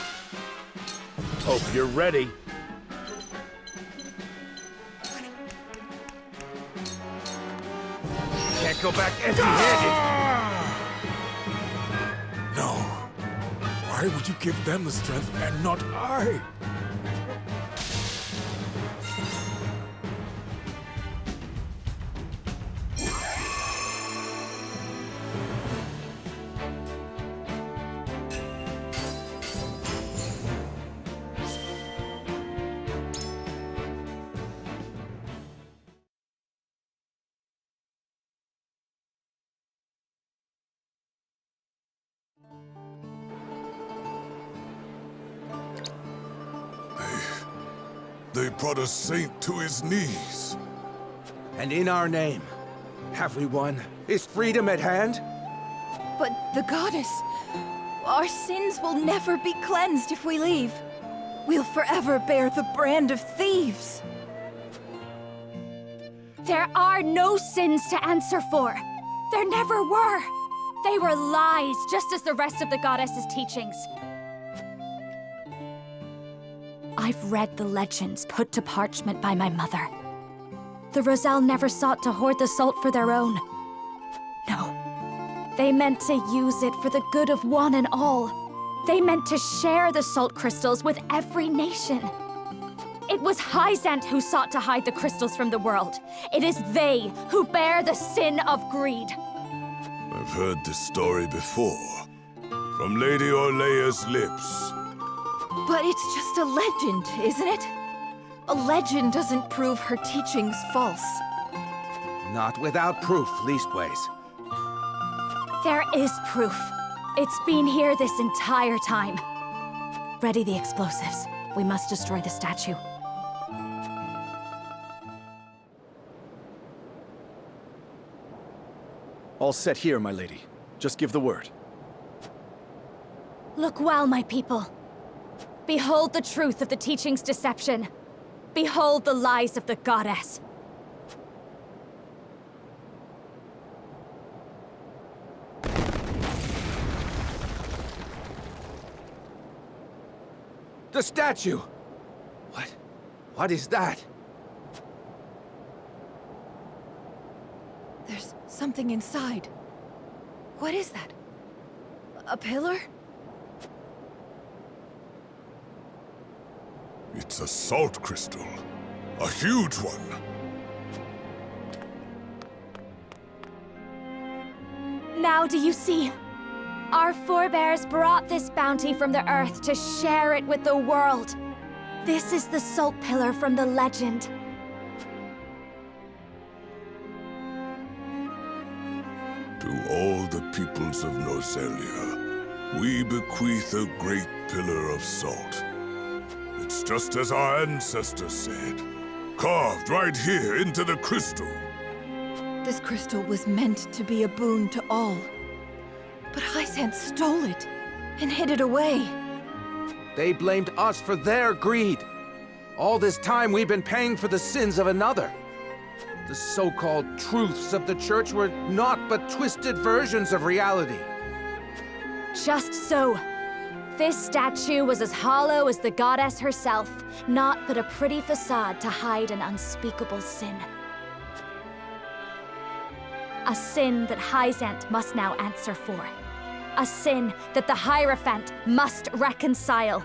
Hope you're ready. Can't go back empty-handed. No. Why would you give them the strength and not I? They brought a saint to his knees. And in our name, have we won? Is freedom at hand? But the goddess... Our sins will never be cleansed if we leave. We'll forever bear the brand of thieves. There are no sins to answer for. There never were. They were lies, just as the rest of the goddess's teachings. I've read the legends put to parchment by my mother. the Roselle never sought to hoard the salt for their own. No. They meant to use it for the good of one and all. They meant to share the salt crystals with every nation. It was Hyzant who sought to hide the crystals from the world. It is they who bear the sin of greed. I've heard this story before, from Lady Orlea's lips. But it's just a legend, isn't it? A legend doesn't prove her teachings false. Not without proof, leastways. There is proof. It's been here this entire time. Ready the explosives. We must destroy the statue. All set here, my lady. Just give the word. Look well, my people. Behold the truth of the teaching's deception. Behold the lies of the goddess. The statue! What is that? There's something inside. What is that? A pillar? It's a salt crystal. A huge one. Now do you see? Our forebears brought this bounty from the earth to share it with the world. This is the salt pillar from the legend. To all the peoples of Noselia, we bequeath a great pillar of salt. It's just as our ancestors said, carved right here into the crystal. This crystal was meant to be a boon to all. But Hyzant stole it and hid it away. They blamed us for their greed. All this time we've been paying for the sins of another. The so-called truths of the Church were naught but twisted versions of reality. Just so. This statue was as hollow as the goddess herself, naught but a pretty facade to hide an unspeakable sin. A sin that Hyzant must now answer for. A sin that the Hierophant must reconcile.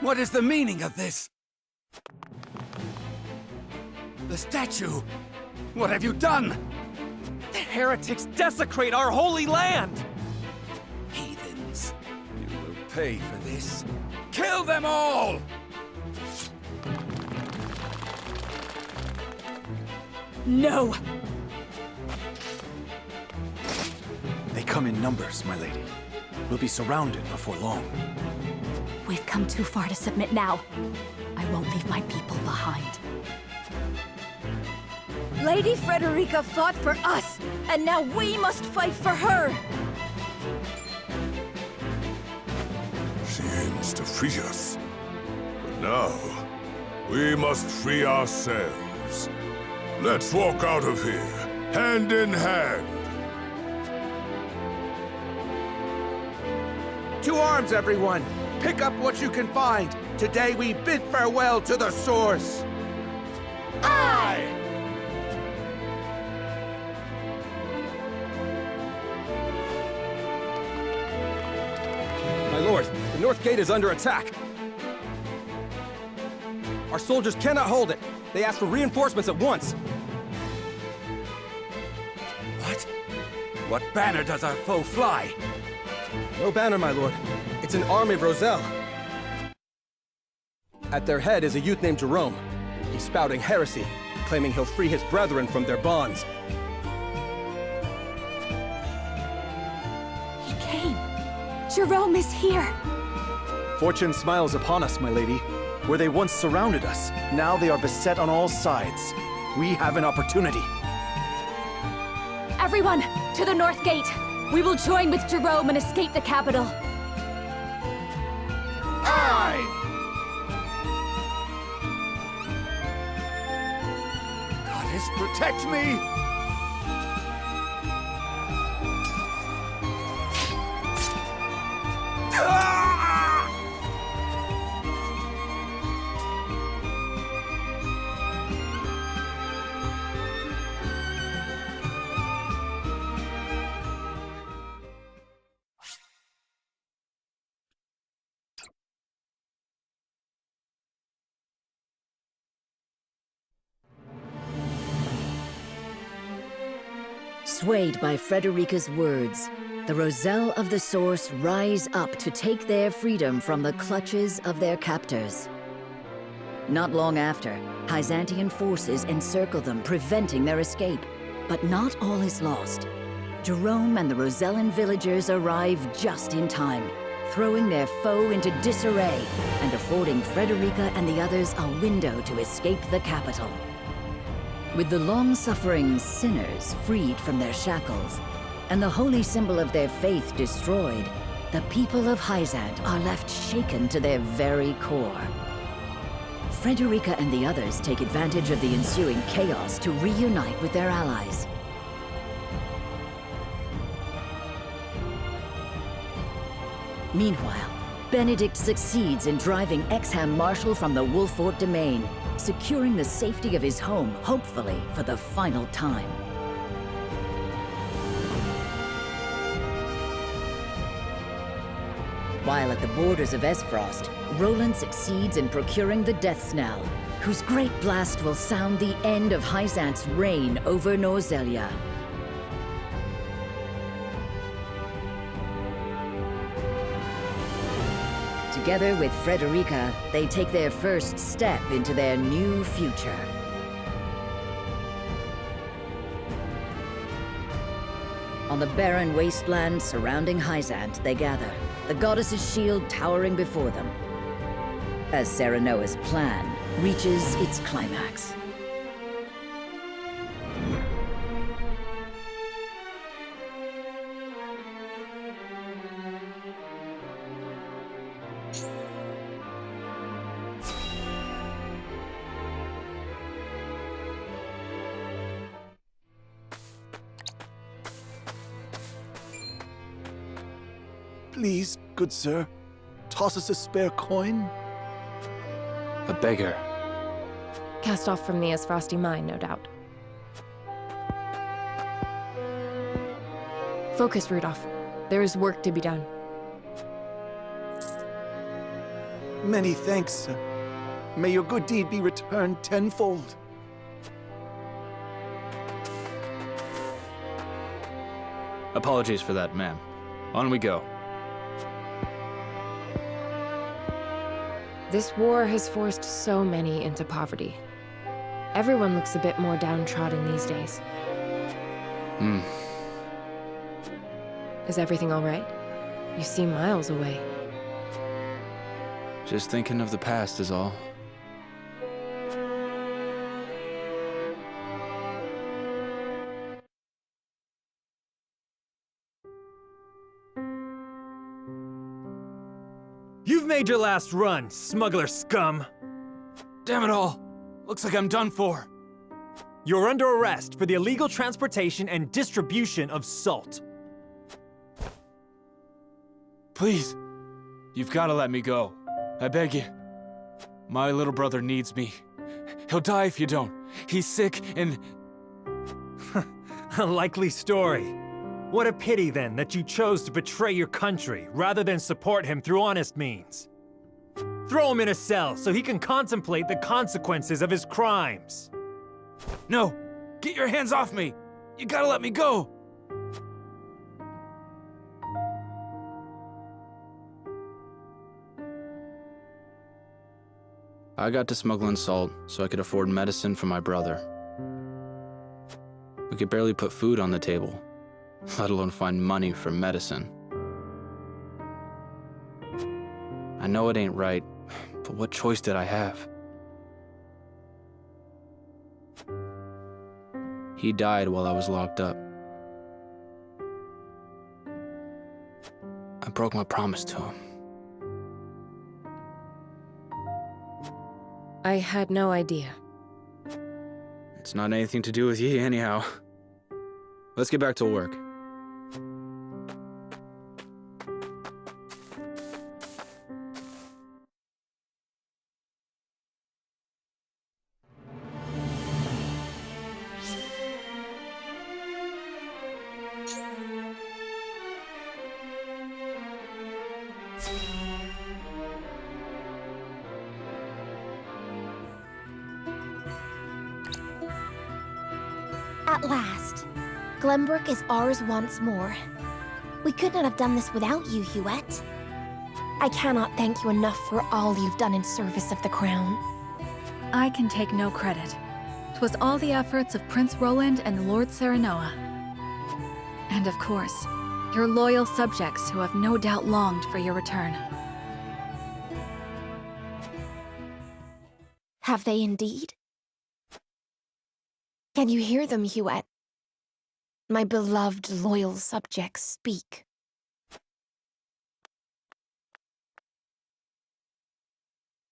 What is the meaning of this? The statue! What have you done? The heretics desecrate our holy land! Heathens, you will pay for this. Kill them all! No! They come in numbers, my lady. We'll be surrounded before long. We've come too far to submit now. I won't leave my people behind. Lady Frederica fought for us, and now we must fight for her! She aims to free us. But now, we must free ourselves. Let's walk out of here, hand in hand. To arms, everyone! Pick up what you can find! Today we bid farewell to the source! Aye! My lord, the North Gate is under attack. Our soldiers cannot hold it. They ask for reinforcements at once. What? What banner does our foe fly? No banner, my lord. It's an army of Roselle. At their head is a youth named Jerome. He's spouting heresy, claiming he'll free his brethren from their bonds. He came. Jerome is here. Fortune smiles upon us, my lady. Where they once surrounded us, now they are beset on all sides. We have an opportunity. Everyone, to the North Gate. We will join with Jerome and escape the capital. Aye! Goddess, protect me! Swayed by Frederica's words, the Roselle of the Source rise up to take their freedom from the clutches of their captors. Not long after, Byzantine forces encircle them, preventing their escape. But not all is lost. Jerome and the Rosellan villagers arrive just in time, throwing their foe into disarray and affording Frederica and the others a window to escape the capital. With the long-suffering sinners freed from their shackles, and the holy symbol of their faith destroyed, the people of Byzant are left shaken to their very core. Frederica and the others take advantage of the ensuing chaos to reunite with their allies. Meanwhile, Benedict succeeds in driving Exham Marshal from the Wolfhort domain, securing the safety of his home, hopefully for the final time. While at the borders of Esfrost, Roland succeeds in procuring the Death's Knell, whose great blast will sound the end of Byzant's reign over Norzelia. Together with Frederica, they take their first step into their new future. On the barren wasteland surrounding Byzant, they gather, the goddess's shield towering before them, as Serenoa's plan reaches its climax. Please, good sir, toss us a spare coin. A beggar. Cast off from the Frosty mine, no doubt. Focus, Rudolph. There is work to be done. Many thanks, sir. May your good deed be returned tenfold. Apologies for that, ma'am. On we go. This war has forced so many into poverty. Everyone looks a bit more downtrodden these days. Is everything all right? You seem miles away. Just thinking of the past is all. You've made your last run, smuggler scum! Damn it all! Looks like I'm done for. You're under arrest for the illegal transportation and distribution of salt. Please, you've got to let me go. I beg you. My little brother needs me. He'll die if you don't. He's sick and... A likely story. What a pity, then, that you chose to betray your country rather than support him through honest means. Throw him in a cell so he can contemplate the consequences of his crimes. No! Get your hands off me! You gotta let me go! I got to smuggling salt so I could afford medicine for my brother. We could barely put food on the table, let alone find money for medicine. I know it ain't right, but what choice did I have? He died while I was locked up. I broke my promise to him. I had no idea. It's not anything to do with you anyhow. Let's get back to work. At last. Glenbrook is ours once more. We could not have done this without you, Huette. I cannot thank you enough for all you've done in service of the crown. I can take no credit. 'Twas all the efforts of Prince Roland and Lord Serenoa. And of course, your loyal subjects who have no doubt longed for your return. Have they indeed? Can you hear them, Huette? My beloved loyal subjects speak.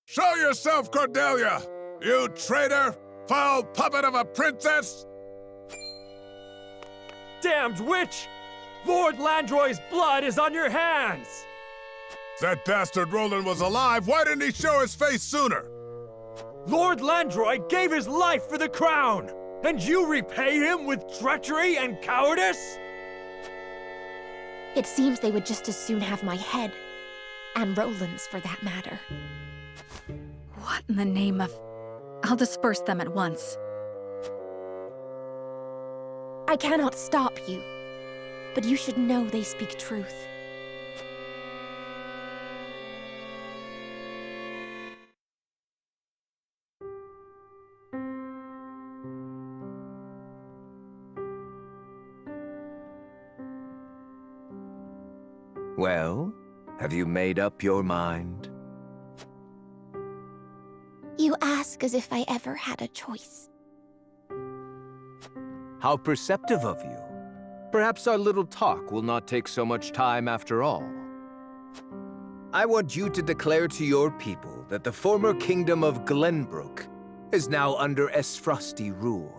Show yourself, Cordelia! You traitor! Foul puppet of a princess! Damned witch! Lord Landroy's blood is on your hands! If that bastard Roland was alive, why didn't he show his face sooner? Lord Landroy gave his life for the crown! And you repay him with treachery and cowardice? It seems they would just as soon have my head. And Roland's, for that matter. What in the name of... I'll disperse them at once. I cannot stop you, but you should know they speak truth. Well, have you made up your mind? You ask as if I ever had a choice. How perceptive of you. Perhaps our little talk will not take so much time after all. I want you to declare to your people that the former kingdom of Glenbrook is now under Esfrosti rule.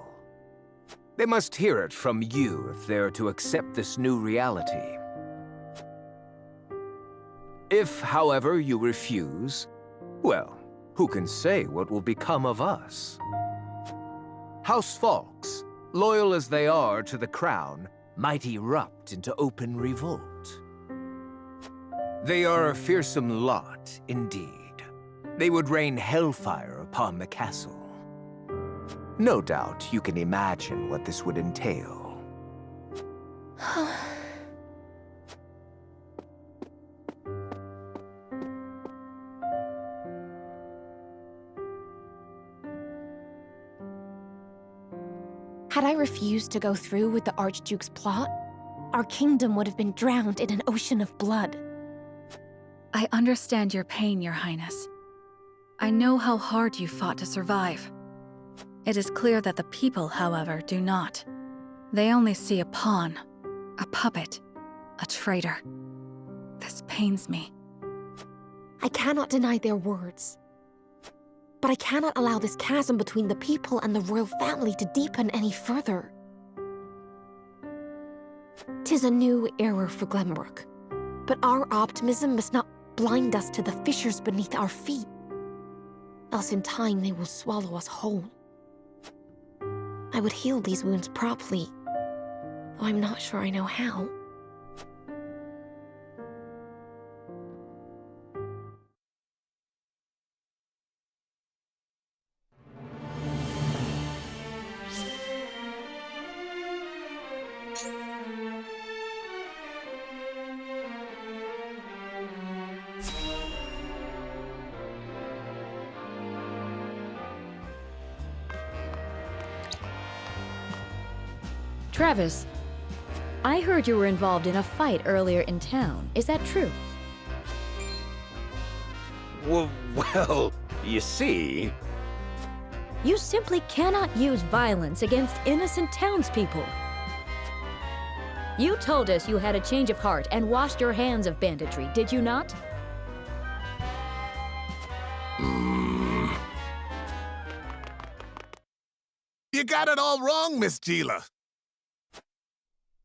They must hear it from you if they're to accept this new reality. If, however, you refuse, well, who can say what will become of us? House Fawkes, loyal as they are to the crown, might erupt into open revolt. They are a fearsome lot, indeed. They would rain hellfire upon the castle. No doubt you can imagine what this would entail. Had I refused to go through with the Archduke's plot, our kingdom would have been drowned in an ocean of blood. I understand your pain, Your Highness. I know how hard you fought to survive. It is clear that the people, however, do not. They only see a pawn, a puppet, a traitor. This pains me. I cannot deny their words. But I cannot allow this chasm between the people and the royal family to deepen any further. 'Tis a new era for Glenbrook, but our optimism must not blind us to the fissures beneath our feet, else in time they will swallow us whole. I would heal these wounds properly, though I'm not sure I know how. Travis, I heard you were involved in a fight earlier in town. Is that true? Well, you see... You simply cannot use violence against innocent townspeople. You told us you had a change of heart and washed your hands of banditry, did you not? You got it all wrong, Miss Gila.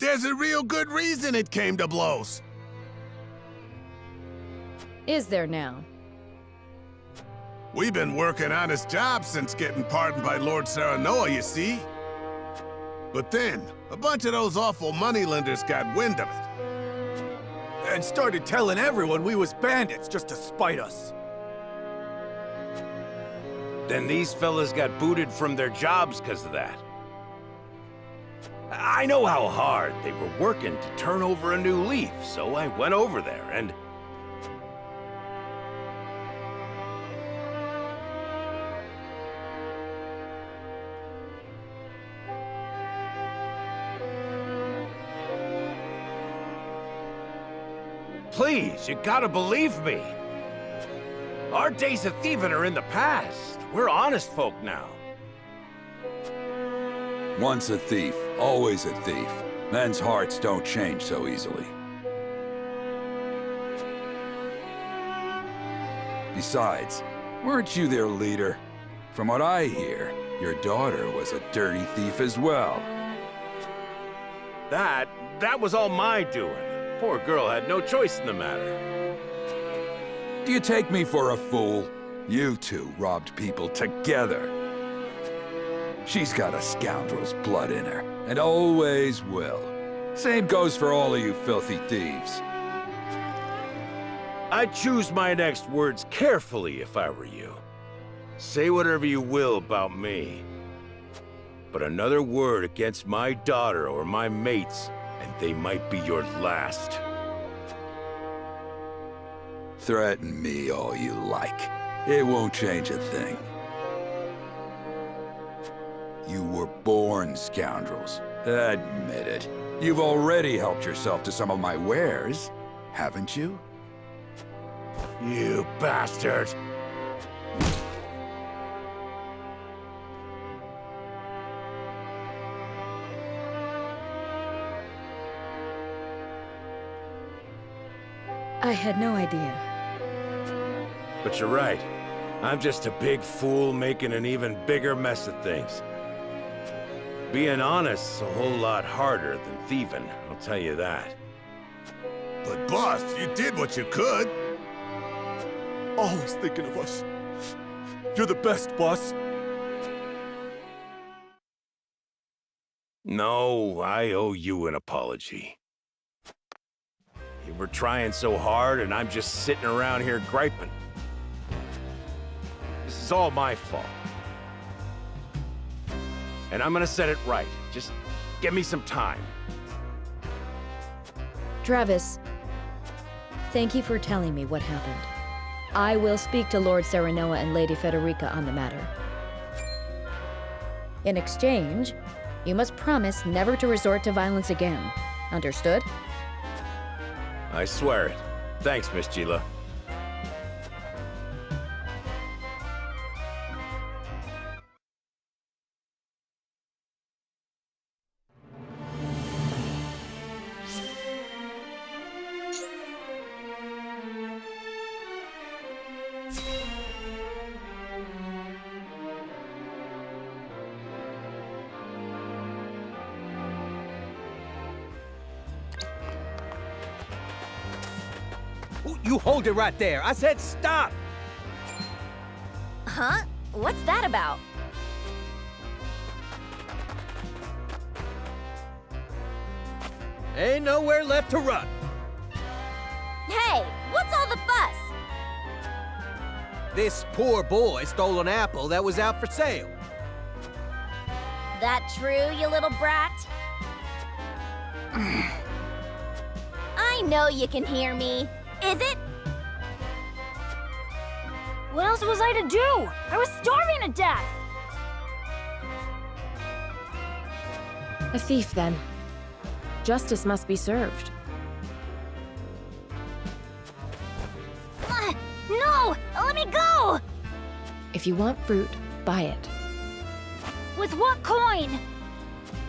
There's a real good reason it came to blows. Is there now? We've been working honest jobs since getting pardoned by Lord Serenoa, you see. But then, a bunch of those awful moneylenders got wind of it. And started telling everyone we was bandits just to spite us. Then these fellas got booted from their jobs because of that. I know how hard they were working to turn over a new leaf, so I went over there and... Please, you gotta believe me. Our days of thieving are in the past. We're honest folk now. Once a thief, always a thief. Men's hearts don't change so easily. Besides, weren't you their leader? From what I hear, your daughter was a dirty thief as well. That was all my doing. Poor girl had no choice in the matter. Do you take me for a fool? You two robbed people together. She's got a scoundrel's blood in her, and always will. Same goes for all of you filthy thieves. I'd choose my next words carefully if I were you. Say whatever you will about me. But another word against my daughter or my mates, and they might be your last. Threaten me all you like. It won't change a thing. You were born scoundrels. Admit it. You've already helped yourself to some of my wares, haven't you? You bastard! I had no idea. But you're right. I'm just a big fool making an even bigger mess of things. Being honest's a whole lot harder than thieving, I'll tell you that. But boss, you did what you could. Always thinking of us. You're the best, boss. No, I owe you an apology. You were trying so hard, and I'm just sitting around here griping. This is all my fault. And I'm gonna set it right. Just give me some time. Travis, thank you for telling me what happened. I will speak to Lord Serenoa and Lady Federica on the matter. In exchange, you must promise never to resort to violence again. Understood? I swear it. Thanks, Miss Gila. You hold it right there. I said stop! Huh? What's that about? Ain't nowhere left to run. Hey, what's all the fuss? This poor boy stole an apple that was out for sale. That true, you little brat? I know you can hear me. Is it? What else was I to do? I was starving to death! A thief, then. Justice must be served. No! Let me go! If you want fruit, buy it. With what coin?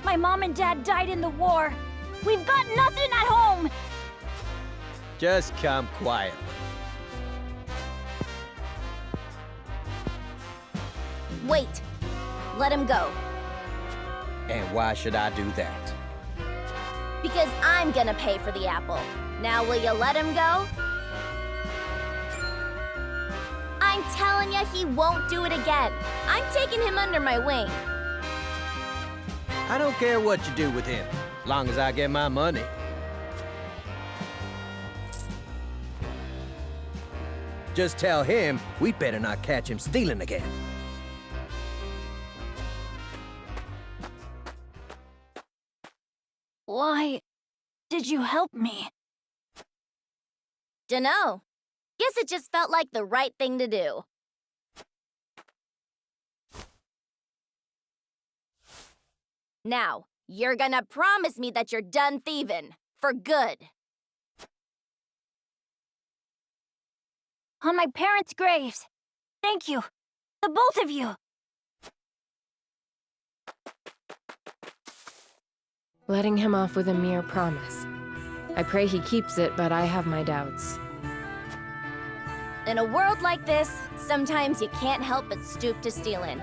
My mom and dad died in the war. We've got nothing at home! Just come quietly. Wait. Let him go. And why should I do that? Because I'm gonna pay for the apple. Now will you let him go? I'm telling you, he won't do it again. I'm taking him under my wing. I don't care what you do with him, as long as I get my money. Just tell him we better not catch him stealing again. Why did you help me? Dunno. Guess it just felt like the right thing to do. Now, you're gonna promise me that you're done thieving. For good. On my parents' graves. Thank you. The both of you. Letting him off with a mere promise. I pray he keeps it, but I have my doubts. In a world like this, sometimes you can't help but stoop to stealing.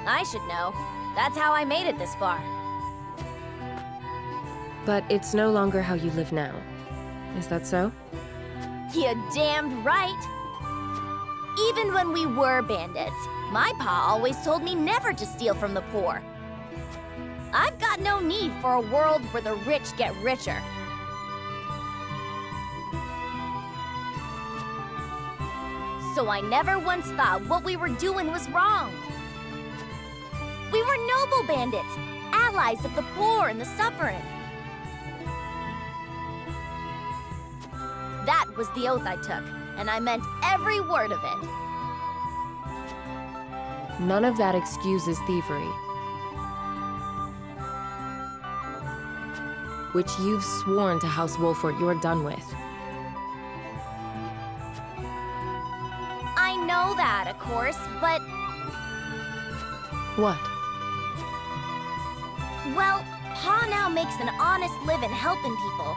I should know. That's how I made it this far. But it's no longer how you live now. Is that so? You damned right. Even when we were bandits, my pa always told me never to steal from the poor. I've got no need for a world where the rich get richer. So I never once thought what we were doing was wrong. We were noble bandits, allies of the poor and the suffering. That was the oath I took, and I meant every word of it. None of that excuses thievery. Which you've sworn to House Wolfhort you're done with. I know that, of course, but... What? Well, Pa now makes an honest living helping people.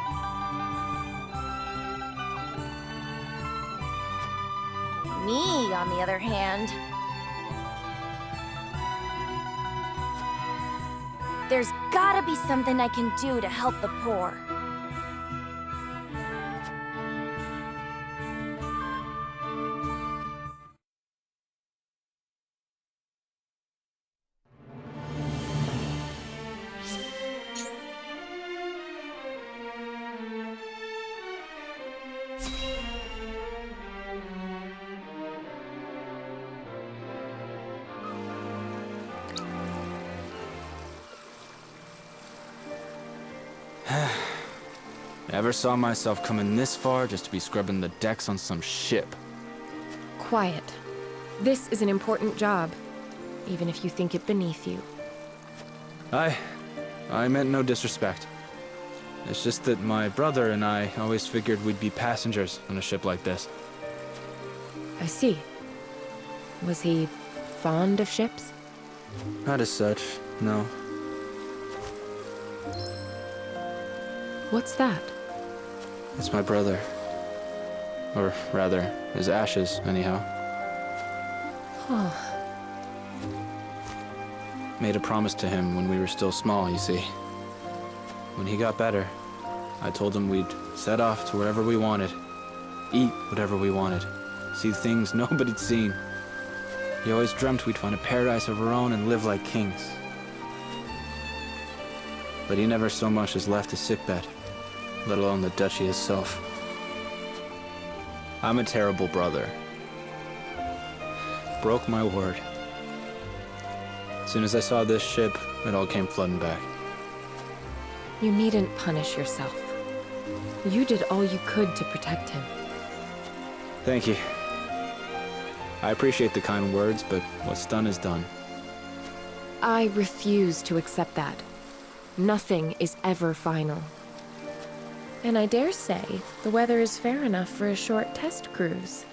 Me, on the other hand... There's gotta be something I can do to help the poor. Never saw myself coming this far just to be scrubbing the decks on some ship. Quiet. This is an important job, even if you think it beneath you. I meant no disrespect. It's just that my brother and I always figured we'd be passengers on a ship like this. I see. Was he fond of ships? Not as such, no. What's that? It's my brother. Or rather, his ashes, anyhow. Oh. Made a promise to him when we were still small, you see. When he got better, I told him we'd set off to wherever we wanted, eat whatever we wanted, see things nobody'd seen. He always dreamt we'd find a paradise of our own and live like kings. But he never so much as left his sickbed, let alone the duchy itself. I'm a terrible brother. Broke my word. As soon as I saw this ship, it all came flooding back. You needn't punish yourself. You did all you could to protect him. Thank you. I appreciate the kind words, but what's done is done. I refuse to accept that. Nothing is ever final. And I dare say the weather is fair enough for a short test cruise.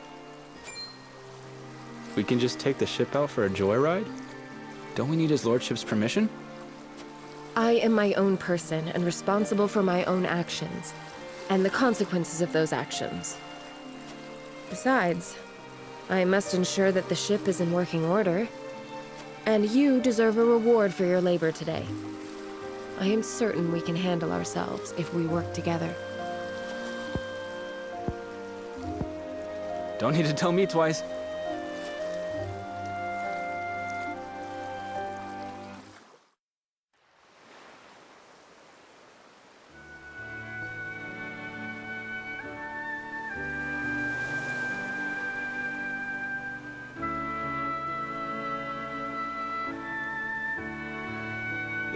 We can just take the ship out for a joyride? Don't we need his lordship's permission? I am my own person and responsible for my own actions, and the consequences of those actions. Besides, I must ensure that the ship is in working order, and you deserve a reward for your labor today. I am certain we can handle ourselves if we work together. Don't need to tell me twice.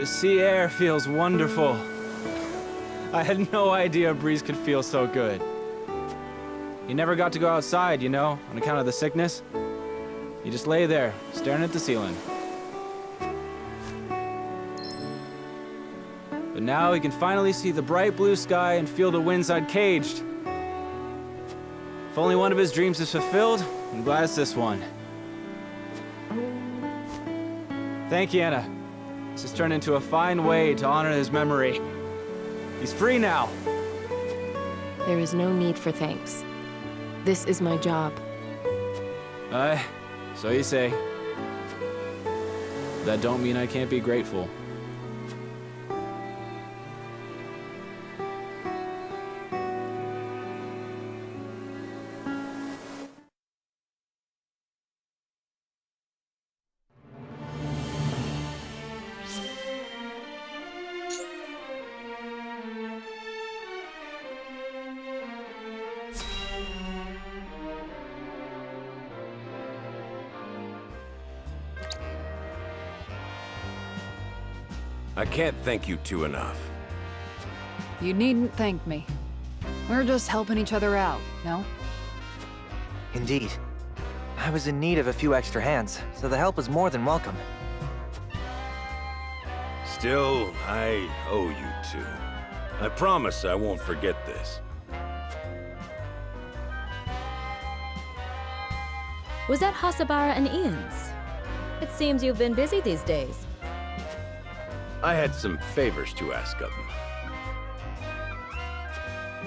The sea air feels wonderful. I had no idea a breeze could feel so good. You never got to go outside, you know, on account of the sickness. You just lay there, staring at the ceiling. But now he can finally see the bright blue sky and feel the winds uncaged. If only one of his dreams is fulfilled, I'm glad it's this one. Thank you, Anna. This has turned into a fine way to honor his memory. He's free now. There is no need for thanks. This is my job. So you say. That don't mean I can't be grateful. I can't thank you two enough. You needn't thank me. We're just helping each other out, no? Indeed. I was in need of a few extra hands, so the help was more than welcome. Still, I owe you two. I promise I won't forget this. Was that Hasabara and Ian's? It seems you've been busy these days. I had some favors to ask of them.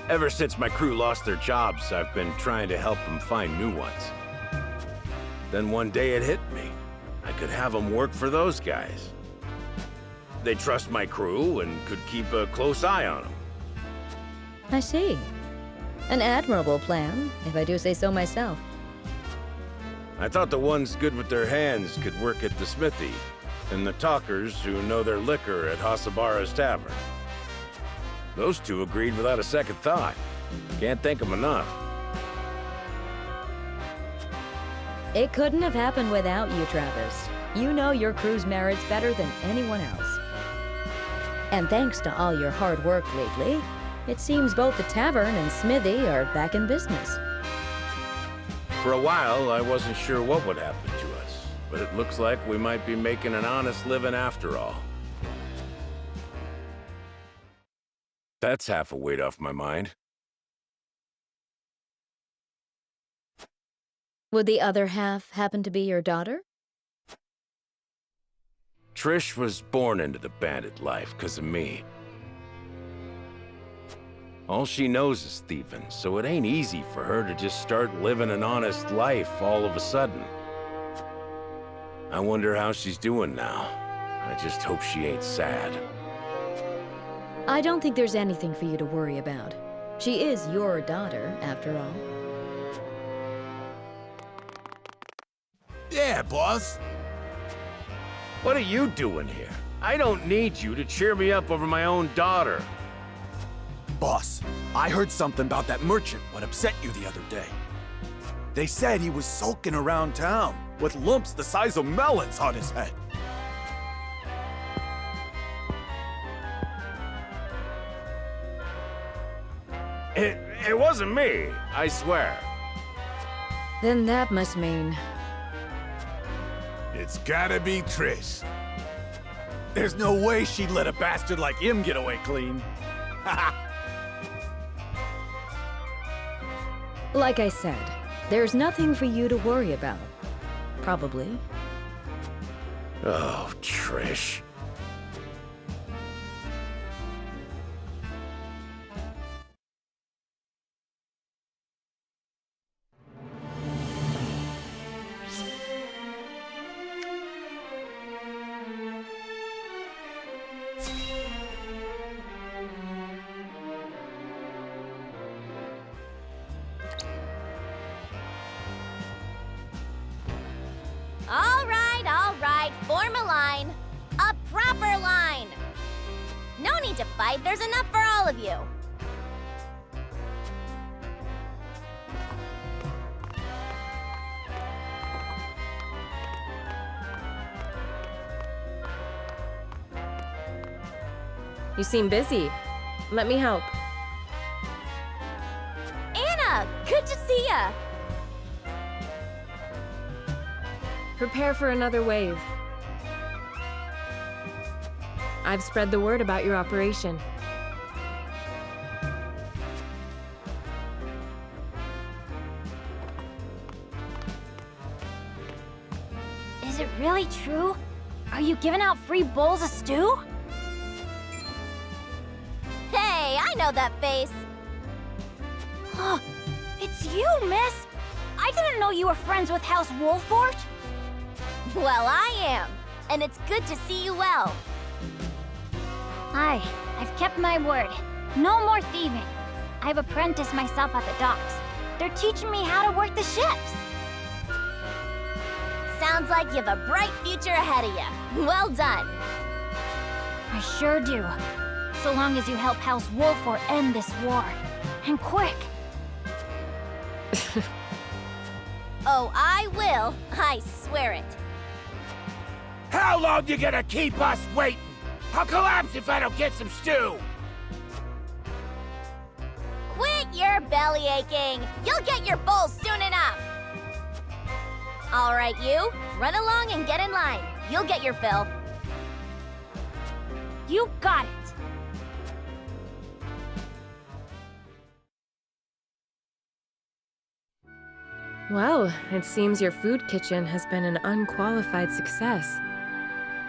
Ever since my crew lost their jobs, I've been trying to help them find new ones. Then one day it hit me. I could have them work for those guys. They trust my crew and could keep a close eye on them. I see. An admirable plan, if I do say so myself. I thought the ones good with their hands could work at the smithy, and the talkers who know their liquor at Hasabara's tavern. Those two agreed without a second thought. Can't thank them enough. It couldn't have happened without you, Travis. You know your crew's merits better than anyone else. And thanks to all your hard work lately, it seems both the tavern and smithy are back in business. For a while, I wasn't sure what would happen to us, but it looks like we might be making an honest living after all. That's half a weight off my mind. Would the other half happen to be your daughter? Trish was born into the bandit life because of me. All she knows is thieving, so it ain't easy for her to just start living an honest life all of a sudden. I wonder how she's doing now. I just hope she ain't sad. I don't think there's anything for you to worry about. She is your daughter, after all. Yeah, boss. What are you doing here? I don't need you to cheer me up over my own daughter. Boss, I heard something about that merchant what upset you the other day. They said he was sulking around town with lumps the size of melons on his head. It wasn't me, I swear. Then that must mean... It's gotta be Trish. There's no way she'd let a bastard like him get away clean. Like I said, there's nothing for you to worry about. Probably. Oh, Trish. All right, form a line. A proper line. No need to fight, there's enough for all of you. You seem busy. Let me help. Anna, good to see ya! Prepare for another wave. I've spread the word about your operation. Is it really true? Are you giving out free bowls of stew? Hey, I know that face. It's you, miss! I didn't know you were friends with House Wolfhort. Well, I am. And it's good to see you well. Aye, I've kept my word. No more thieving. I've apprenticed myself at the docks. They're teaching me how to work the ships. Sounds like you have a bright future ahead of you. Well done. I sure do. So long as you help House Wolfhort end this war. And quick. Oh, I will. I swear it. How long you gonna keep us waiting? I'll collapse if I don't get some stew! Quit your belly aching. You'll get your bowl soon enough. All right, you. Run along and get in line. You'll get your fill. You got it. Well, it seems your food kitchen has been an unqualified success.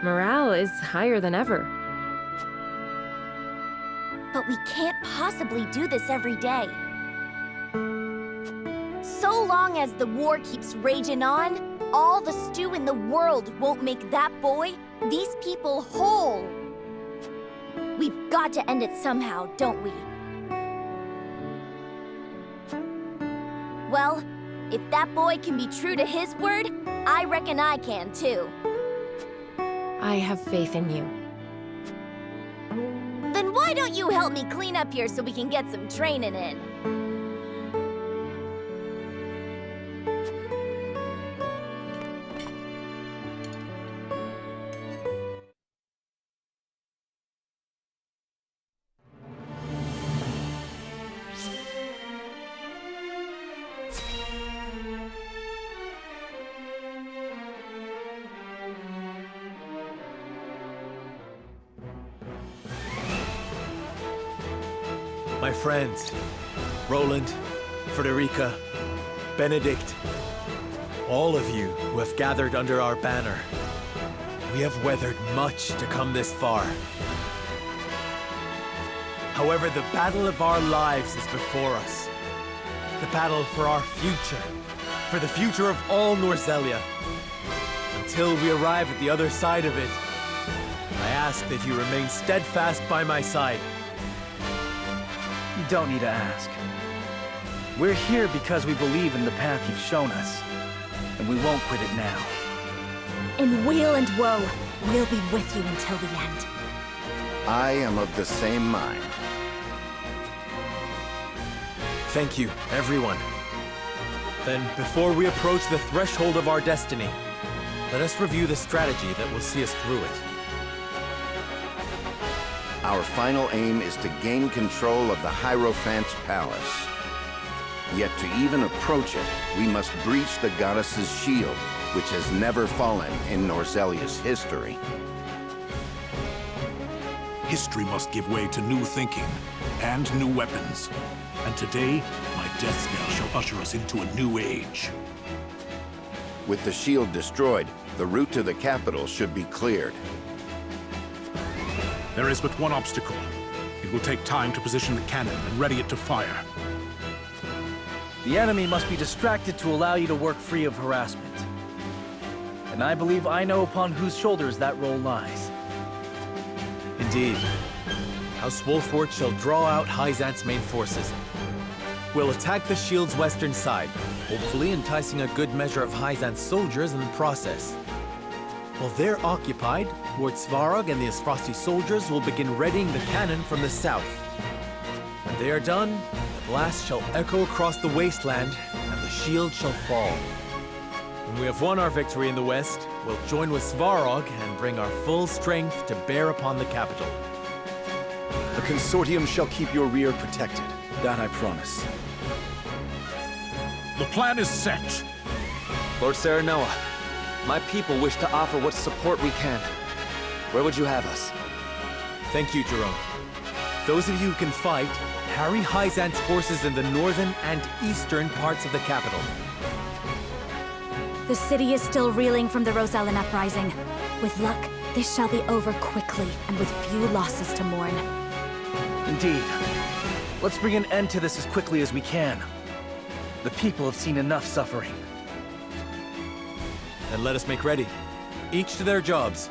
Morale is higher than ever. But we can't possibly do this every day. So long as the war keeps raging on, all the stew in the world won't make that boy, these people, whole. We've got to end it somehow, don't we? Well, if that boy can be true to his word, I reckon I can too. I have faith in you. Then why don't you help me clean up here so we can get some training in? My friends, Roland, Frederica, Benedict, all of you who have gathered under our banner, we have weathered much to come this far. However, the battle of our lives is before us. The battle for our future, for the future of all Norzelia. Until we arrive at the other side of it, I ask that you remain steadfast by my side. You don't need to ask. We're here because we believe in the path you've shown us, and we won't quit it now. In weal and woe, we'll be with you until the end. I am of the same mind. Thank you, everyone. Then, before we approach the threshold of our destiny, let us review the strategy that will see us through it. Our final aim is to gain control of the Hierophant's palace. Yet to even approach it, we must breach the goddess's shield, which has never fallen in Norzelia's history. History must give way to new thinking and new weapons. And today, my death knell shall usher us into a new age. With the shield destroyed, the route to the capital should be cleared. There is but one obstacle. It will take time to position the cannon and ready it to fire. The enemy must be distracted to allow you to work free of harassment. And I believe I know upon whose shoulders that role lies. Indeed. House Wolfhort shall draw out Hyzant's main forces. We'll attack the shield's western side, hopefully enticing a good measure of Hyzant's soldiers in the process. While they're occupied, Lord Svarog and the Asfrosti soldiers will begin readying the cannon from the south. When they are done, the blast shall echo across the wasteland, and the shield shall fall. When we have won our victory in the west, we'll join with Svarog and bring our full strength to bear upon the capital. The consortium shall keep your rear protected. That I promise. The plan is set. Lord Serenoa, my people wish to offer what support we can. Where would you have us? Thank you, Jerome. Those of you who can fight, harry Hyzant's forces in the northern and eastern parts of the capital. The city is still reeling from the Rosellan uprising. With luck, this shall be over quickly and with few losses to mourn. Indeed. Let's bring an end to this as quickly as we can. The people have seen enough suffering. Then let us make ready. Each to their jobs.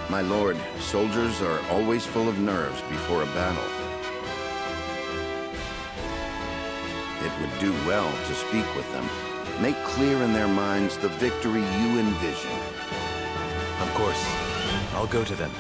My lord, soldiers are always full of nerves before a battle. It would do well to speak with them. Make clear in their minds the victory you envision. Of course. I'll go to them.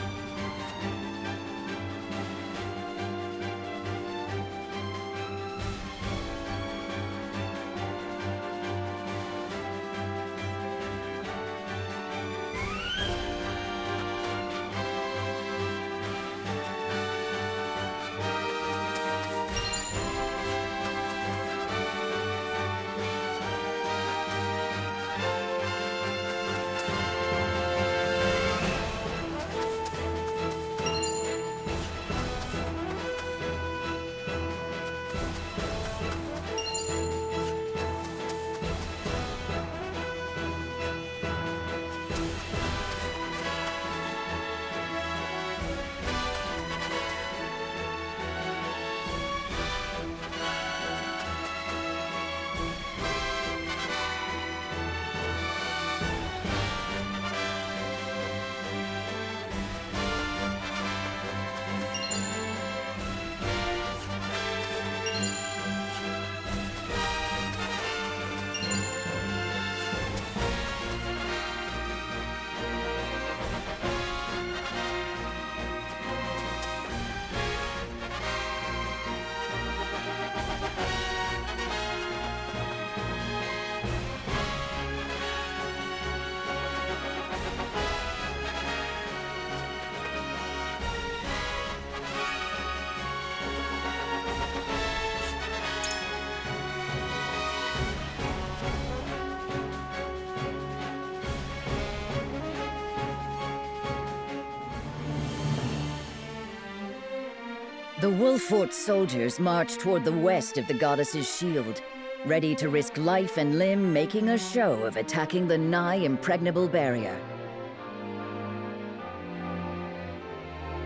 The Wolfhort soldiers march toward the west of the goddess's shield, ready to risk life and limb making a show of attacking the nigh impregnable barrier.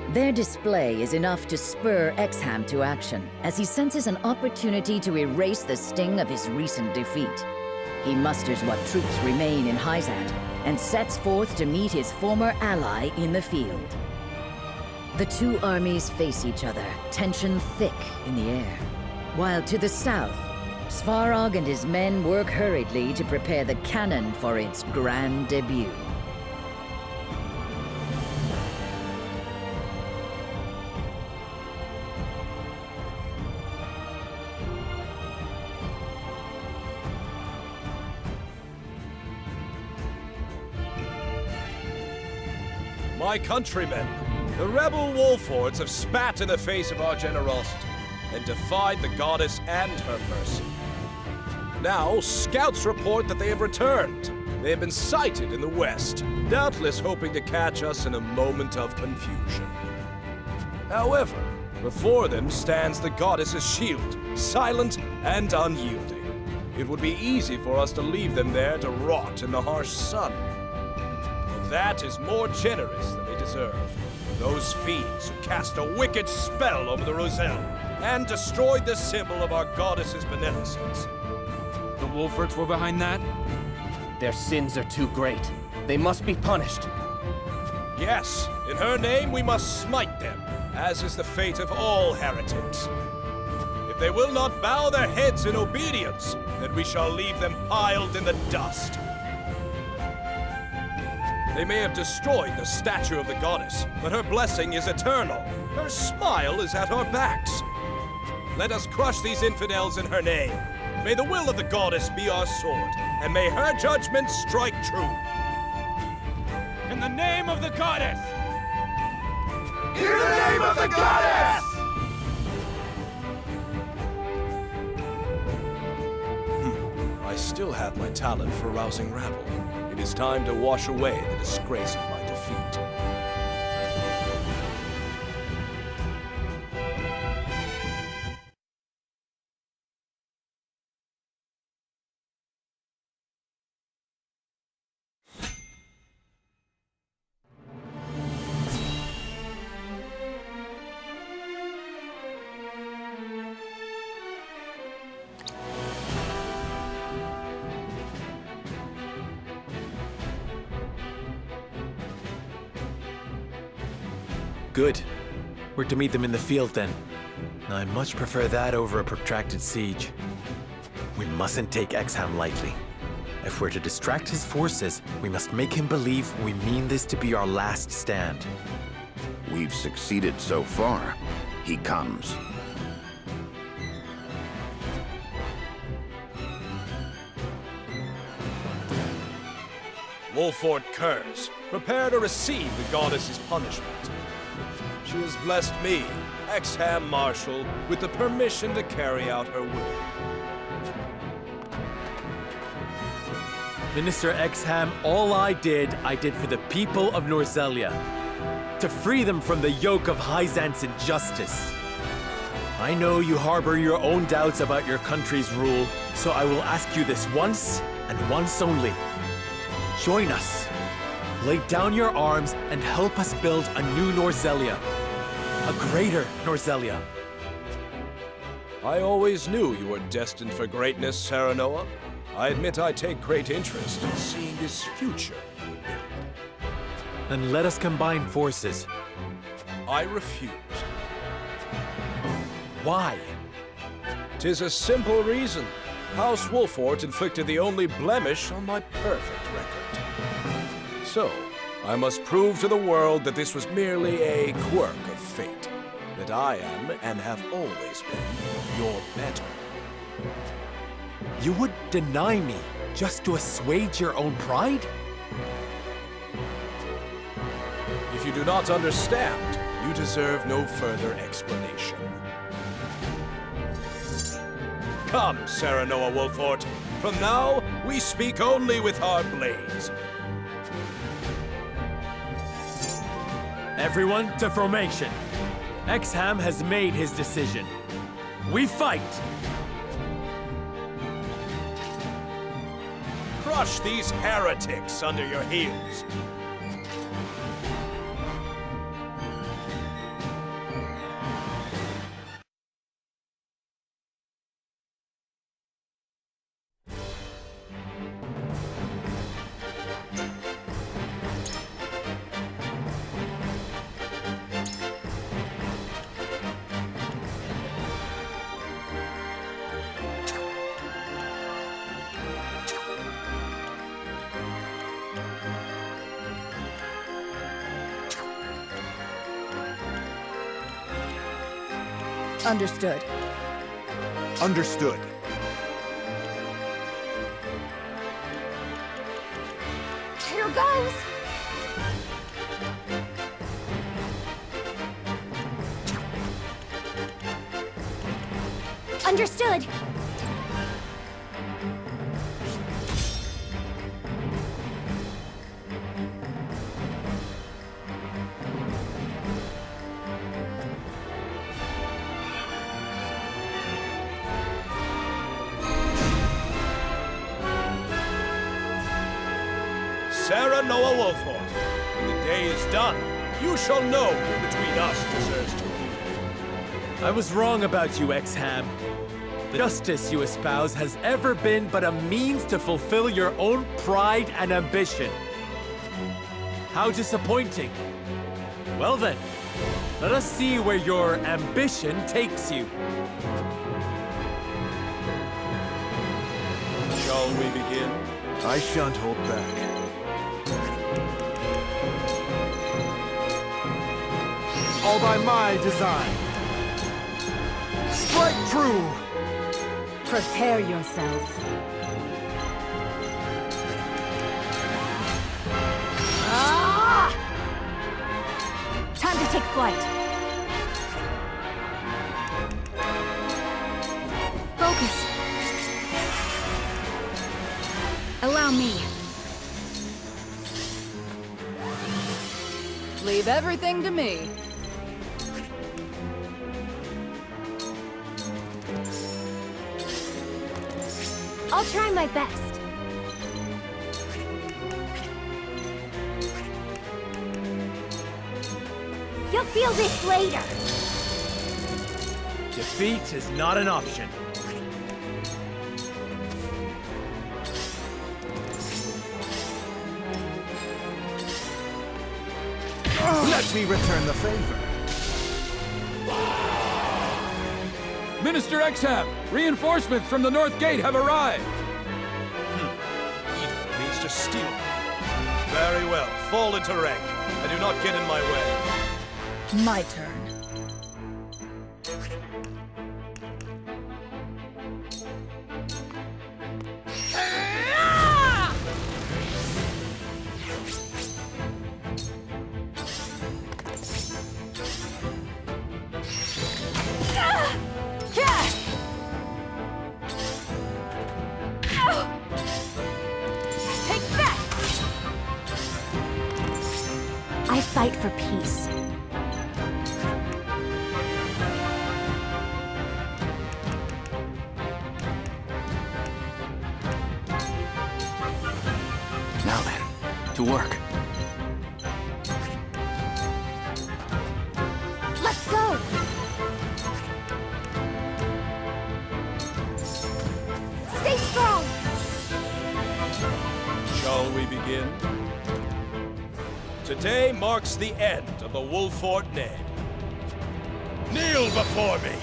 Their display is enough to spur Exham to action, as he senses an opportunity to erase the sting of his recent defeat. He musters what troops remain in Hyzant, and sets forth to meet his former ally in the field. The two armies face each other, tension thick in the air. While to the south, Svarog and his men work hurriedly to prepare the cannon for its grand debut. My countrymen, the rebel Wolfhorts have spat in the face of our generosity and defied the goddess and her mercy. Now, scouts report that they have returned. They have been sighted in the west, doubtless hoping to catch us in a moment of confusion. However, before them stands the goddess's shield, silent and unyielding. It would be easy for us to leave them there to rot in the harsh sun. But that is more generous than they deserve. Those fiends who cast a wicked spell over the Roselle and destroyed the symbol of our goddess's beneficence. The Wolfhorts were behind that? Their sins are too great. They must be punished. Yes, in her name we must smite them, as is the fate of all heretics. If they will not bow their heads in obedience, then we shall leave them piled in the dust. They may have destroyed the statue of the goddess, but her blessing is eternal. Her smile is at our backs. Let us crush these infidels in her name. May the will of the goddess be our sword, and may her judgment strike true. In the name of the goddess! In the name of the goddess! I still have my talent for rousing rabble. It is time to wash away the disgrace of my defeat. Good. We're to meet them in the field then. I much prefer that over a protracted siege. We mustn't take Exham lightly. If we're to distract his forces, we must make him believe we mean this to be our last stand. We've succeeded so far. He comes. Wolfhort curs, prepare to receive the goddess's punishment. She has blessed me, Exham Marshal, with the permission to carry out her will. Minister Exham, all I did for the people of Norzelia. To free them from the yoke of Hyzant's injustice. I know you harbor your own doubts about your country's rule, so I will ask you this once, and once only. Join us. Lay down your arms and help us build a new Norzelia. A greater Norzelia. I always knew you were destined for greatness, Serenoa. I admit I take great interest in seeing this future you would build. Then let us combine forces. I refuse. Why? 'Tis a simple reason. House Wolfhort inflicted the only blemish on my perfect record. So, I must prove to the world that this was merely a quirk of fate. That I am, and have always been, your better. You would deny me just to assuage your own pride? If you do not understand, you deserve no further explanation. Come, Serenoa Wolfhort. From now, we speak only with our blades. Everyone to formation. Exham has made his decision. We fight! Crush these heretics under your heels. Understood. Understood. Here goes! Understood. Serenoa Wolfhort, when the day is done, you shall know who between us deserves to rule. I was wrong about you, Exham. The justice you espouse has ever been but a means to fulfill your own pride and ambition. How disappointing. Well then, let us see where your ambition takes you. Shall we begin? I shan't hold back. All by my design. Strike true! Prepare yourself. Ah! take flight. Focus. Allow me. Leave everything to me. I'll try my best. You'll feel this later. Defeat is not an option. Let me return the favor. Minister-X, reinforcements from the North Gate have arrived! Evil means to steal. Very well, fall into rank, and do not get in my way. My turn. I fight for peace. Now then, to work. Let's go! Stay strong! Shall we begin? Today marks the end of the Wolfhort Ned. Kneel before me!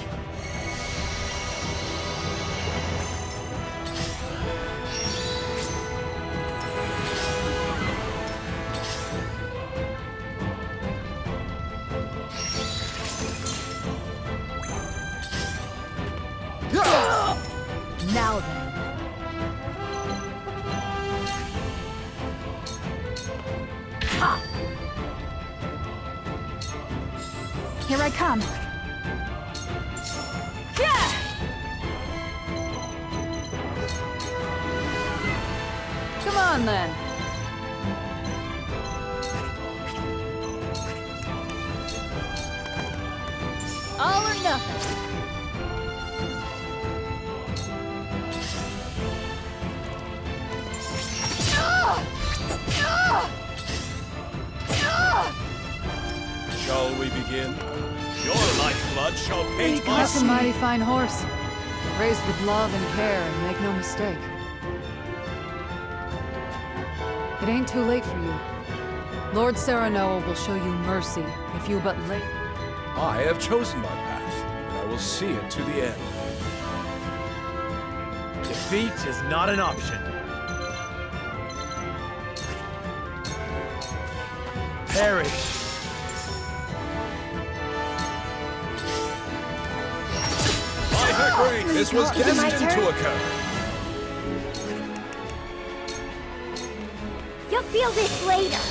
Now then. Ha! Here I come. Yeah! Come on, then. All or nothing. Shall we begin? Your lifeblood shall paint my That's a sea. mighty fine horse. Raised with love and care, and make no mistake. It ain't too late for you. Lord Serenoa will show you mercy if you but lay. I have chosen my path, and I will see it to the end. Defeat is not an option. Perish. By her grace, this was Is it my destined turn? to occur. You'll feel this later.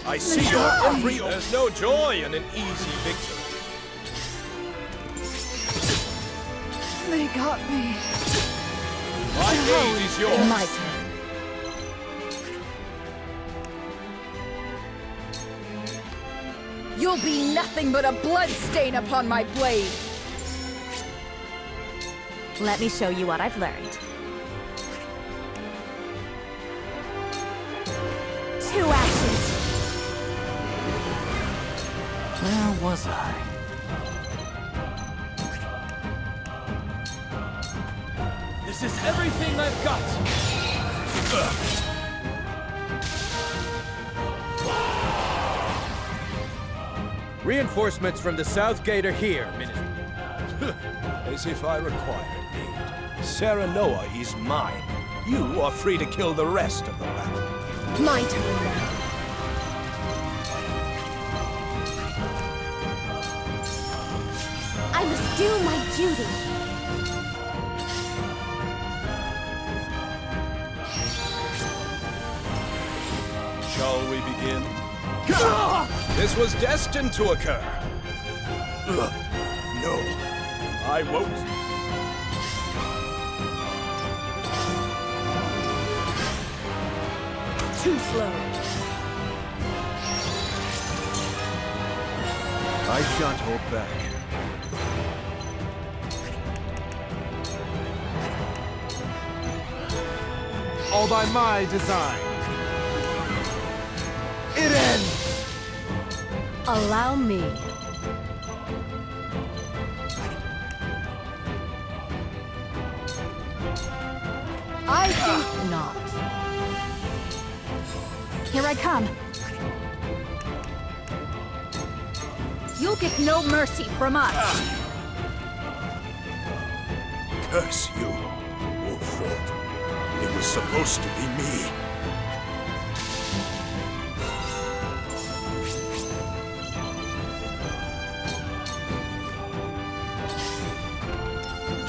I see your every... There's no joy in an easy victory. They got me. My aid is yours. My turn. You'll be nothing but a bloodstain upon my blade. Let me show you what I've learned. 2 actions. Where was I? This is everything I've got. Reinforcements from the South Gate are here, Minister. As if I required aid. Serenoa is mine. You are free to kill the rest of the rabble. My turn now. I must do my duty. Shall we begin? This was destined to occur. No, I won't. Too slow. I shan't hold back. All by my design. It ends! Allow me. I think not. Here I come. You'll get no mercy from us. Curse you, Wolfhort. It was supposed to be me.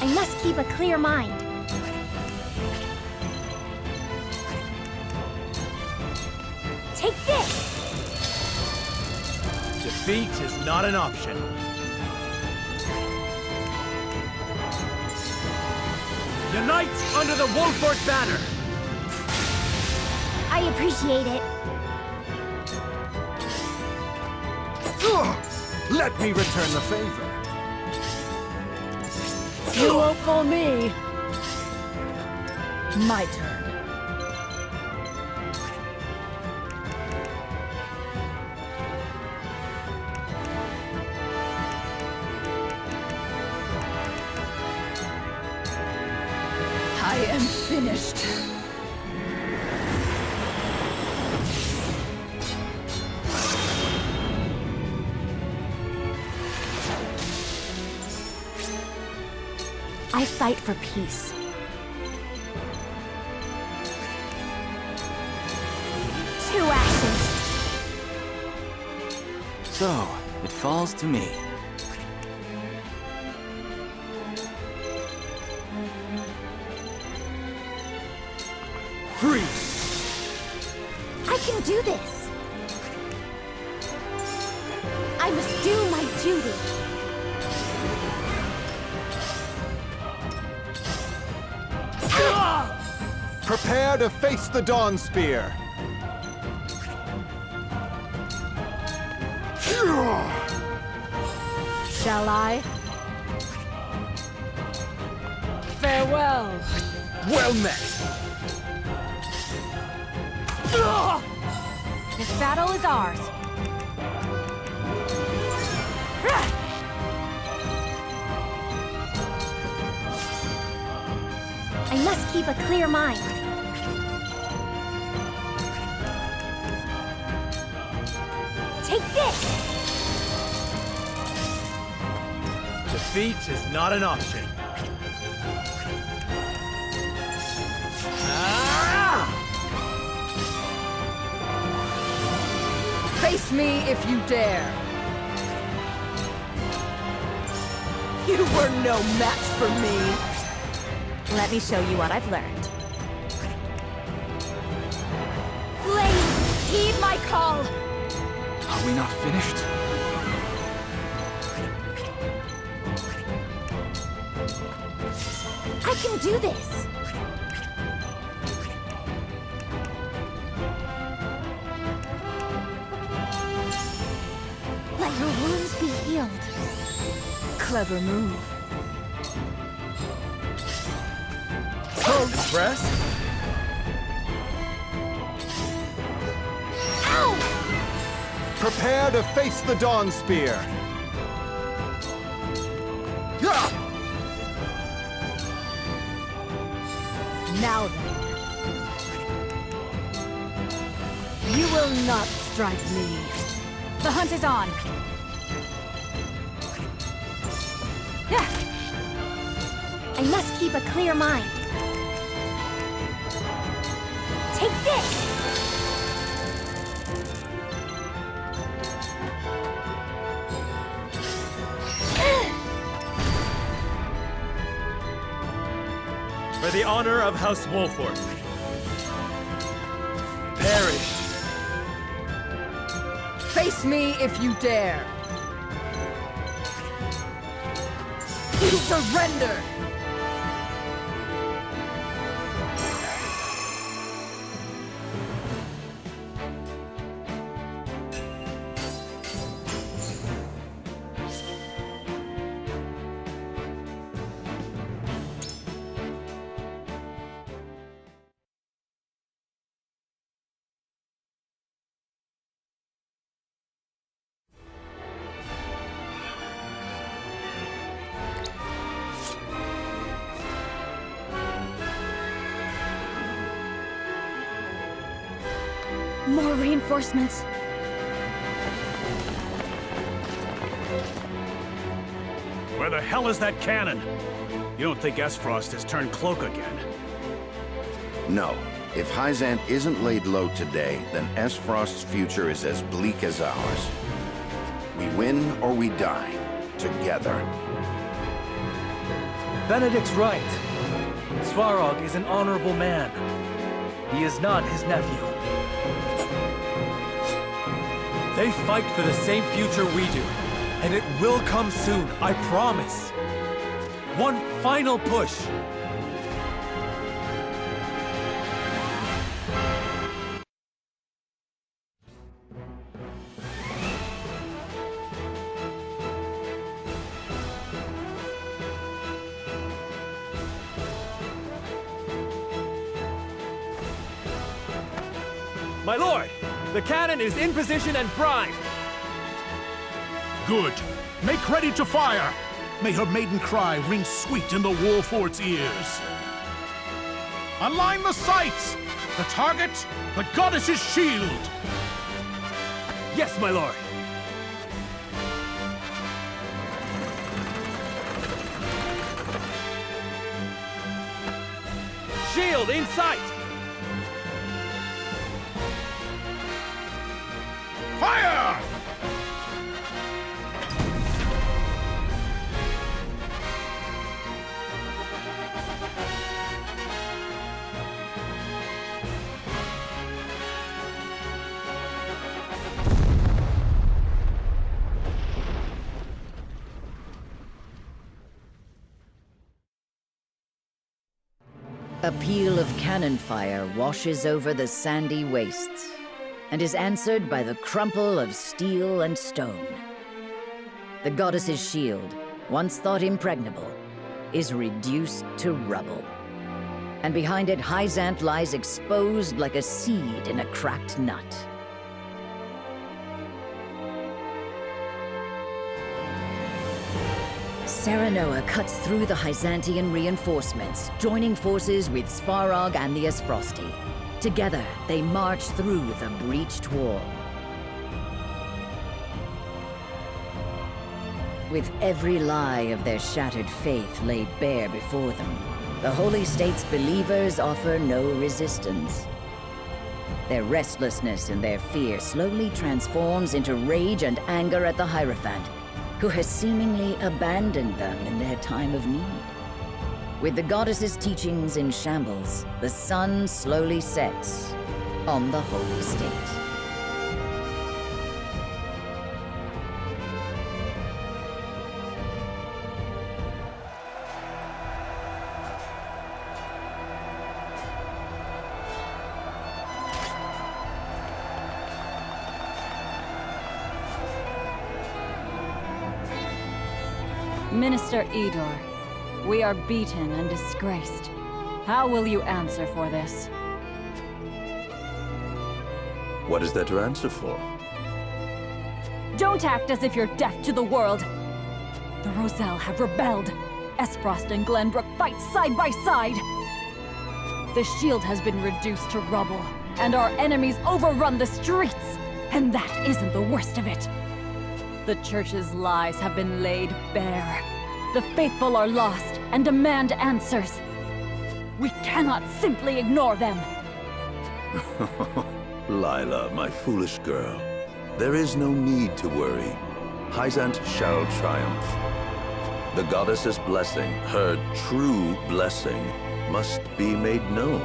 I must keep a clear mind. Take this! Defeat is not an option. Unite under the Wolfhort banner! I appreciate it. Let me return the favor. You won't fool me. My turn. I am finished. I fight for peace. Two actions. So, it falls to me. I can do this. I must do my duty. Prepare to face the Dawn Spear. Shall I? Farewell. Well met. This battle is ours. I must keep a clear mind. Take this! Defeat is not an option. Face me if you dare. You were no match for me. Let me show you what I've learned. Flames, heed my call! Are we not finished? I can do this! Let your wounds be healed. Clever move. Impressed? Ow! Prepare to face the Dawn Spear. Now then. You will not strike me. The hunt is on. I must keep a clear mind. Take this! For the honor of House Wolfhort. Perish Face me if you dare! You surrender! More reinforcements. Where the hell is that cannon? You don't think S-Frost has turned cloak again? No. If Hyzant isn't laid low today, then S-Frost's future is as bleak as ours. We win or we die. Together. Benedict's right. Svarog is an honorable man. He is not his nephew. They fight for the same future we do, and it will come soon, I promise. One final push. My lord, the cannon is in position and primed. Good. Make ready to fire. May her maiden cry ring sweet in the Wolfhort's ears. Align the sights. The target, the goddess's shield. Yes, my lord. Shield in sight. Fire! A peal of cannon fire washes over the sandy wastes, and is answered by the crumple of steel and stone. The goddess's shield, once thought impregnable, is reduced to rubble. And behind it, Hyzant lies exposed like a seed in a cracked nut. Serenoa cuts through the Hyzantian reinforcements, joining forces with Svarog and the Asfrosti. Together, they march through the breached wall. With every lie of their shattered faith laid bare before them, the Holy State's believers offer no resistance. Their restlessness and their fear slowly transforms into rage and anger at the Hierophant, who has seemingly abandoned them in their time of need. With the goddess's teachings in shambles, the sun slowly sets on the Holy State. Minister Idor, we are beaten and disgraced. How will you answer for this? What is there to answer for? Don't act as if you're deaf to the world. The Roselle have rebelled. Esfrost and Glenbrook fight side by side. The shield has been reduced to rubble, and our enemies overrun the streets. And that isn't the worst of it. The Church's lies have been laid bare. The faithful are lost and demand answers. We cannot simply ignore them. Lila, my foolish girl. There is no need to worry. Hyzant shall triumph. The goddess's blessing, her true blessing, must be made known.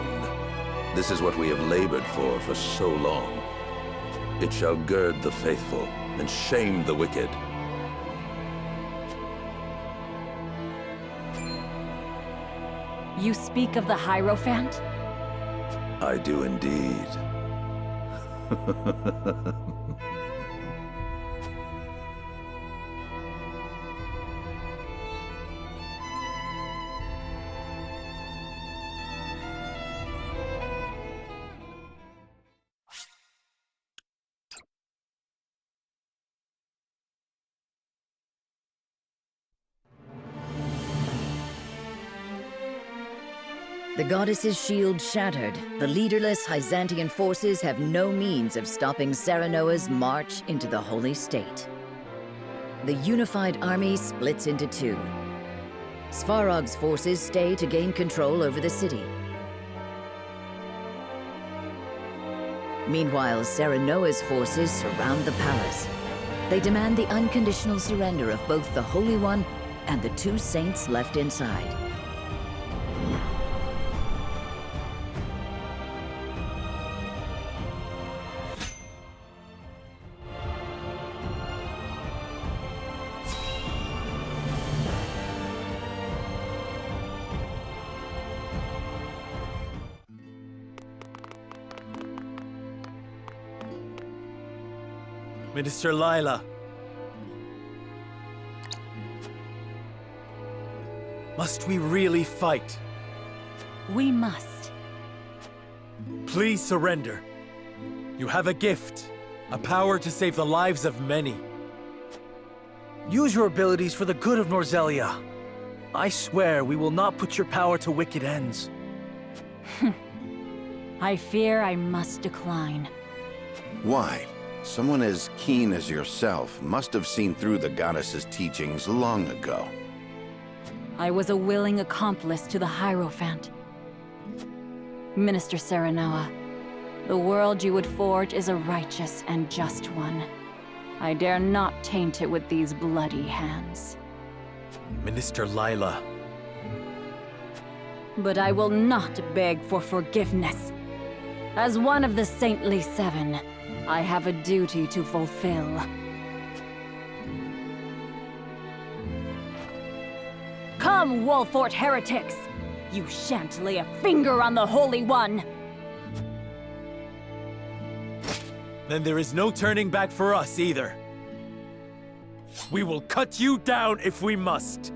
This is what we have labored for so long. It shall gird the faithful and shame the wicked. You speak of the Hierophant? I do indeed. The goddess's shield shattered. The leaderless Hyzantian forces have no means of stopping Serenoa's march into the Holy State. The unified army splits into two. Svarog's forces stay to gain control over the city. Meanwhile, Serenoa's forces surround the palace. They demand the unconditional surrender of both the Holy One and the two saints left inside. Minister Lila. Must we really fight? We must. Please surrender. You have a gift, a power to save the lives of many. Use your abilities for the good of Norzelia. I swear we will not put your power to wicked ends. I fear I must decline. Why? Someone as keen as yourself must have seen through the goddess's teachings long ago. I was a willing accomplice to the Hierophant. Minister Serenoa, the world you would forge is a righteous and just one. I dare not taint it with these bloody hands. Minister Lila. But I will not beg for forgiveness. As one of the Saintly Seven, I have a duty to fulfill. Come, Wolfhort heretics! You shan't lay a finger on the Holy One! Then there is no turning back for us either. We will cut you down if we must.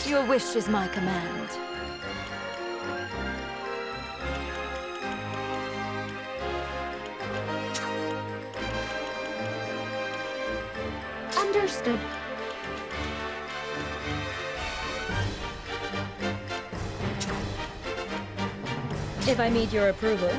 Your wish is my command. Understood. If I meet your approval.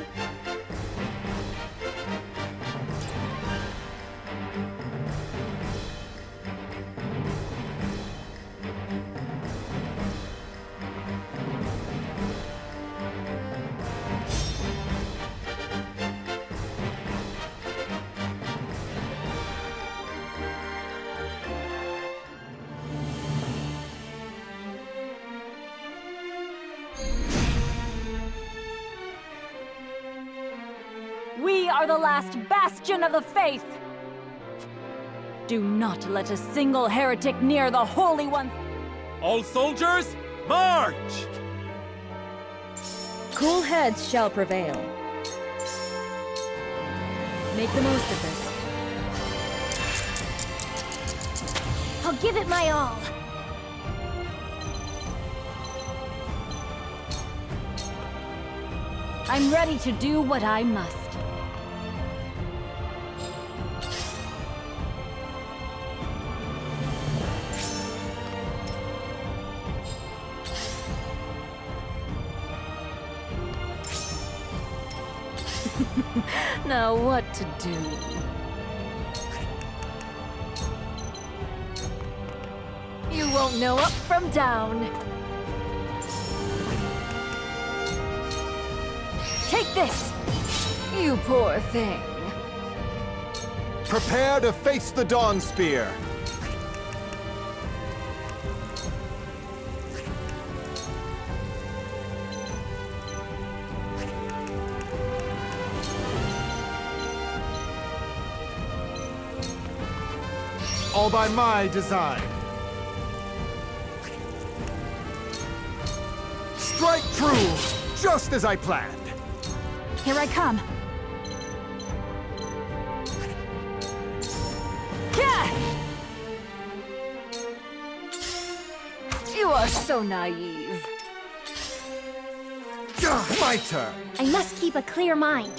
We are the last bastion of the faith! Do not let a single heretic near the Holy One! All soldiers, march! Cool heads shall prevail. Make the most of this. I'll give it my all. I'm ready to do what I must. Now what to do? You won't know up from down. Take this, you poor thing. Prepare to face the Dawn Spear. All by my design. Strike true, just as I planned. Here I come. Gah! You are so naive. My turn. I must keep a clear mind.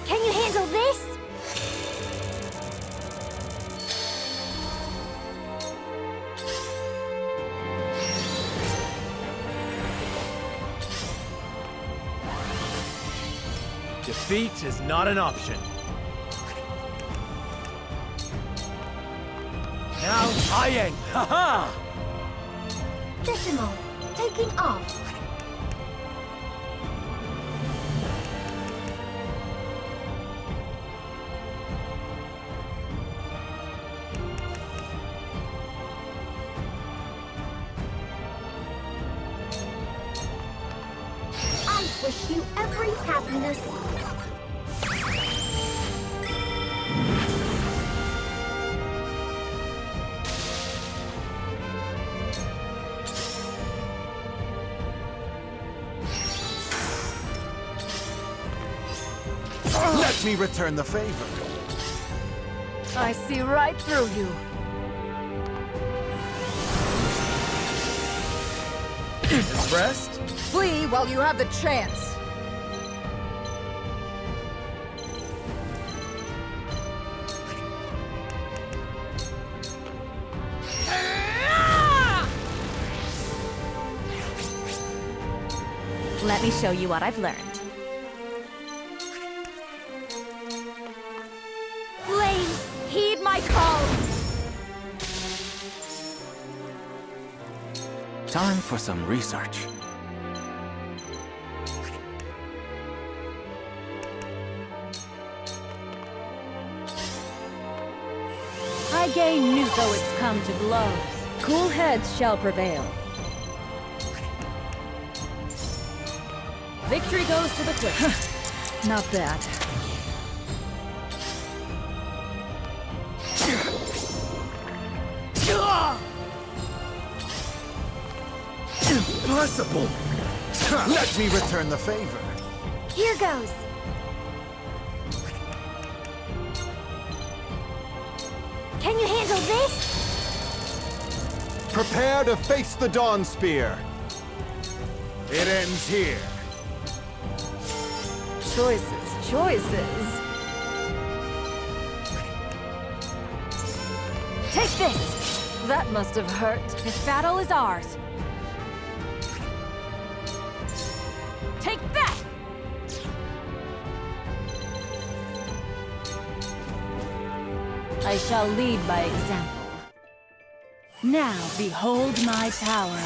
Can you handle this? Defeat is not an option. Now tying! Ha-ha! Decimal, taking off. I wish you every happiness. Let me return the favor. I see right through you. Just rest? Flee while you have the chance. Let me show you what I've learned. Flames, heed my call! Time for some research. I gain new though it's come to blows. Cool heads shall prevail. Victory goes to the quick. Not bad. Impossible! Let me return the favor. Here goes. Can you handle this? Prepare to face the Dawn Spear. It ends here. Choices, choices. Take this! That must have hurt. This battle is ours. Take that! I shall lead by example. Now behold my power.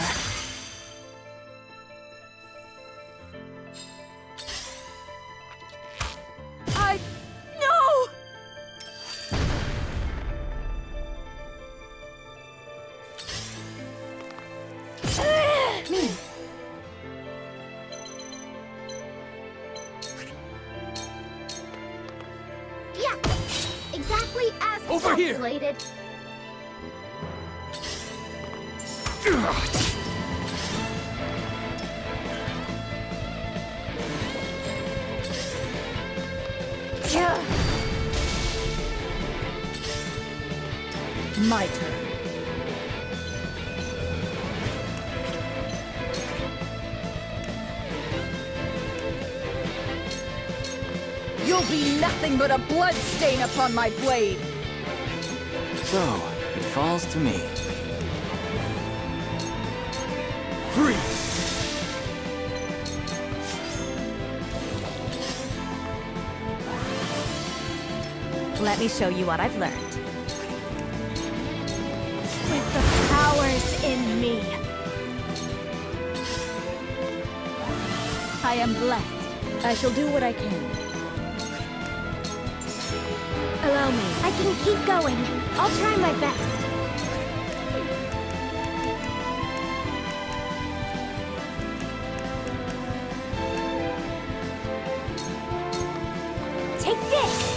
No! Yeah, exactly as Over here. calculated. My turn. You'll be nothing but a blood stain upon my blade. So, it falls to me. Freeze! Let me show you what I've learned. With the powers in me, I am blessed. I shall do what I can. Allow me. I can keep going. I'll try my best. Take this!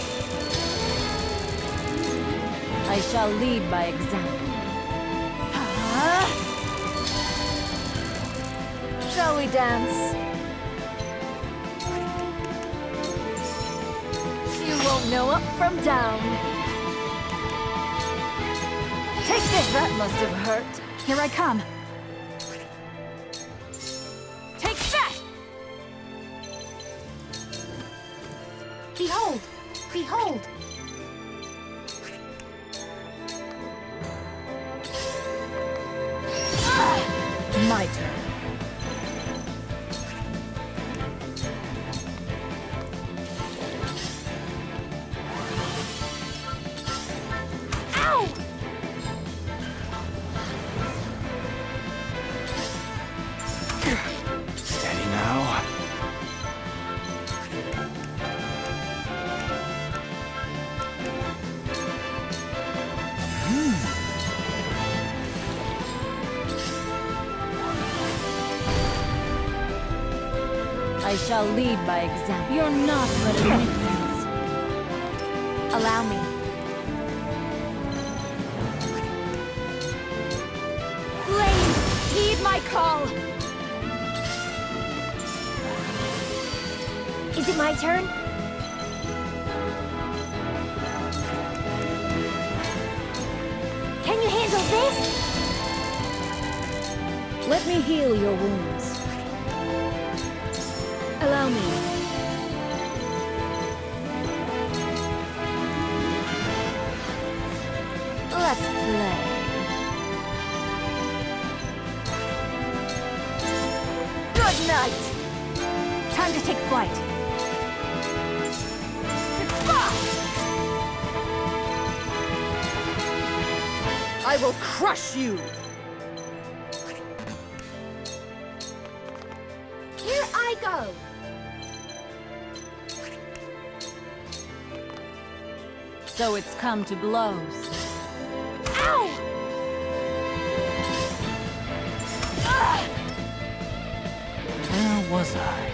I shall lead by example. Shall we dance? You won't know up from down. Take this! That must have hurt. Here I come. Take that! Behold! Behold! My turn. Ow! Steady now. I shall lead by example. You're not but an influence. Allow me. Flame, heed my call. Is it my turn? Can you handle this? Let me heal your wounds. Allow me. Let's play. Good night. Time to take flight. I will crush you. Here I go. So it's come to blows. Ow! Where was I?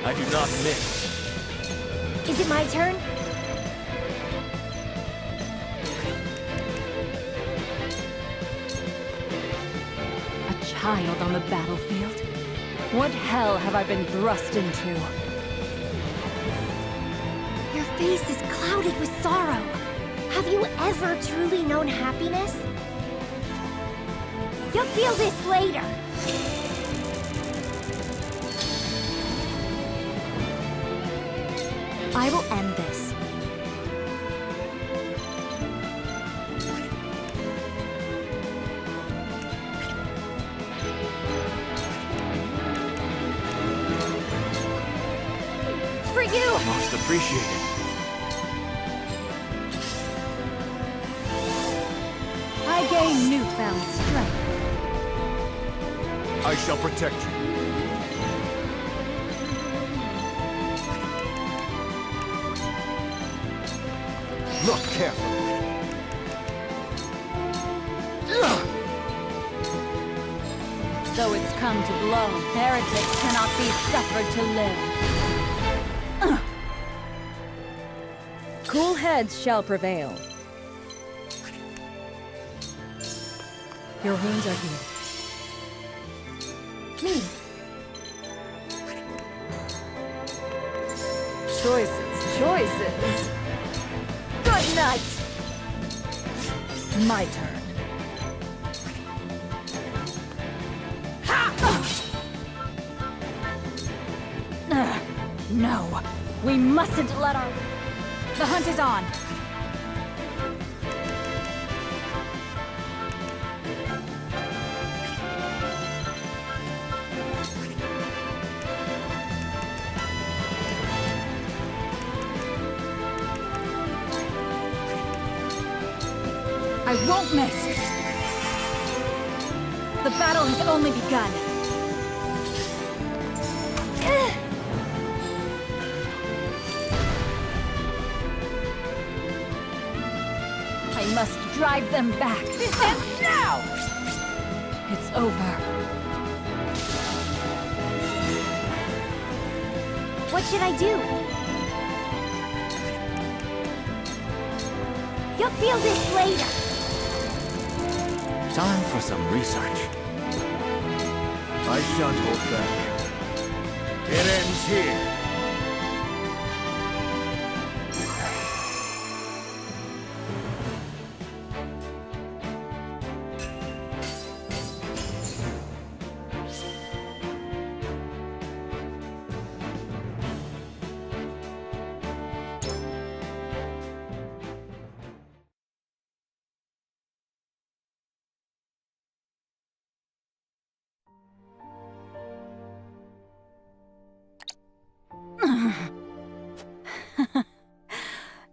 I do not miss. Is it my turn? A child on the battlefield? What hell have I been thrust into? Your face is clouded with sorrow. Have you ever truly known happiness? You'll feel this later. I will end this. For you! Most appreciated. I gain newfound strength. I shall protect you. Look carefully. So it's come to blows. Heretics cannot be suffered to live. Cool heads shall prevail. Your wounds are healed. Me. Choices. Good night. My turn. No, we mustn't let our... The hunt is on. I won't miss! The battle has only begun. I must drive them back. And now! It's over. What should I do? You'll feel this later. Time for some research. I shan't hold back. It ends here.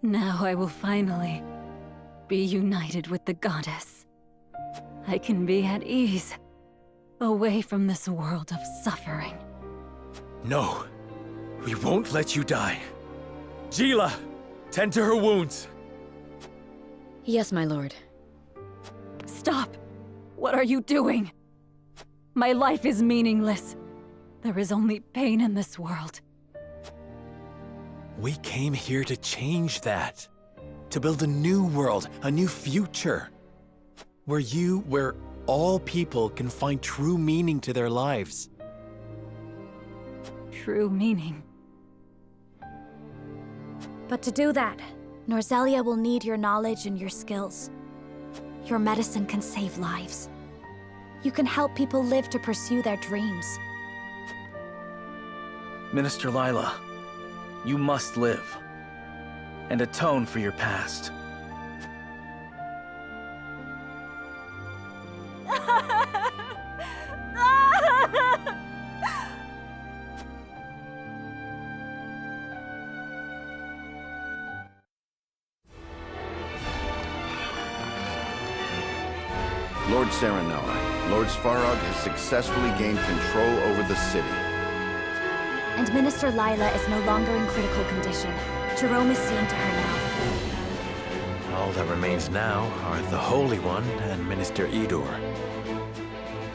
Now I will finally be united with the goddess. I can be at ease, away from this world of suffering. No, we won't let you die. Jila, tend to her wounds. Yes, my lord. Stop! What are you doing? My life is meaningless. There is only pain in this world. We came here to change that. To build a new world, a new future. Where all people can find true meaning to their lives. True meaning. But to do that, Norzelia will need your knowledge and your skills. Your medicine can save lives. You can help people live to pursue their dreams. Minister Lila, you must live, and atone for your past. Lord Serenoa, Lord Svarog has successfully gained control over the city. And Minister Lila is no longer in critical condition. Jerome is seeing to her now. All that remains now are the Holy One and Minister Idor.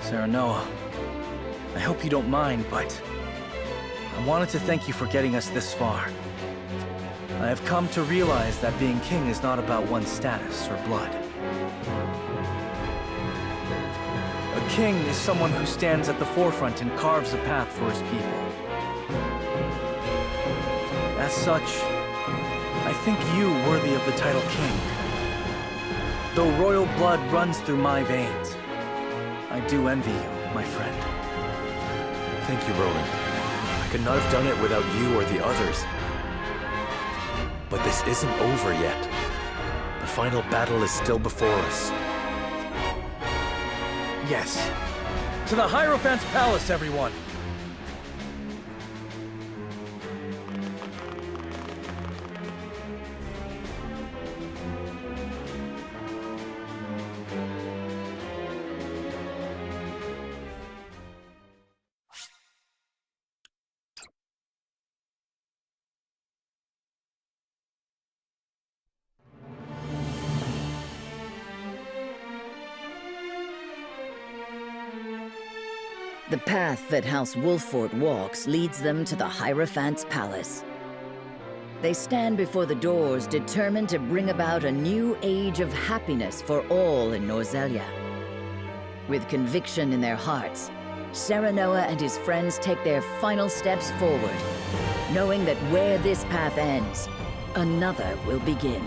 Serenoa, I hope you don't mind, but I wanted to thank you for getting us this far. I have come to realize that being king is not about one's status or blood. A king is someone who stands at the forefront and carves a path for his people. As such, I think you worthy of the title king. Though royal blood runs through my veins, I do envy you, my friend. Thank you, Roland. I could not have done it without you or the others. But this isn't over yet. The final battle is still before us. Yes. To the Hierophant's palace, everyone! The path that House Wolfhort walks leads them to the Hierophant's palace. They stand before the doors, determined to bring about a new age of happiness for all in Norzelia. With conviction in their hearts, Serenoa and his friends take their final steps forward, knowing that where this path ends, another will begin.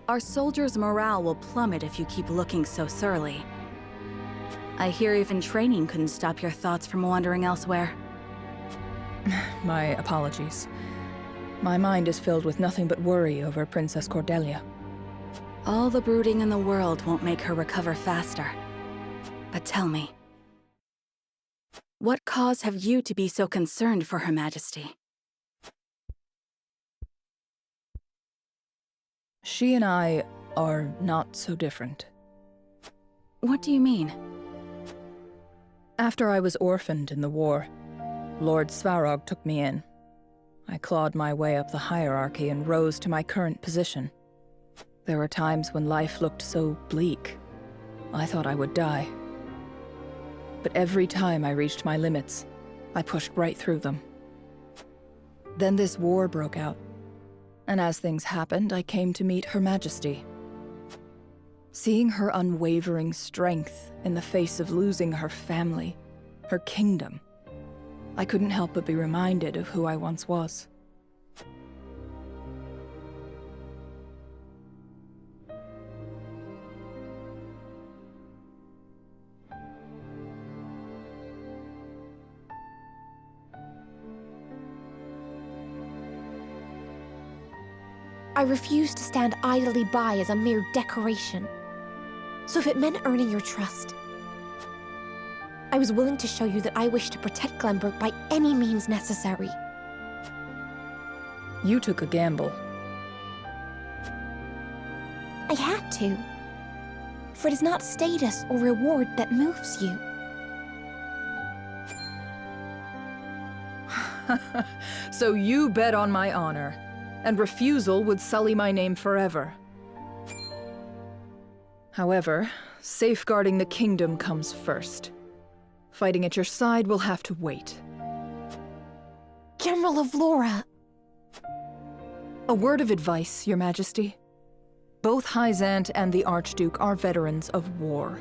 Our soldiers' morale will plummet if you keep looking so surly. I hear even training couldn't stop your thoughts from wandering elsewhere. My apologies. My mind is filled with nothing but worry over Princess Cordelia. All the brooding in the world won't make her recover faster. But tell me, what cause have you to be so concerned for Her Majesty? She and I are not so different. What do you mean? After I was orphaned in the war, Lord Svarog took me in. I clawed my way up the hierarchy and rose to my current position. There were times when life looked so bleak, I thought I would die. But every time I reached my limits, I pushed right through them. Then this war broke out, and as things happened, I came to meet Her Majesty. Seeing her unwavering strength in the face of losing her family, her kingdom, I couldn't help but be reminded of who I once was. I refuse to stand idly by as a mere decoration. So if it meant earning your trust, I was willing to show you that I wish to protect Glenbrook by any means necessary. You took a gamble. I had to. For it is not status or reward that moves you. So you bet on my honor, and refusal would sully my name forever. However, safeguarding the kingdom comes first. Fighting at your side will have to wait. General of Laura! A word of advice, Your Majesty. Both Hyzant and the Archduke are veterans of war.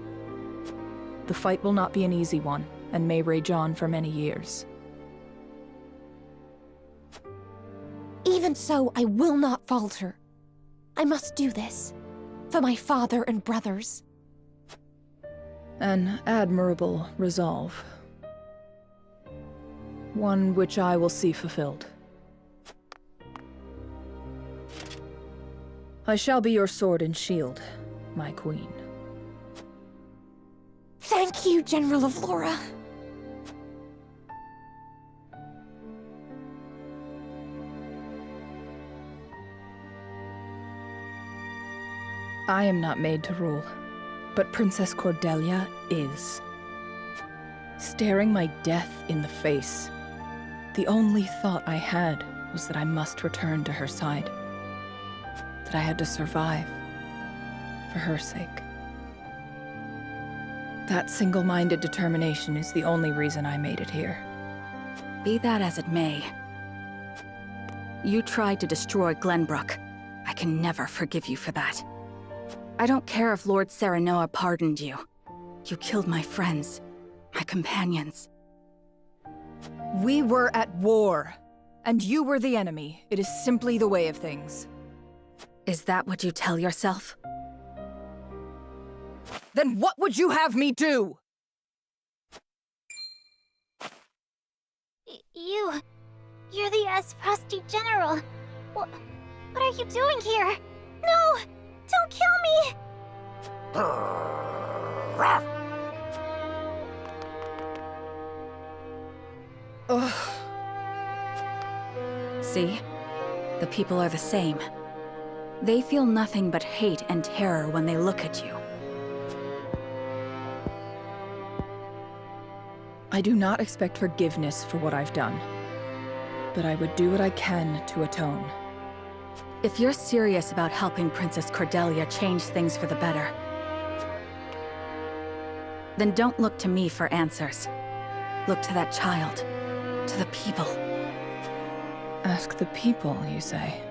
The fight will not be an easy one, and may rage on for many years. Even so, I will not falter. I must do this. For my father and brothers. An admirable resolve. One which I will see fulfilled. I shall be your sword and shield, my queen. Thank you, General of Laura. I am not made to rule, but Princess Cordelia is. Staring my death in the face, the only thought I had was that I must return to her side. That I had to survive, for her sake. That single-minded determination is the only reason I made it here. Be that as it may, you tried to destroy Glenbrook. I can never forgive you for that. I don't care if Lord Serenoa pardoned you. You killed my friends, my companions. We were at war, and you were the enemy. It is simply the way of things. Is that what you tell yourself? Then what would you have me do? You're the Frosty General. What are you doing here? No! Don't kill me! Ugh. See? The people are the same. They feel nothing but hate and terror when they look at you. I do not expect forgiveness for what I've done, but I would do what I can to atone. If you're serious about helping Princess Cordelia change things for the better, then don't look to me for answers. Look to that child, to the people. Ask the people, you say?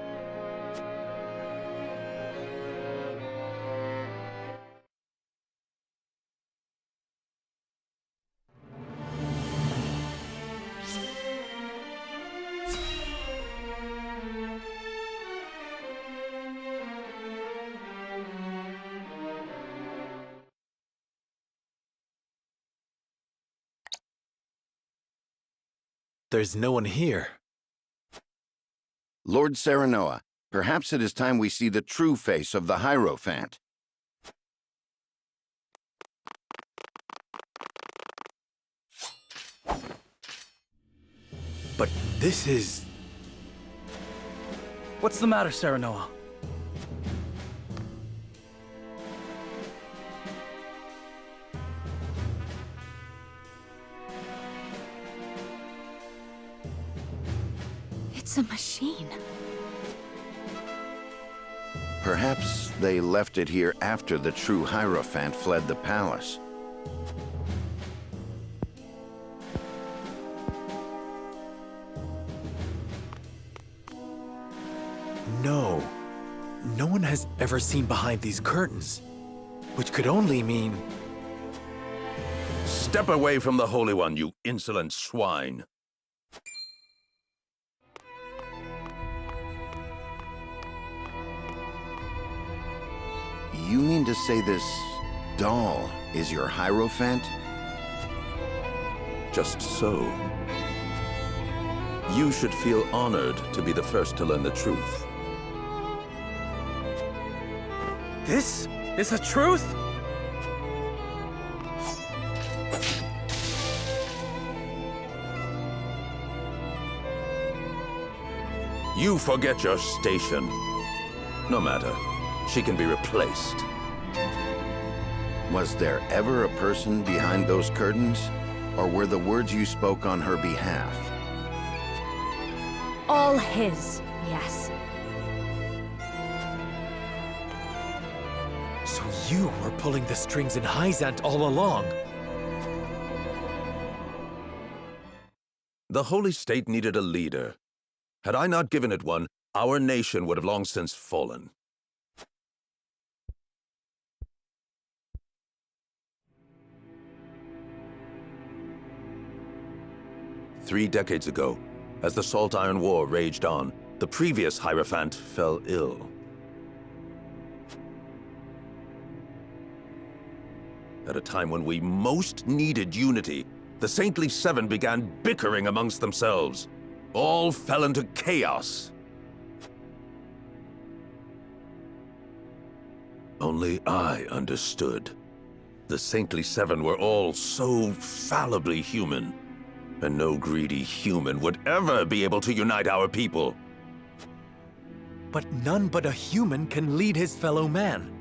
there's no one here. Lord Serenoa, perhaps it is time we see the true face of the Hierophant. But this is... What's the matter, Serenoa? It's a machine. Perhaps they left it here after the true Hierophant fled the palace. No. No one has ever seen behind these curtains. Which could only mean... Step away from the Holy One, you insolent swine. You mean to say this doll is your Hierophant? Just so. You should feel honored to be the first to learn the truth. This is the truth? You forget your station. No matter. She can be replaced. Was there ever a person behind those curtains? Or were the words you spoke on her behalf? All his, yes. So you were pulling the strings in Hyzant all along. The Holy State needed a leader. Had I not given it one, our nation would have long since fallen. Three decades ago, as the Salt Iron War raged on, the previous Hierophant fell ill. At a time when we most needed unity, the Saintly Seven began bickering amongst themselves. All fell into chaos. Only I understood. The Saintly Seven were all so fallibly human. And no greedy human would ever be able to unite our people. But none but a human can lead his fellow man.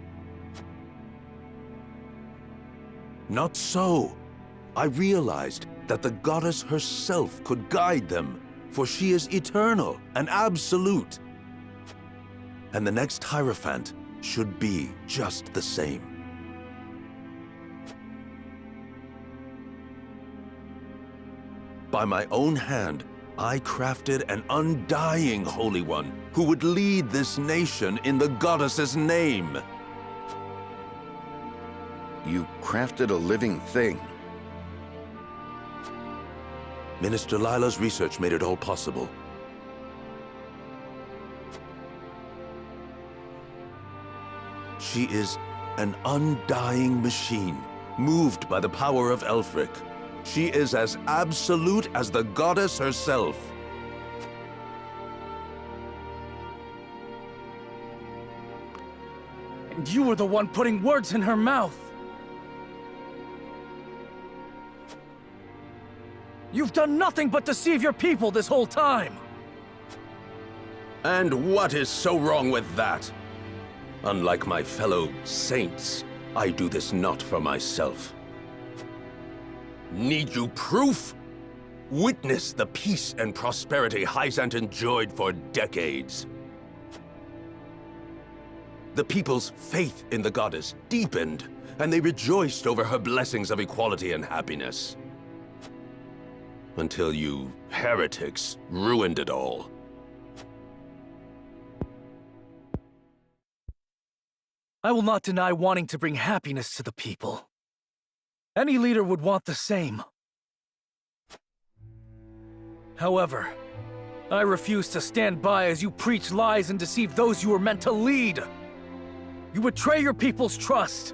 Not so. I realized that the goddess herself could guide them, for she is eternal and absolute. And the next Hierophant should be just the same. By my own hand, I crafted an undying Holy One who would lead this nation in the goddess's name. You crafted a living thing. Minister Lila's research made it all possible. She is an undying machine, moved by the power of Elfric. She is as absolute as the goddess herself. And you were the one putting words in her mouth. You've done nothing but deceive your people this whole time. And what is so wrong with that? Unlike my fellow saints, I do this not for myself. Need you proof? Witness the peace and prosperity Hyzant enjoyed for decades. The people's faith in the goddess deepened, and they rejoiced over her blessings of equality and happiness. Until you heretics ruined it all. I will not deny wanting to bring happiness to the people. Any leader would want the same. However, I refuse to stand by as you preach lies and deceive those you were meant to lead. You betray your people's trust.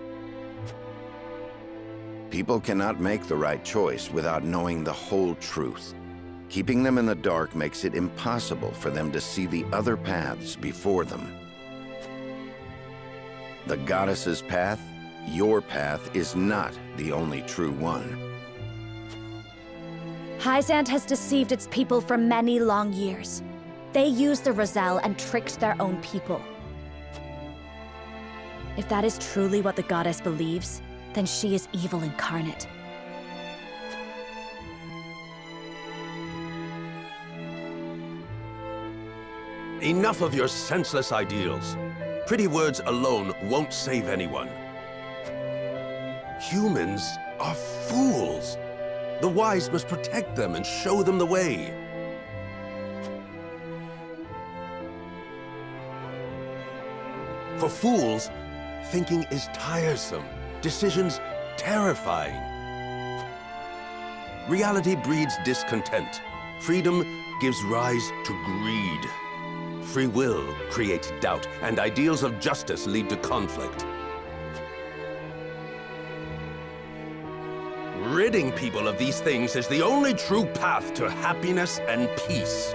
People cannot make the right choice without knowing the whole truth. Keeping them in the dark makes it impossible for them to see the other paths before them. The goddess's path, your path, is not the only true one. Hyzant has deceived its people for many long years. They used the Roselle and tricked their own people. If that is truly what the goddess believes, then she is evil incarnate. Enough of your senseless ideals. Pretty words alone won't save anyone. Humans are fools. The wise must protect them and show them the way. For fools, thinking is tiresome, decisions terrifying. Reality breeds discontent. Freedom gives rise to greed. Free will creates doubt, and ideals of justice lead to conflict. Ridding people of these things is the only true path to happiness and peace.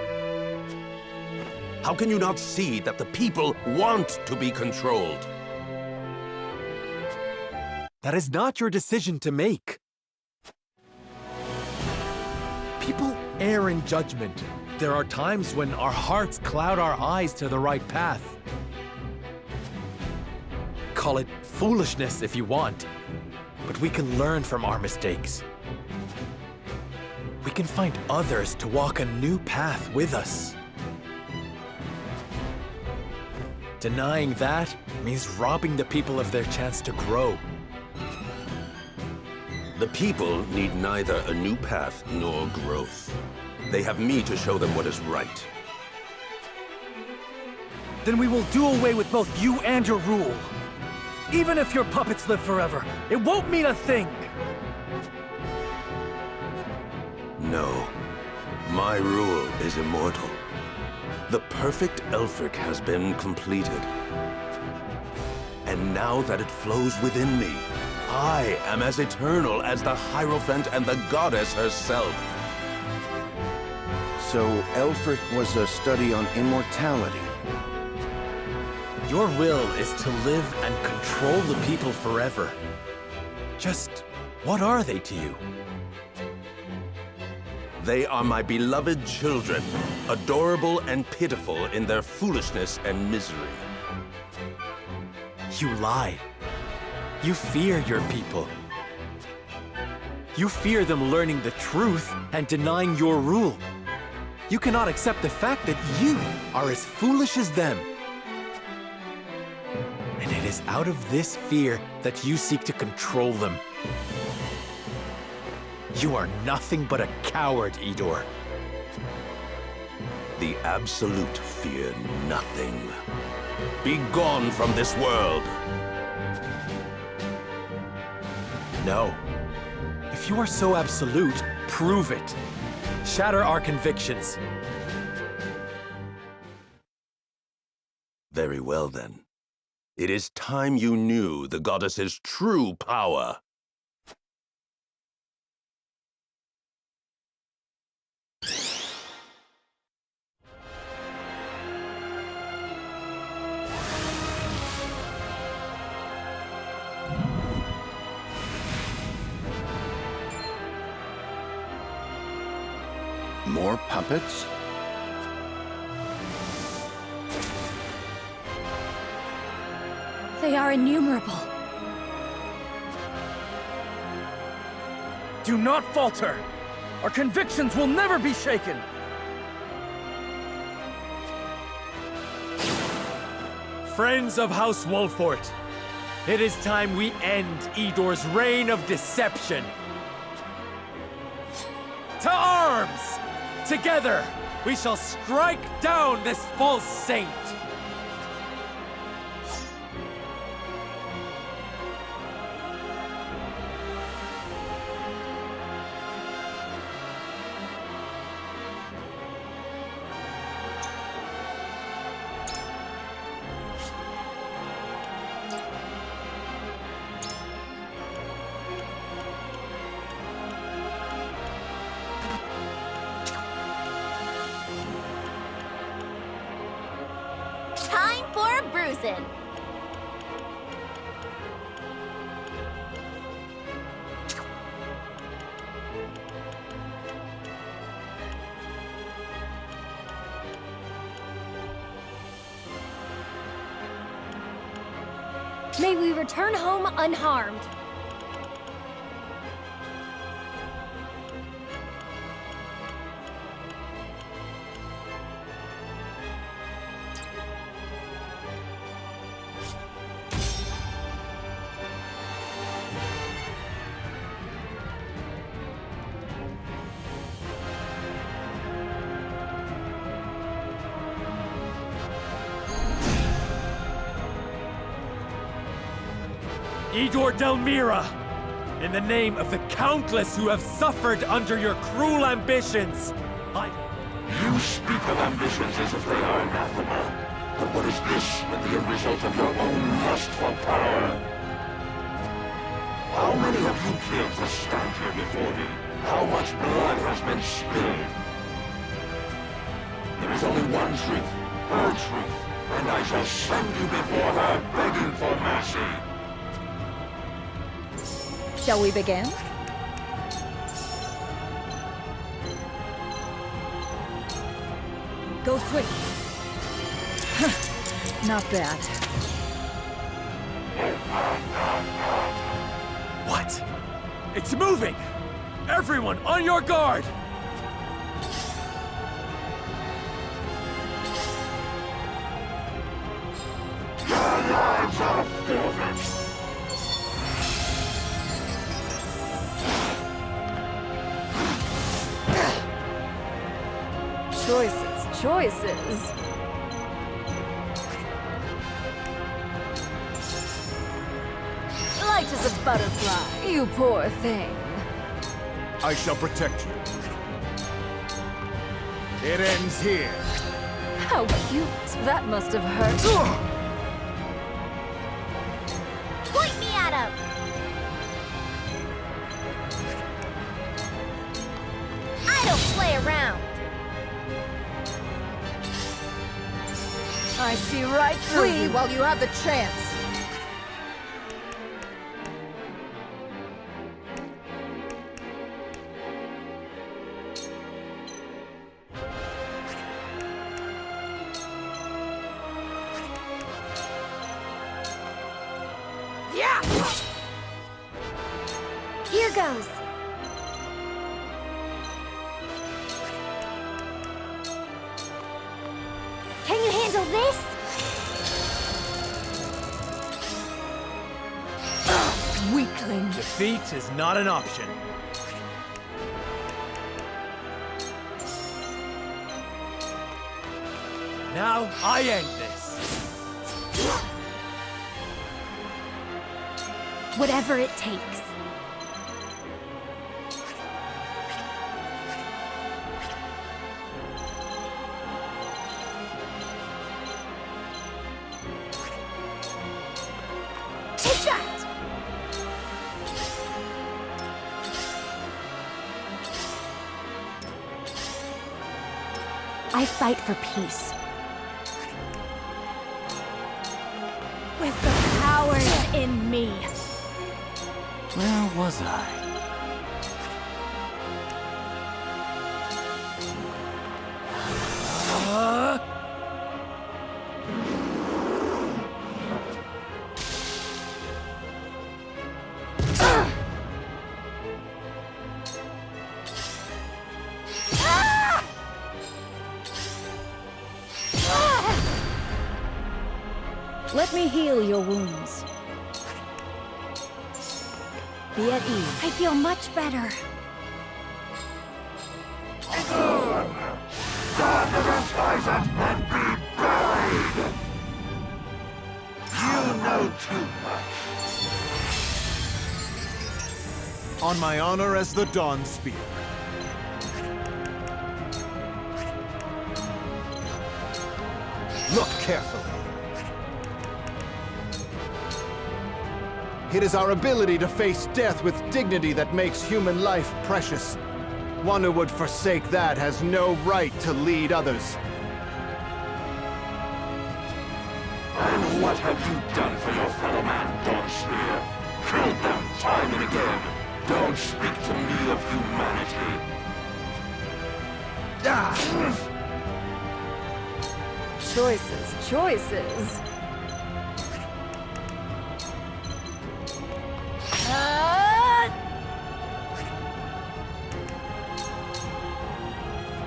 How can you not see that the people want to be controlled? That is not your decision to make. People err in judgment. There are times when our hearts cloud our eyes to the right path. Call it foolishness if you want, but we can learn from our mistakes. We can find others to walk a new path with us. Denying that means robbing the people of their chance to grow. The people need neither a new path nor growth. They have me to show them what is right. Then we will do away with both you and your rule. Even if your puppets live forever, it won't mean a thing! No. My rule is immortal. The perfect Elfric has been completed. And now that it flows within me, I am as eternal as the Hierophant and the goddess herself. So Elfric was a study on immortality. Your will is to live and control the people forever. Just what are they to you? They are my beloved children, adorable and pitiful in their foolishness and misery. You lie. You fear your people. You fear them learning the truth and denying your rule. You cannot accept the fact that you are as foolish as them. And it is out of this fear that you seek to control them. You are nothing but a coward, Idor. The Absolute fear nothing. Be gone from this world! No. If you are so absolute, prove it. Shatter our convictions. Very well, then. It is time you knew the goddess's true power. More puppets? They are innumerable. Do not falter! Our convictions will never be shaken! Friends of House Wolfhort, it is time we end Idor's reign of deception. To arms! Together, we shall strike down this false saint! cruising. May we return home unharmed. Idor Delmira, in the name of the countless who have suffered under your cruel ambitions, You speak of ambitions as if they are anathema. But what is this but the result of your own lust for power? How many have you killed to stand here before me? How much blood has been spilled? There is only one truth, her truth, and I shall send you before her begging for mercy. Shall we begin? Go through. Not bad. What? It's moving! Everyone, on your guard! Your lives are forfeit! Choices. Light as a butterfly, you poor thing. I shall protect you. It ends here. How cute. That must have hurt. Point me at him! I don't play around. I see right through you while you have the chance. Yeah! Here goes. Can you handle this? Weakling. Defeat is not an option. Now, I end this. Whatever it takes. Take that! I fight for peace. With the powers in me. Where was I? Let me heal your wounds. Be at ease. I feel much better. Stand against Isaac and be buried! You know too much. On my honor as the Dawn Spear. Look carefully. It is our ability to face death with dignity that makes human life precious. One who would forsake that has no right to lead others. And What have you done for your fellow man, Dawnspear? Killed them time and again. Don't speak to me of humanity. Choices.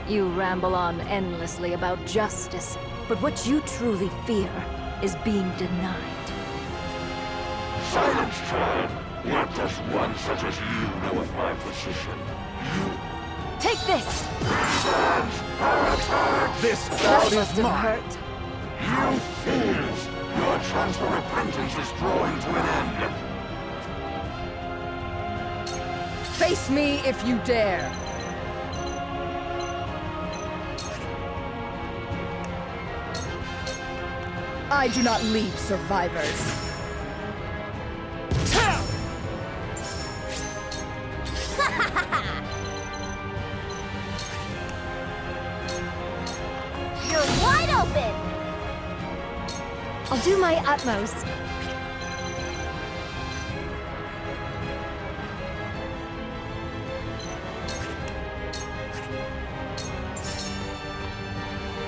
You ramble on endlessly about justice, but what you truly fear is being denied. Silence, child. What does one such as you know of my position? Take this! This That bout must is have mine. hurt. You fools! Your chance for repentance is drawing to an end. Face me if you dare. I do not leave survivors. You're wide open! I'll do my utmost.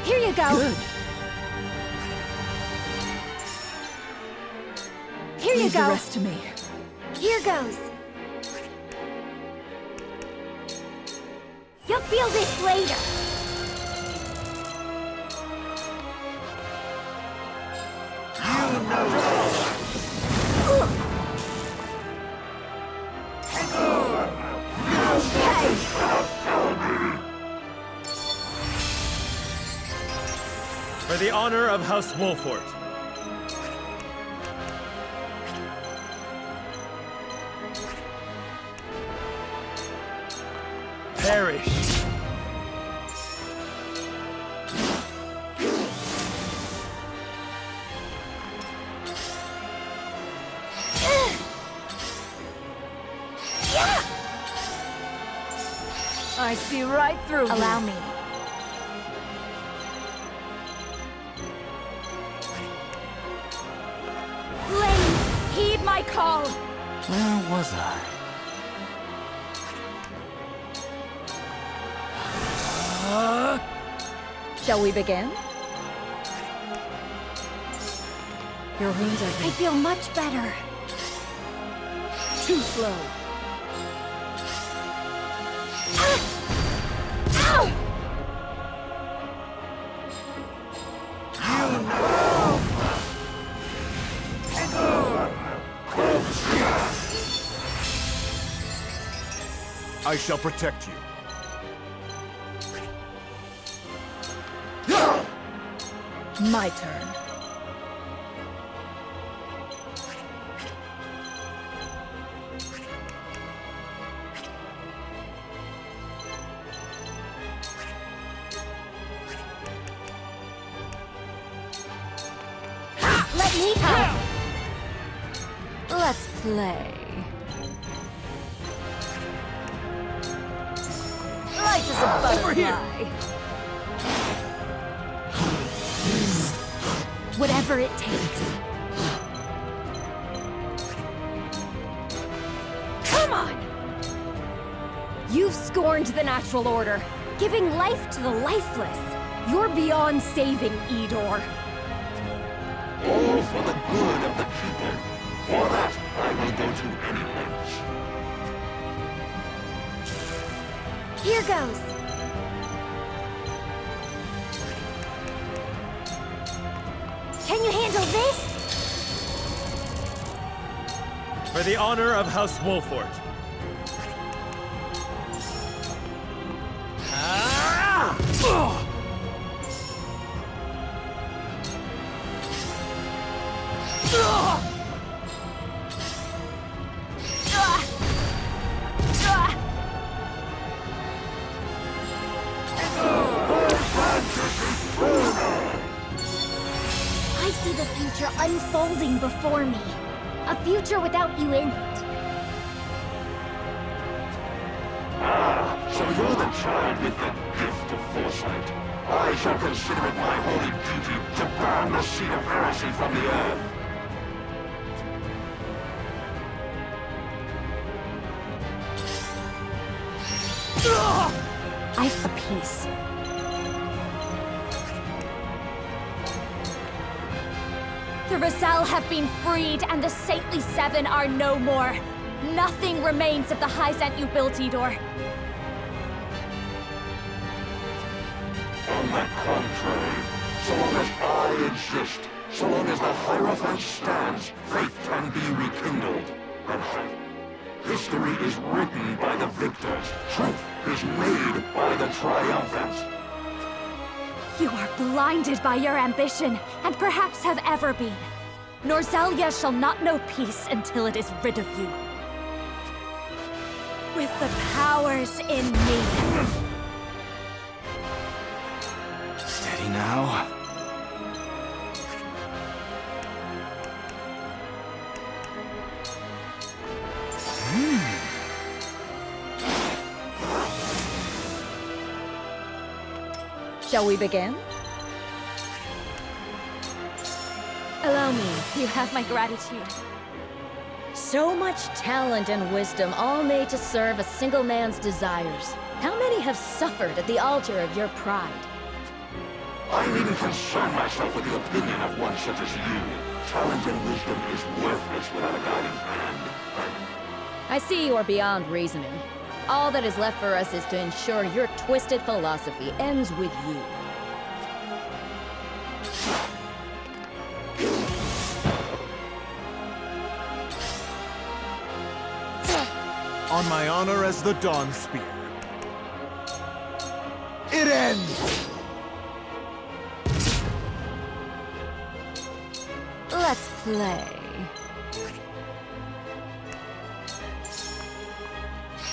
Here you go. Good. Here you Leave go. the rest to me. Here goes. You'll feel this later. For the honor of House Wolfhort. Perish. I see right through you. Allow me. Lane, heed my call! Where was I? Shall we begin? Your wounds are I feel much better. too slow. Ow! I shall protect you. My turn. Let me help. Let's play. Light as a butterfly. Whatever it takes. Come on! You've scorned the natural order, giving life to the lifeless. You're beyond saving, Edor. All for the good of the people. For that, I will go to any lengths. Here goes. Can you handle this? For the honor of House Wolfhort. I see the future unfolding before me. A future without you in it. So you're the child with the gift of foresight. I shall consider it my holy duty to burn the seed of heresy from the earth. I for peace. The Rosal have been freed, and the Saintly Seven are no more. Nothing remains of the Hyzant Ubildidor. On the contrary, so long as I exist, so long as the Hierophant stands, faith can be rekindled. And history is written by the victors. Truth is made by the triumphant. You are blinded by your ambition, and perhaps have ever been. Norzelia shall not know peace until it is rid of you. With the powers in me. Steady now. Shall we begin? Allow me. You have my gratitude. So much talent and wisdom, all made to serve a single man's desires. How many have suffered at the altar of your pride? I needn't concern myself with the opinion of one such as you. Talent and wisdom is worthless without a guiding hand. I see you are beyond reasoning. All that is left for us is to ensure your twisted philosophy ends with you. On my honor as the Dawn Spear. It ends! Let's play.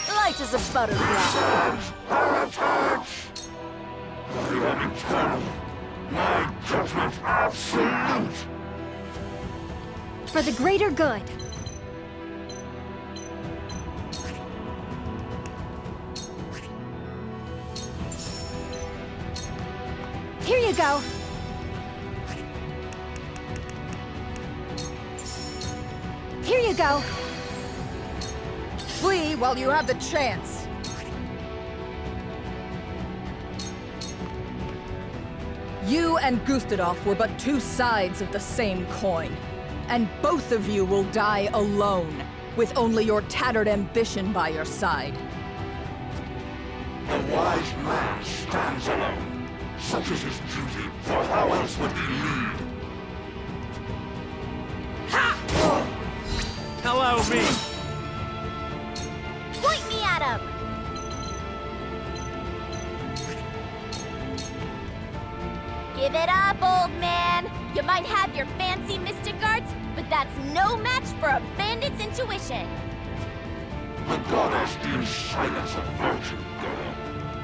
Light as a butterfly. Heretics! I am eternal. My judgment absolute. For the greater good. Here you go. Here you go. Flee while you have the chance. You and Gustadov were but two sides of the same coin. And both of you will die alone, with only your tattered ambition by your side. The wise man stands alone. Such is his duty, for how else would he lead? Ha! Allow me! Point me at him! Give it up, old man! You might have your fancy mystic arts, but that's no match for a bandit's intuition! The goddess deems silence a virtue, girl.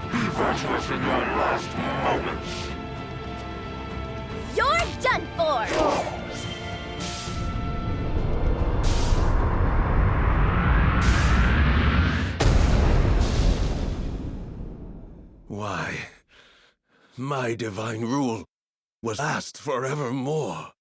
Be virtuous in your last moments. You're done for! Why, my divine rule was last forevermore.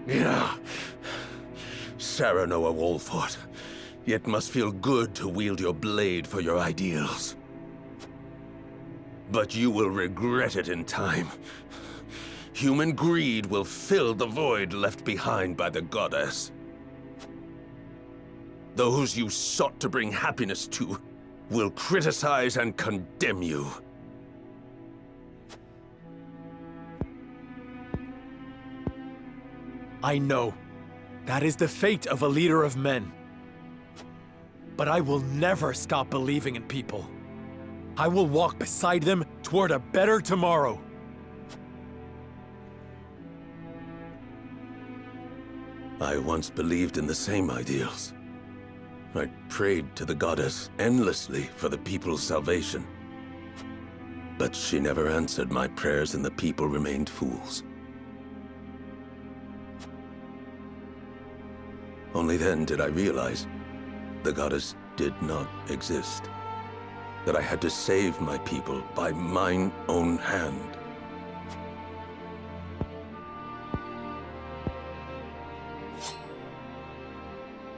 Yeah. Serenoa Wolfhort. It must feel good to wield your blade for your ideals. But you will regret it in time. Human greed will fill the void left behind by the goddess. Those you sought to bring happiness to will criticize and condemn you. I know. That is the fate of a leader of men. But I will never stop believing in people. I will walk beside them toward a better tomorrow. I once believed in the same ideals. I prayed to the goddess endlessly for the people's salvation. But she never answered my prayers and the people remained fools. Only then did I realize the goddess did not exist. That I had to save my people by mine own hand.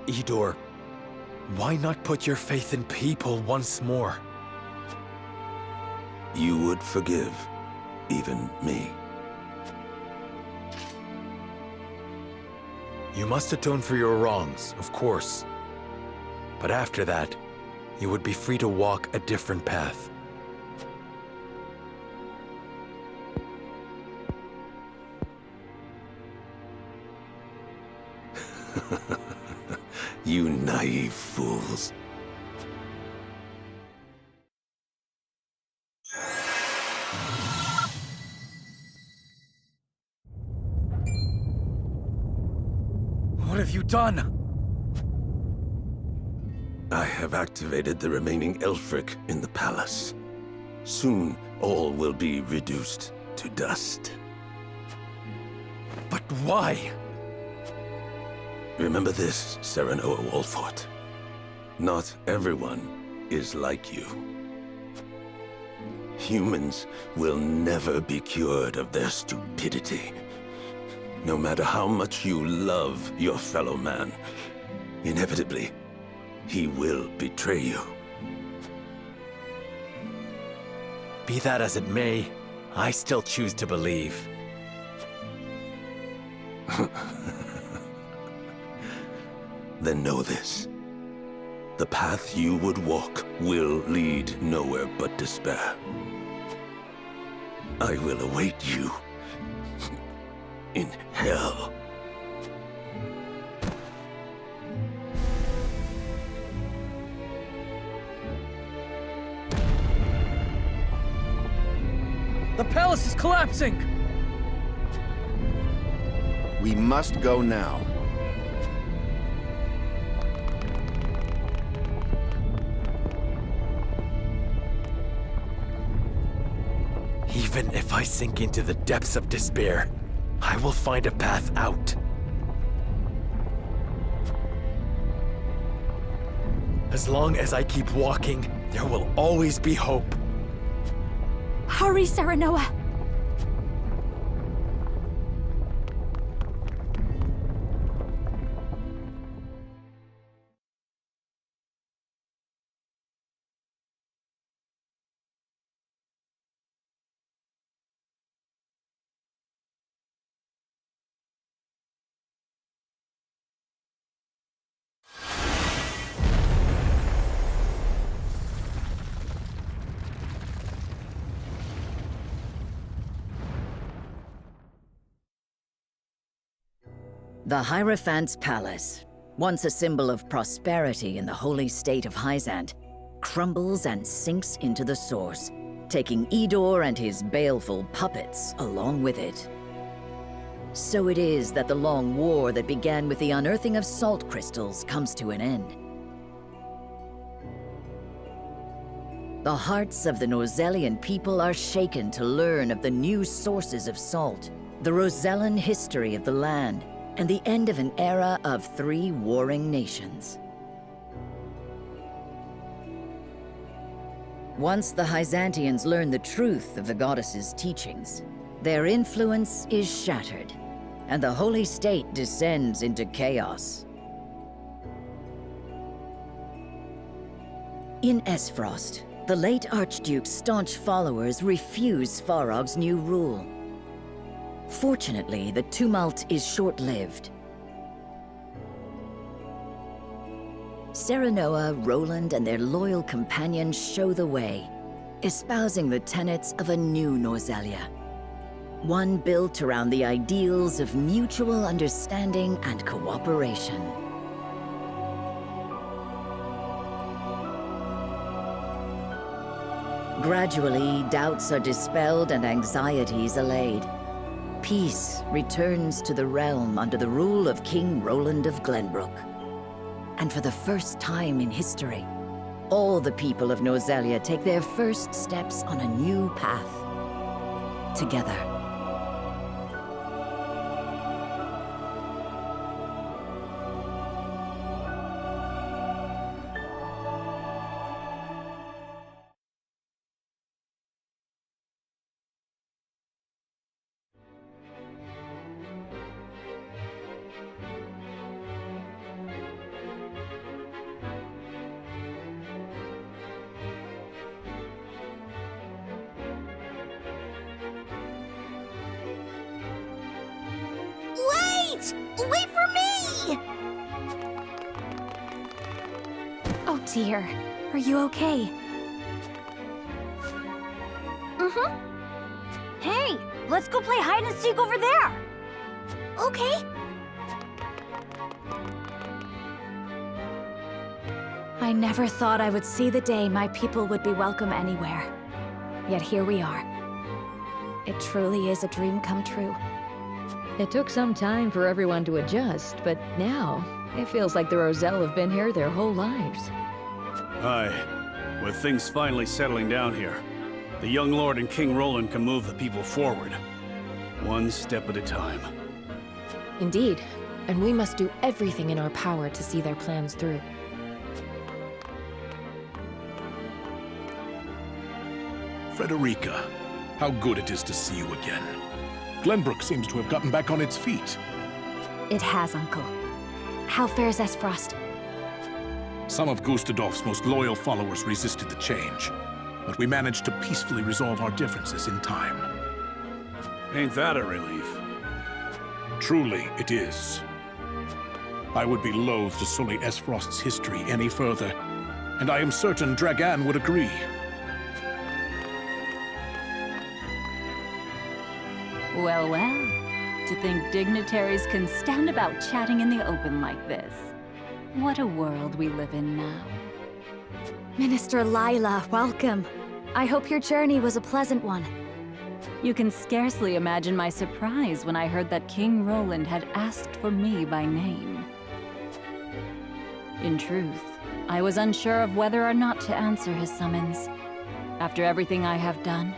Idor, why not put your faith in people once more? You would forgive even me. You must atone for your wrongs, of course. But after that, you would be free to walk a different path. You naive fools. What have you done? I have activated the remaining Elfric in the palace. Soon, all will be reduced to dust. But why? Remember this, Serenoa Wolfhort. Not everyone is like you. Humans will never be cured of their stupidity. No matter how much you love your fellow man, inevitably, he will betray you. Be that as it may, I still choose to believe. Then know this. The path you would walk will lead nowhere but despair. I will await you in hell. The palace is collapsing! We must go now. Even if I sink into the depths of despair, I will find a path out. As long as I keep walking, there will always be hope. Hurry, Serenoa! The Hierophant's Palace, once a symbol of prosperity in the holy state of Hyzant, crumbles and sinks into the source, taking Idor and his baleful puppets along with it. So it is that the long war that began with the unearthing of salt crystals comes to an end. The hearts of the Norzellian people are shaken to learn of the new sources of salt, the Rosellan history of the land, and the end of an era of 3 warring nations. Once the Hyzantians learn the truth of the goddess's teachings, their influence is shattered, and the holy state descends into chaos. In Esfrost, the late Archduke's staunch followers refuse Farog's new rule. Fortunately, the tumult is short-lived. Serenoa, Roland, and their loyal companions show the way, espousing the tenets of a new Norzellia. One built around the ideals of mutual understanding and cooperation. Gradually, doubts are dispelled and anxieties allayed. Peace returns to the realm under the rule of King Roland of Glenbrook. And for the first time in history, all the people of Norzelia take their first steps on a new path. Together. Wait for me! Oh dear. Are you okay? Mm-hmm. Hey, let's go play hide and seek over there. Okay. I never thought I would see the day my people would be welcome anywhere. Yet here we are. It truly is a dream come true. It took some time for everyone to adjust, but now, it feels like the Roselle have been here their whole lives. Aye. With things finally settling down here, the young lord and King Roland can move the people forward. One step at a time. Indeed, and we must do everything in our power to see their plans through. Frederica, how good it is to see you again. Glenbrook seems to have gotten back on its feet. It has, Uncle. How fares Frost? Some of Gustadolf's most loyal followers resisted the change, but we managed to peacefully resolve our differences in time. Ain't that a relief? Truly, it is. I would be loath to sully Frost's history any further, and I am certain Dragan would agree. Well, well. To think dignitaries can stand about chatting in the open like this. What a world we live in now. Minister Lila, welcome. I hope your journey was a pleasant one. You can scarcely imagine my surprise when I heard that King Roland had asked for me by name. In truth, I was unsure of whether or not to answer his summons. After everything I have done,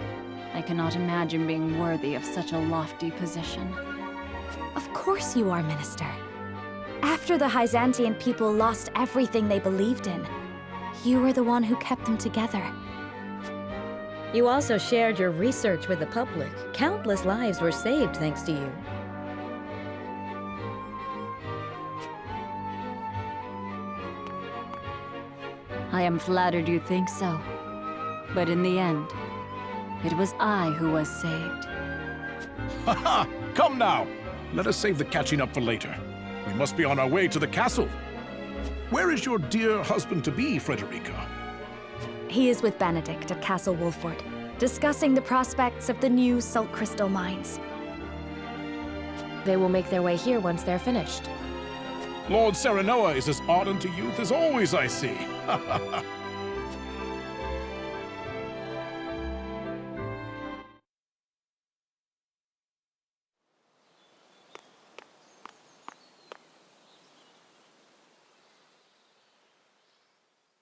I cannot imagine being worthy of such a lofty position. Of course you are, Minister. After the Hyzantian people lost everything they believed in, you were the one who kept them together. You also shared your research with the public. Countless lives were saved thanks to you. I am flattered you think so. But in the end, it was I who was saved. Ha ha! Come now! Let us save the catching up for later. We must be on our way to the castle. Where is your dear husband-to-be, Frederica? He is with Benedict at Castle Wolfhort, discussing the prospects of the new salt crystal mines. They will make their way here once they're finished. Lord Serenoa is as ardent a youth as always, I see.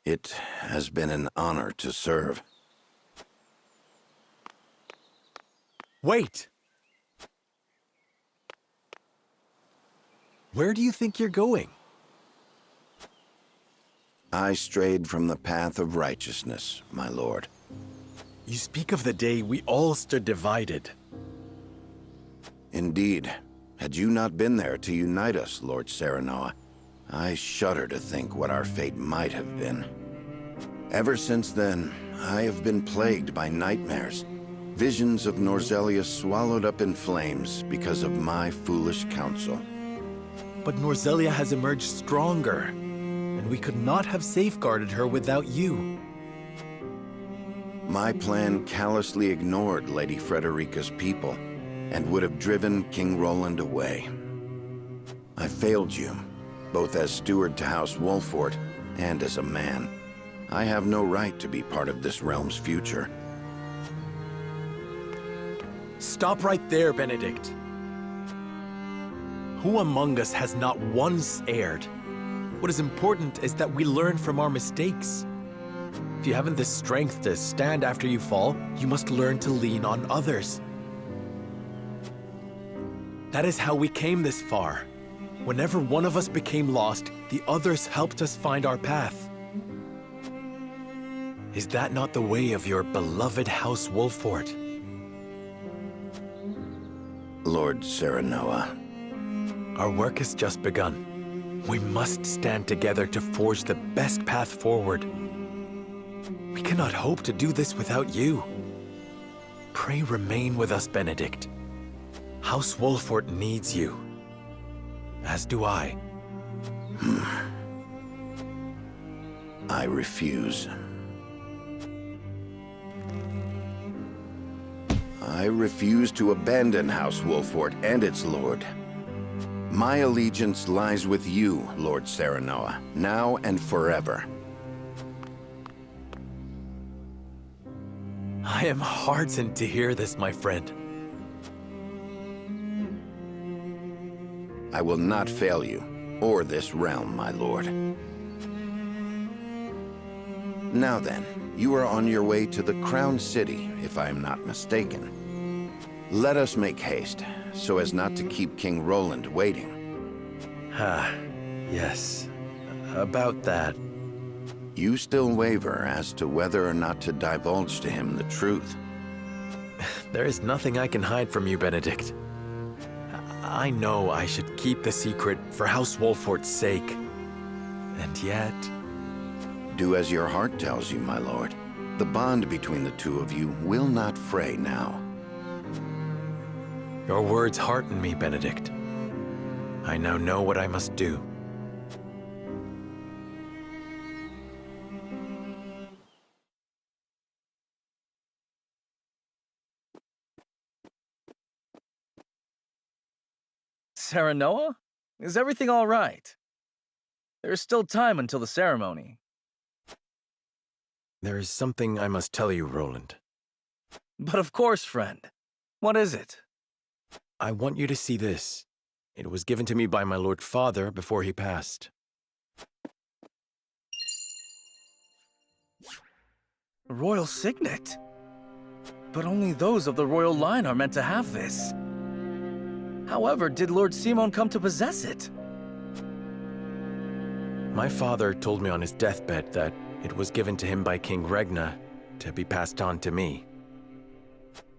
It has been an honor to serve. Wait! Where do you think you're going? I strayed from the path of righteousness, my lord. You speak of the day we all stood divided. Indeed. Had you not been there to unite us, Lord Serenoa, I shudder to think what our fate might have been. Ever since then, I have been plagued by nightmares. Visions of Norzelia swallowed up in flames because of my foolish counsel. But Norzelia has emerged stronger, and we could not have safeguarded her without you. My plan callously ignored Lady Frederica's people, and would have driven King Roland away. I failed you, both as steward to House Wolfhort and as a man. I have no right to be part of this realm's future. Stop right there, Benedict. Who among us has not once erred? What is important is that we learn from our mistakes. If you haven't the strength to stand after you fall, you must learn to lean on others. That is how we came this far. Whenever one of us became lost, the others helped us find our path. Is that not the way of your beloved House Wolfhort? Lord Serenoa. Our work has just begun. We must stand together to forge the best path forward. We cannot hope to do this without you. Pray remain with us, Benedict. House Wolfhort needs you. As do I. I refuse. I refuse to abandon House Wolfhort and its lord. My allegiance lies with you, Lord Serenoa, now and forever. I am heartened to hear this, my friend. I will not fail you, or this realm, my lord. Now then, you are on your way to the Crown City, if I am not mistaken. Let us make haste, so as not to keep King Roland waiting. Yes. About that. You still waver as to whether or not to divulge to him the truth. There is nothing I can hide from you, Benedict. I know I should keep the secret for House Wolfhort's sake. And yet... Do as your heart tells you, my lord. The bond between the two of you will not fray now. Your words hearten me, Benedict. I now know what I must do. Serenoa? Is everything all right? There is still time until the ceremony. There is something I must tell you, Roland. But of course, friend. What is it? I want you to see this. It was given to me by my Lord Father before he passed. A royal signet? But only those of the royal line are meant to have this. However, did Lord Simon come to possess it? My father told me on his deathbed that it was given to him by King Regna to be passed on to me.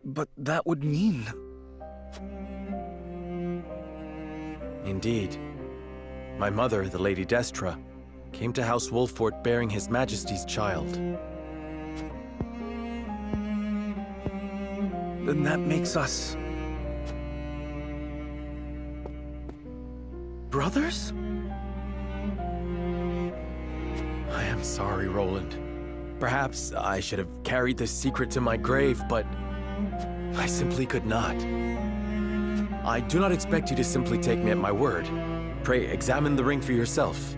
But that would mean... Indeed. My mother, the Lady Destra, came to House Wolfhort bearing His Majesty's child. Then that makes us... brothers? I am sorry, Roland. Perhaps I should have carried this secret to my grave, but I simply could not. I do not expect you to simply take me at my word. Pray, examine the ring for yourself.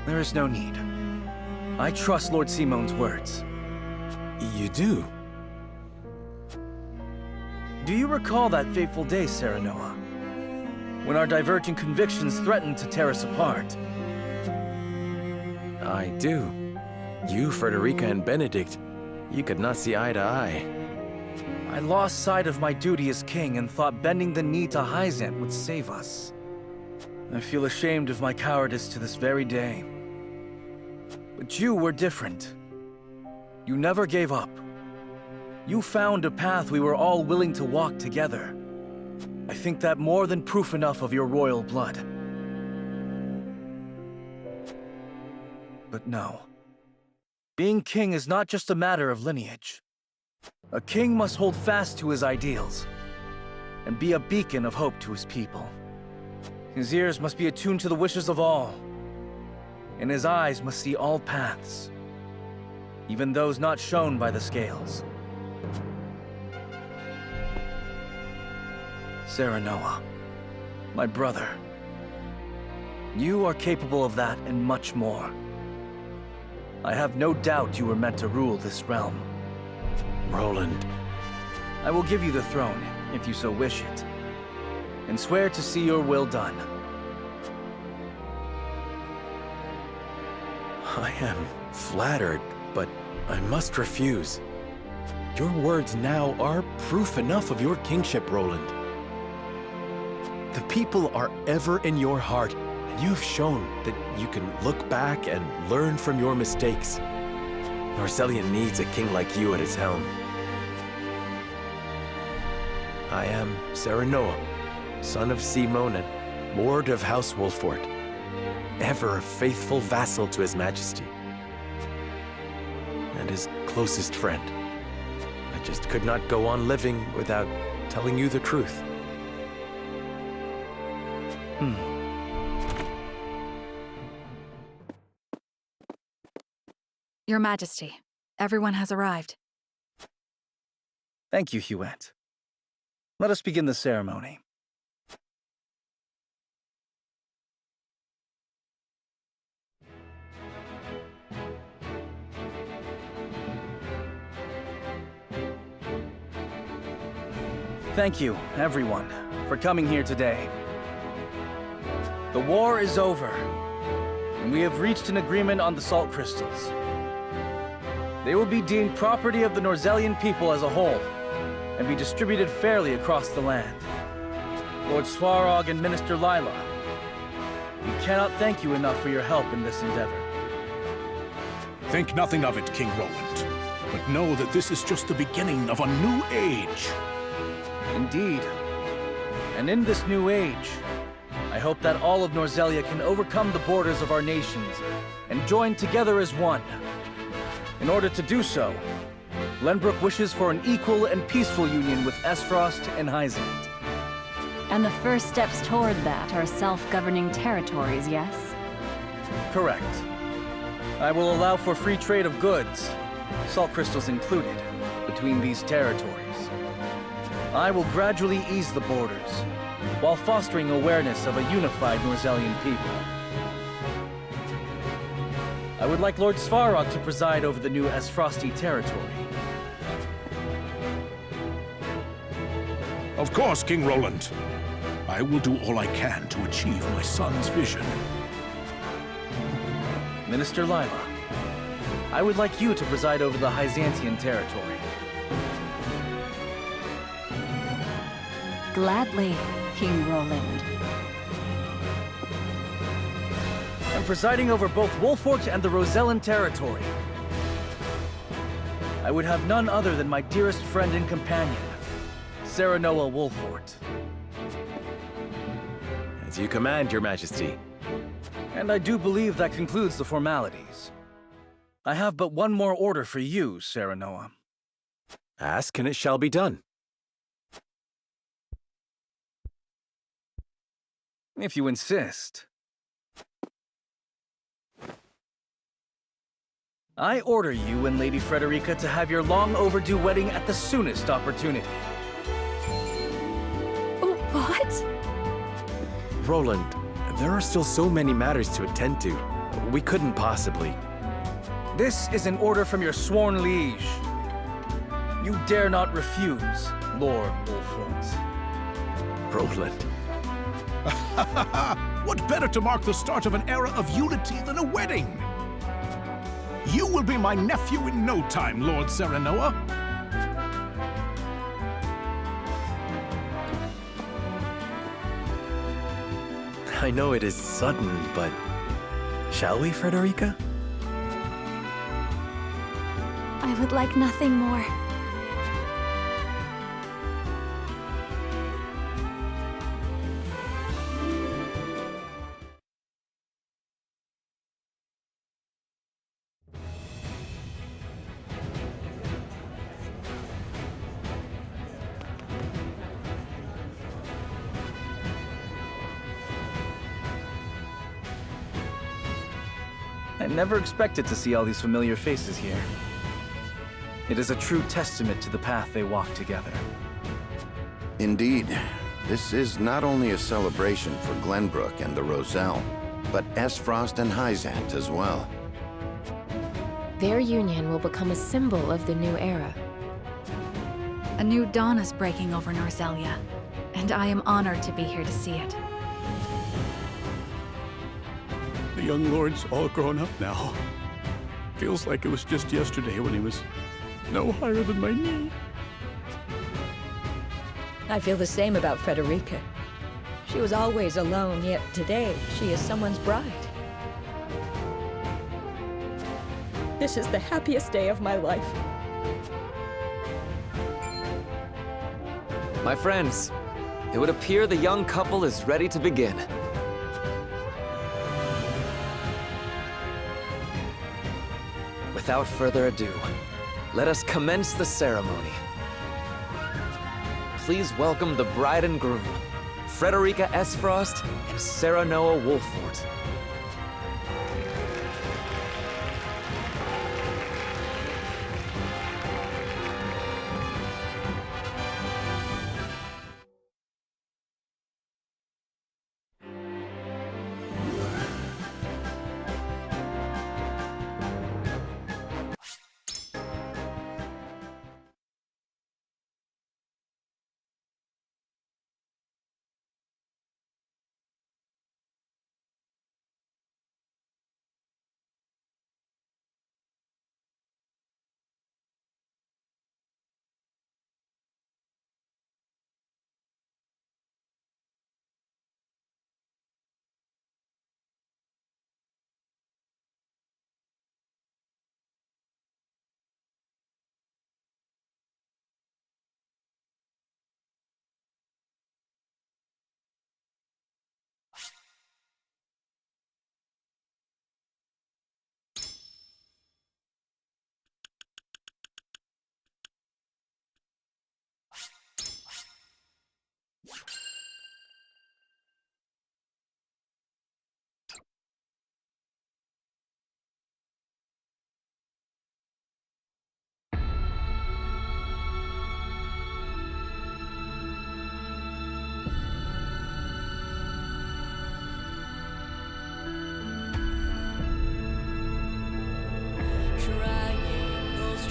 There is no need. I trust Lord Simon's words. You do? Do you recall that fateful day, Serenoa? When our diverging convictions threatened to tear us apart? I do. You, Frederica, and Benedict, you could not see eye to eye. I lost sight of my duty as king and thought bending the knee to Hyzant would save us. I feel ashamed of my cowardice to this very day. But you were different. You never gave up. You found a path we were all willing to walk together. I think that more than proof enough of your royal blood. But no. Being king is not just a matter of lineage. A king must hold fast to his ideals, and be a beacon of hope to his people. His ears must be attuned to the wishes of all, and his eyes must see all paths, even those not shown by the scales. Serenoa, my brother, you are capable of that and much more. I have no doubt you were meant to rule this realm. Roland. I will give you the throne, if you so wish it. and swear to see your will done. I am flattered, but I must refuse. Your words now are proof enough of your kingship, Roland. The people are ever in your heart, and you have shown that you can look back and learn from your mistakes. Norzelia needs a king like you at his helm. I am Serenoa, son of Simon and Lord of House Wolfhort, ever a faithful vassal to His Majesty, and his closest friend. I just could not go on living without telling you the truth. Your Majesty, everyone has arrived. Thank you, Hewitt. Let us begin the ceremony. Thank you, everyone, for coming here today. The war is over, and we have reached an agreement on the salt crystals. They will be deemed property of the Norzelian people as a whole, and be distributed fairly across the land. Lord Svarog and Minister Lila, we cannot thank you enough for your help in this endeavor. Think nothing of it, King Roland, but know that this is just the beginning of a new age. Indeed. And in this new age, I hope that all of Norzelia can overcome the borders of our nations and join together as one. In order to do so, Glenbrook wishes for an equal and peaceful union with Esfrost and Hyzant. And the first steps toward that are self-governing territories, yes? Correct. I will allow for free trade of goods, salt crystals included, between these territories. I will gradually ease the borders, while fostering awareness of a unified Norzelian people. I would like Lord Svarog to preside over the new Esfrosti territory. Of course, King Roland. I will do all I can to achieve my son's vision. Minister Lila, I would like you to preside over the Hyzantian territory. Gladly, King Roland. I'm presiding over both Wolfhort and the Rosellan territory. I would have none other than my dearest friend and companion, Serenoa Wolfhort. As you command, Your Majesty. And I do believe that concludes the formalities. I have but one more order for you, Serenoa. Ask, and it shall be done. If you insist. I order you and Lady Frederica to have your long overdue wedding at the soonest opportunity. What? Roland, there are still so many matters to attend to. We couldn't possibly. This is an order from your sworn liege. You dare not refuse, Lord Wolfhort. Roland. What better to mark the start of an era of unity than a wedding? You will be my nephew in no time, Lord Serenoa. I know it is sudden, but shall we, Frederica? I would like nothing more. I never expected to see all these familiar faces here. It is a true testament to the path they walk together. Indeed. This is not only a celebration for Glenbrook and the Roselle, but Esfrost and Hyzant as well. Their union will become a symbol of the new era. A new dawn is breaking over Norzelia. And I am honored to be here to see it. The young lord's all grown up now. Feels like it was just yesterday when he was no higher than my knee. I feel the same about Frederica. She was always alone, yet today she is someone's bride. This is the happiest day of my life. My friends, it would appear the young couple is ready to begin. Without further ado, let us commence the ceremony. Please welcome the bride and groom, Frederica S. Frost and Serenoa Wolfhort.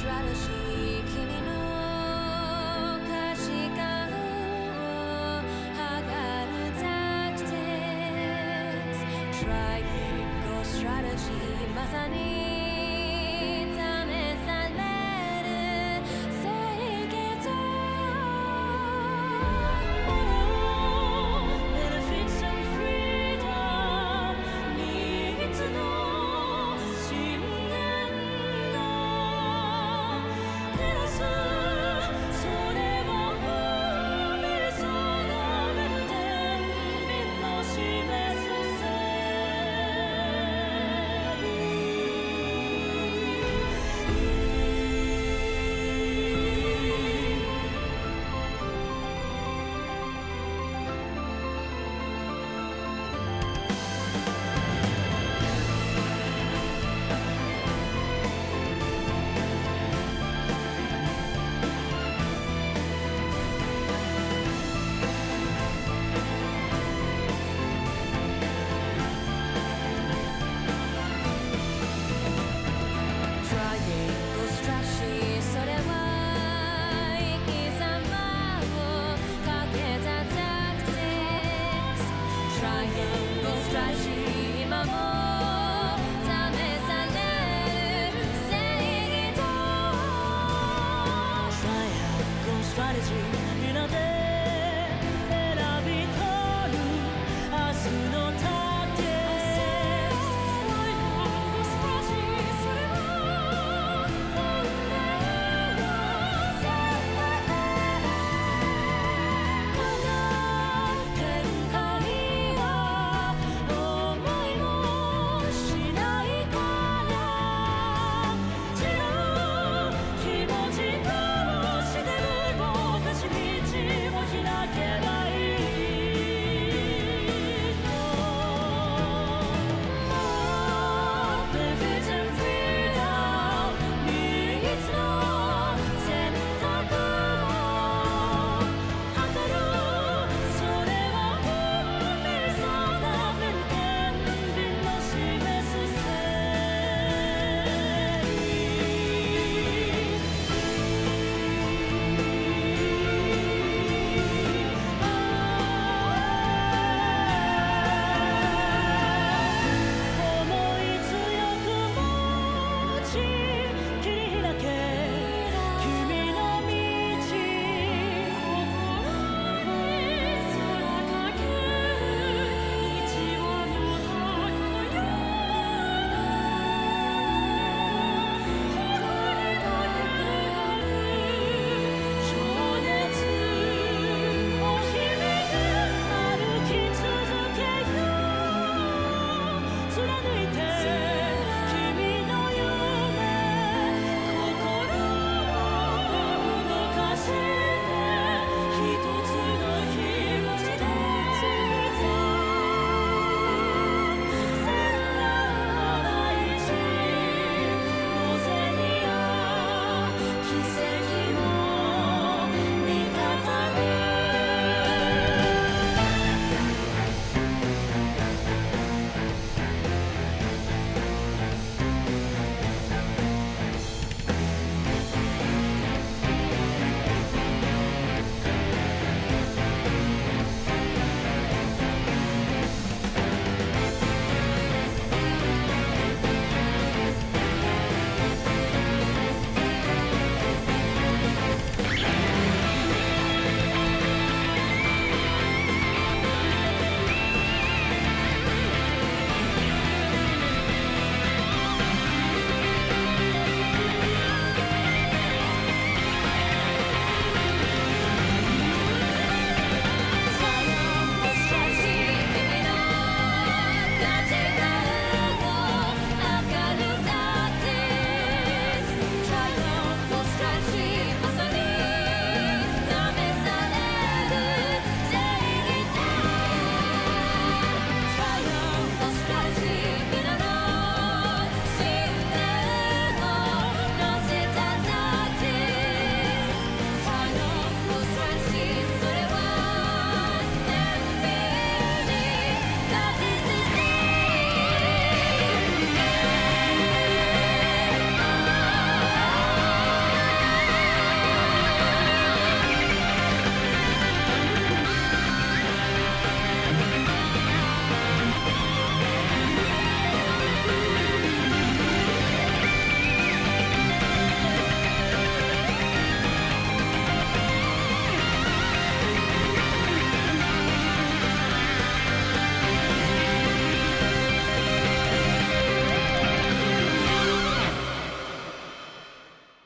strategy まさに